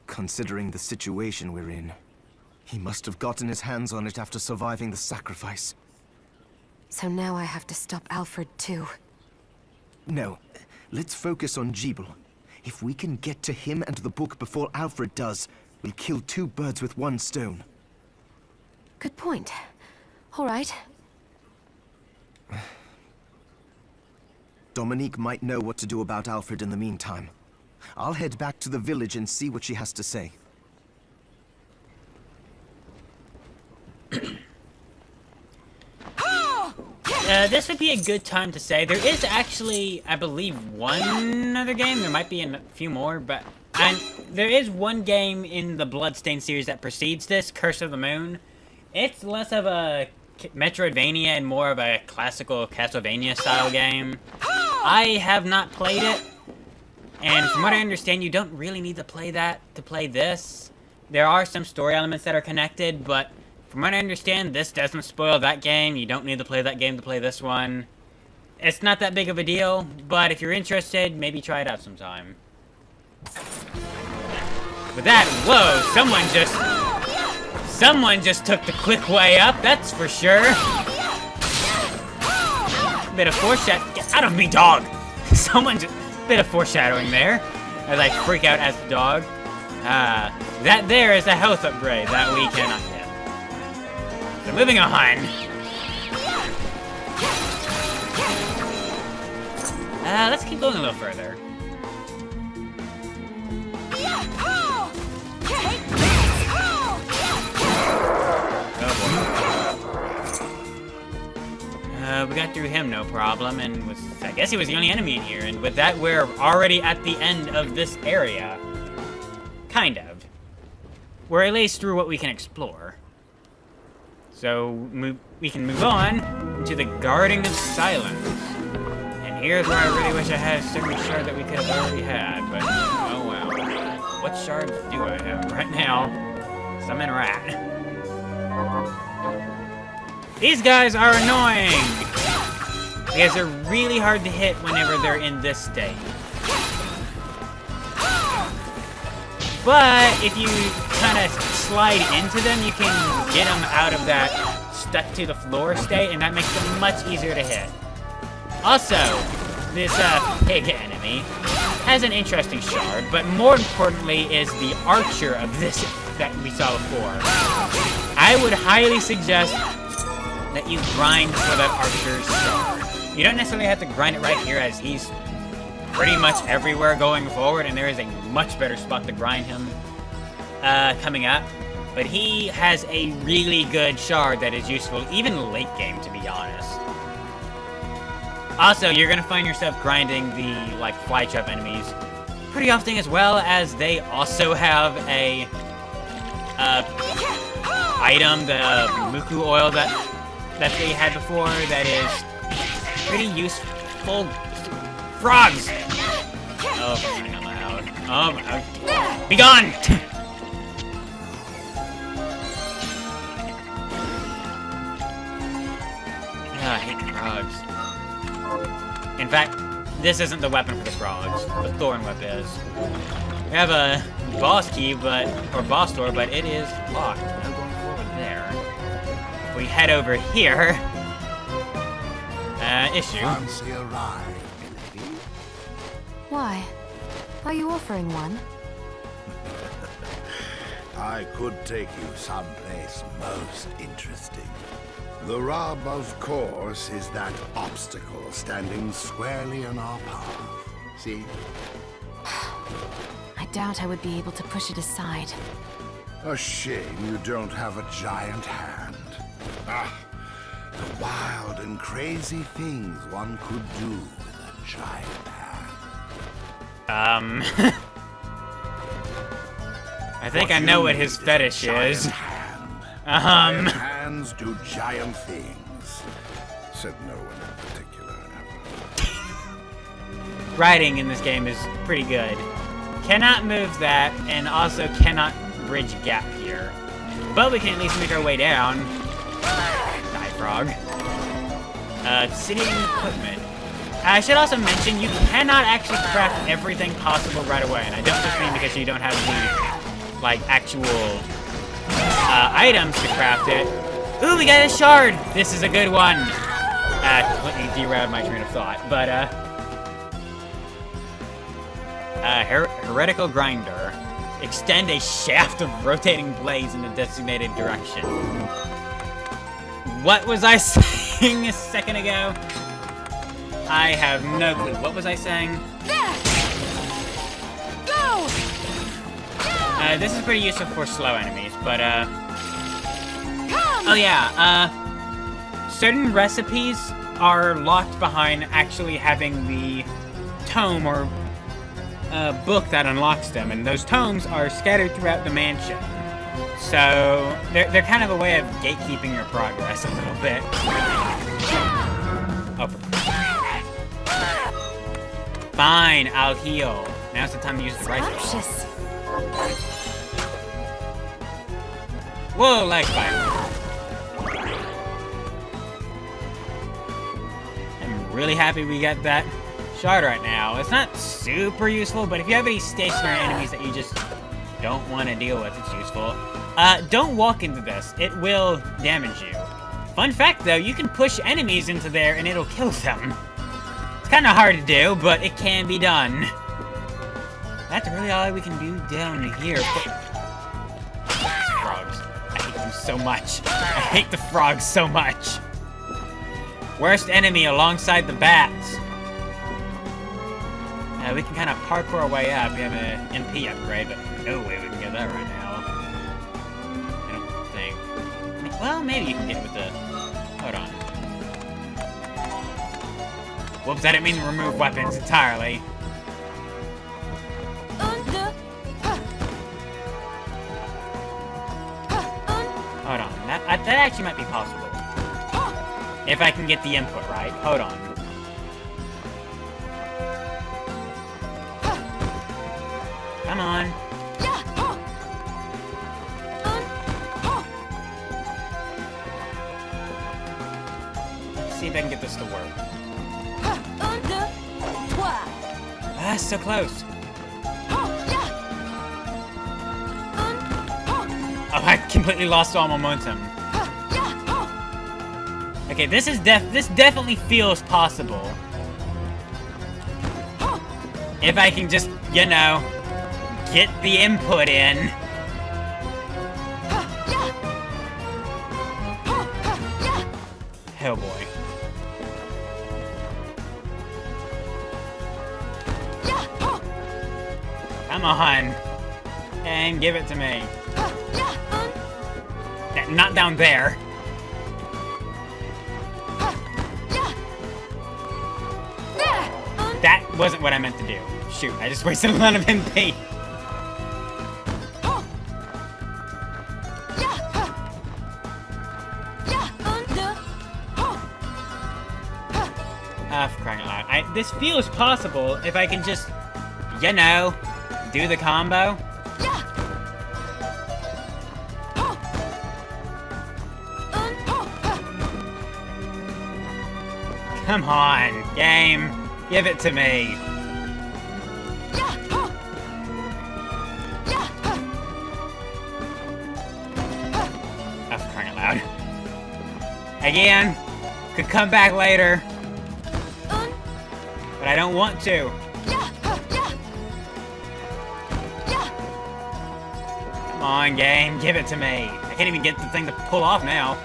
considering the situation we're in. He must have gotten his hands on it after surviving the sacrifice. So now I have to stop Alfred too. No, let's focus on Jeeble. If we can get to him and the book before Alfred does, we'll kill 2 birds with 1 stone. Good point. All right. Dominique might know what to do about Alfred in the meantime. I'll head back to the village and see what she has to say. This would be a good time to say there is actually, I believe, one other game. There might be a few more, but there is one game in the Bloodstained series that precedes this, Curse of the Moon. It's less of a Metroidvania and more of a classical Castlevania style game. I have not played it, and from what I understand, you don't really need to play that to play this. There are some story elements that are connected, but from what I understand, this doesn't spoil that game. You don't need to play that game to play this one. It's not that big of a deal, but if you're interested, maybe try it out sometime. With that, whoa, someone just took the quick way up, that's for sure. Bit of foreshadowing. Get out of me, dog! Bit of foreshadowing there, as I freak out as the dog. That there is a health upgrade that we cannot get. So moving on. Let's keep going a little further. We got through him no problem, and I guess he was the only enemy in here, and with that, we're already at the end of this area. Kind of. We're at least through what we can explore. So, we can move on to the Guarding of Silence. And here's where I really wish I had a certain shard that we could have already had, but oh well. What shards do I have right now? Summon Rat. These guys are annoying! Because they're really hard to hit whenever they're in this state. But if you kind of slide into them, you can get them out of that stuck to the floor state, and that makes them much easier to hit. Also, this pig enemy has an interesting shard, but more importantly is the archer of this that we saw before. I would highly suggest that you grind for that archer's shard. You don't necessarily have to grind it right here, as he's pretty much everywhere going forward, and there is a much better spot to grind him coming up. But he has a really good shard that is useful, even late game, to be honest. Also, you're gonna find yourself grinding the fly trap enemies pretty often, as well as they also have a item, the Muku oil that that we had before that is pretty useful. Frogs! Oh, for crying out loud. Oh, be gone! Oh, I hate the frogs. In fact, this isn't the weapon for the frogs. The thorn whip is. We have a boss key, or boss door, but it is locked. No going forward there. If we head over here, issue. Fancy a ride, milady? Why? Are you offering one? I could take you someplace most interesting. The rub, of course, is that obstacle standing squarely in our path. See? I doubt I would be able to push it aside. A shame you don't have a giant hand. Ah, the wild and crazy things one could do with a giant hand. I think I know what his fetish is. Giant hands do giant things, said no one in particular ever. Riding in this game is pretty good. Cannot move that, and also cannot bridge gap here. But we can at least make our way down. Die, frog. City equipment. I should also mention, you cannot actually craft everything possible right away, and I don't just mean because you don't have the, like, actual items to craft it. Ooh, we got a shard! This is a good one! Completely derailed my train of thought, but, Heretical Grinder. Extend a shaft of rotating blades in a designated direction. What was I saying a second ago? I have no clue. What was I saying? Go! This is pretty useful for slow enemies, but, oh yeah, certain recipes are locked behind actually having the tome or book that unlocks them, and those tomes are scattered throughout the mansion. So, they're kind of a way of gatekeeping your progress a little bit. Oh, fine, I'll heal. Now's the time to use the rifle. Whoa, lag spike. I'm really happy we got that shard right now. It's not super useful, but if you have any stationary enemies that you just don't want to deal with, it's useful. Don't walk into this. It will damage you. Fun fact, though, you can push enemies into there and it'll kill them. It's kind of hard to do, but it can be done. That's really all we can do down here. Frogs. I hate them so much. I hate the frogs so much. Worst enemy alongside the bats. We can kind of parkour our way up. We have an MP upgrade, but no way we can get that right now. I don't think. Well, maybe you can get it with the... Hold on. Whoops, I didn't mean to remove weapons entirely. Hold on, that actually might be possible. If I can get the input right. Hold on. Come on. Let's see if I can get this to work. Ah, so close. Oh, I completely lost all momentum. Okay, this definitely feels possible. If I can just, you know, get the input in. Oh boy. Come on. And give it to me. Not down there. That wasn't what I meant to do. Shoot, I just wasted a lot of MP. this feels possible if I can just, you know, do the combo. Come on, game. Give it to me. Oh, for crying out loud. Again. Could come back later. But I don't want to. Come on, game. Give it to me. I can't even get the thing to pull off now.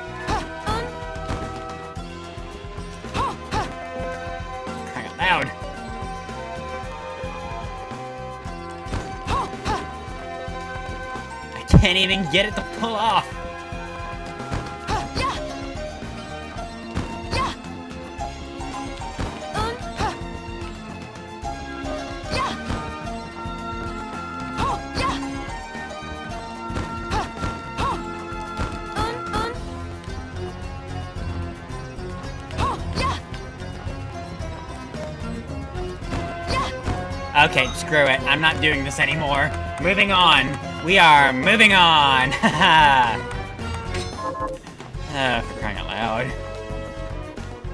Loud. I can't even get it to pull off. Okay, screw it. I'm not doing this anymore. Moving on. We are moving on. Haha. For crying out loud.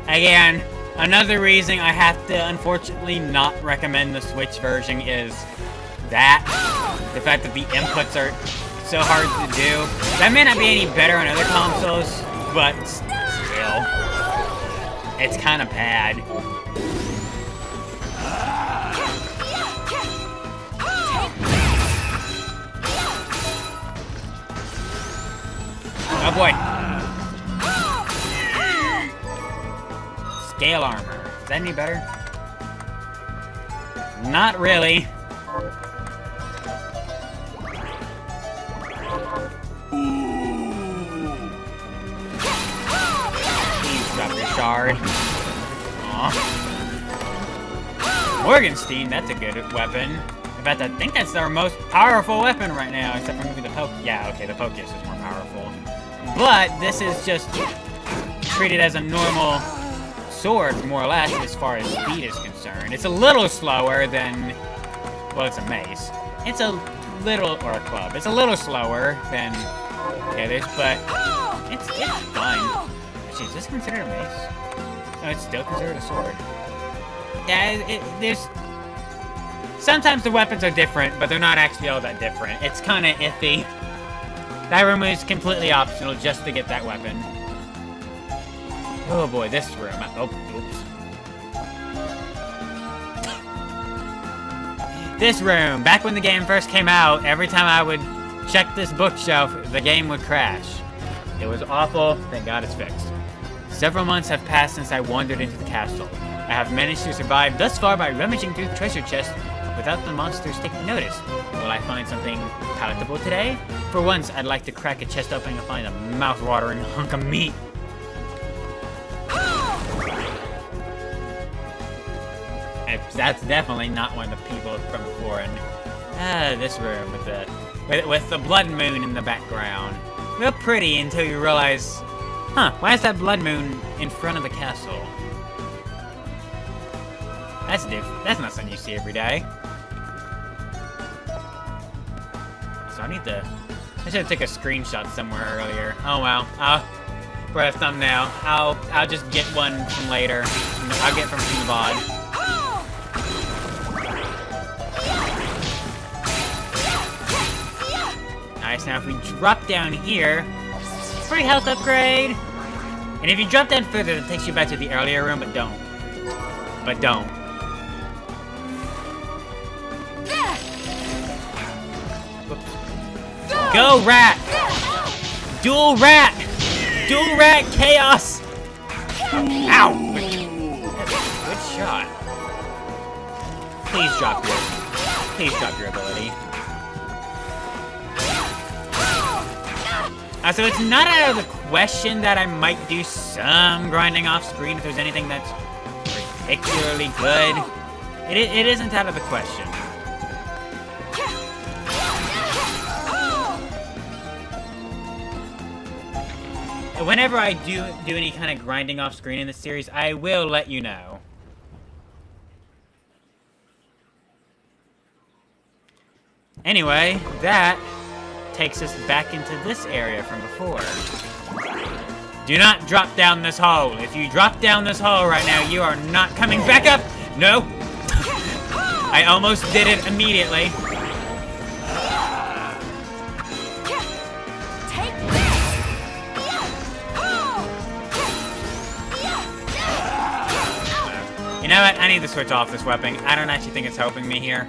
Again, another reason I have to unfortunately not recommend the Switch version is that. The fact that the inputs are so hard to do. That may not be any better on other consoles, but still. It's kind of bad. Oh boy. Scale armor. Is that any better? Not really. Please drop your shard. Aw. Morgenstein, that's a good weapon. In fact, I think that's our most powerful weapon right now, except for maybe the poke. Yeah, okay, the Pokius is more powerful. But this is just treated as a normal sword, more or less, as far as speed is concerned. It's a little slower than, well, it's a mace. It's a little, or a club. It's a little slower than the others, but it's fine. Actually, is this considered a mace? No, it's still considered a sword. Yeah, there's... Sometimes the weapons are different, but they're not actually all that different. It's kind of iffy. That room is completely optional just to get that weapon. Oh boy, this room. Oh, oops. This room. Back when the game first came out, every time I would check this bookshelf, the game would crash. It was awful. Thank God it's fixed. Several months have passed since I wandered into the castle. I have managed to survive thus far by rummaging through the treasure chest without the monsters taking notice. Will I find something palatable today? For once, I'd like to crack a chest open and find a mouth-watering hunk of meat. That's definitely not one of the people from before. And this room with the blood moon in the background. Real pretty until you realize, huh? Why is that blood moon in front of the castle? That's different. That's not something you see every day. So I should have took a screenshot somewhere earlier. Oh well. For a thumbnail, I'll just get one from later. I'll get from the VOD. Nice. Now if we drop down here, free health upgrade. And if you drop down further, it takes you back to the earlier room, but don't. But don't. Go, rat! Dual rat! Dual rat chaos! Ow! Good shot. Please drop your ability. So it's not out of the question that I might do some grinding off screen if there's anything that's particularly good. It isn't out of the question. Whenever I do any kind of grinding off screen in this series, I will let you know. Anyway, that takes us back into this area from before. Do not drop down this hole. If you drop down this hole right now, you are not coming back up. No. I almost did it immediately. You know what? I need to switch off this weapon. I don't actually think it's helping me here.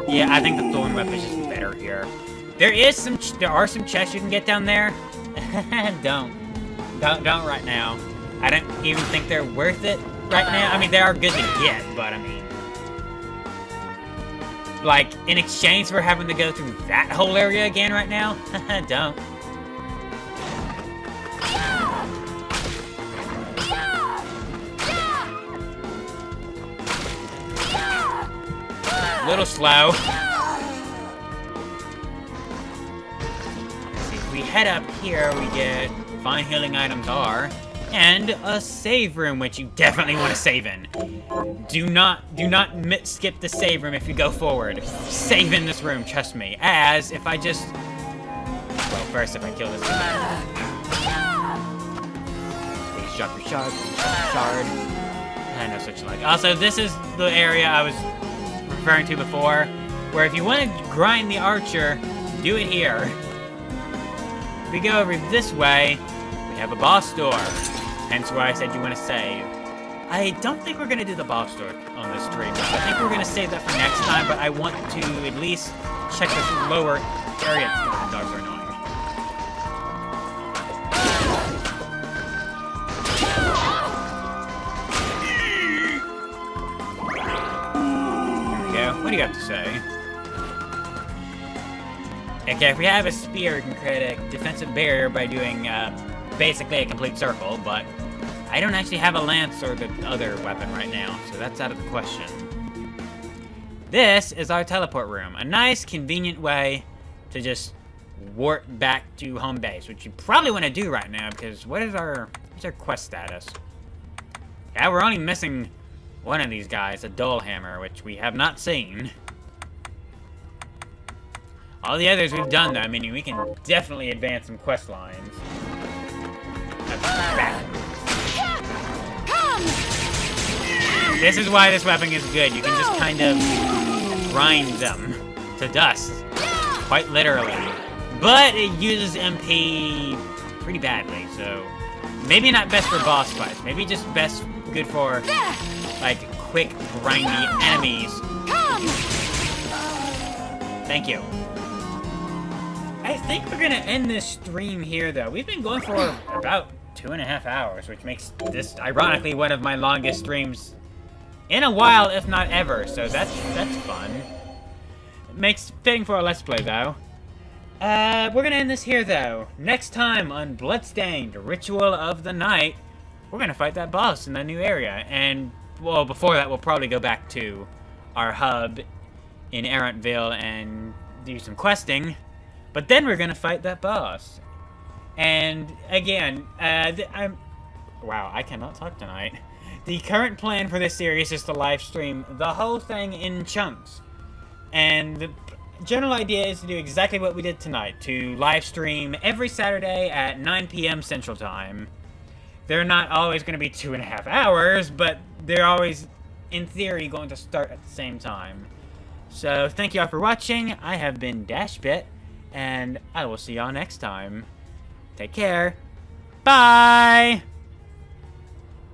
Yeah, I think the thorn weapon is just better here. There are some chests you can get down there. Don't right now. I don't even think they're worth it right now. I mean, they are good to get, but I mean, like, in exchange for having to go through that whole area again right now, don't. Little slow. See, if we head up here, we get fine healing items are, and a save room, which you definitely want to save in. Do not skip the save room if you go forward. Save in this room, trust me. As if I just, well, first if I kill this guy. Please drop your shard. I know such like. Also, this is the area I was referring to before, where if you want to grind the archer, do it here. If we go over this way, we have a boss door. Hence why I said you want to save. I don't think we're going to do the boss door on this stream. I think we're going to save that for next time, but I want to at least check this lower area. God, dogs are annoying. What do you have to say? Okay, if we have a spear, we can create a defensive barrier by doing basically a complete circle, but I don't actually have a lance or the other weapon right now, so that's out of the question. This is our teleport room, a nice, convenient way to just warp back to home base, which you probably want to do right now, because what's our quest status? Yeah, we're only missing one of these guys, a dull hammer, which we have not seen. All the others we've done, though, I mean, we can definitely advance some quest lines. This is why this weapon is good. You can just kind of grind them to dust, quite literally. But it uses MP pretty badly, so maybe not best for boss fights. Maybe just good for, like, quick, grindy enemies. Thank you. I think we're gonna end this stream here, though. We've been going for about 2.5 hours, which makes this, ironically, one of my longest streams in a while, if not ever. So that's fun. It makes fitting for a Let's Play, though. We're gonna end this here, though. Next time on Bloodstained, Ritual of the Night, we're gonna fight that boss in the new area, and, well, before that, we'll probably go back to our hub in Erantville and do some questing, but then we're gonna fight that boss. And, again, wow, I cannot talk tonight. The current plan for this series is to live stream the whole thing in chunks, and the general idea is to do exactly what we did tonight, to live stream every Saturday at 9 p.m. Central Time. They're not always going to be 2.5 hours, but they're always, in theory, going to start at the same time. So, thank you all for watching. I have been Dashbit, and I will see y'all next time. Take care. Bye!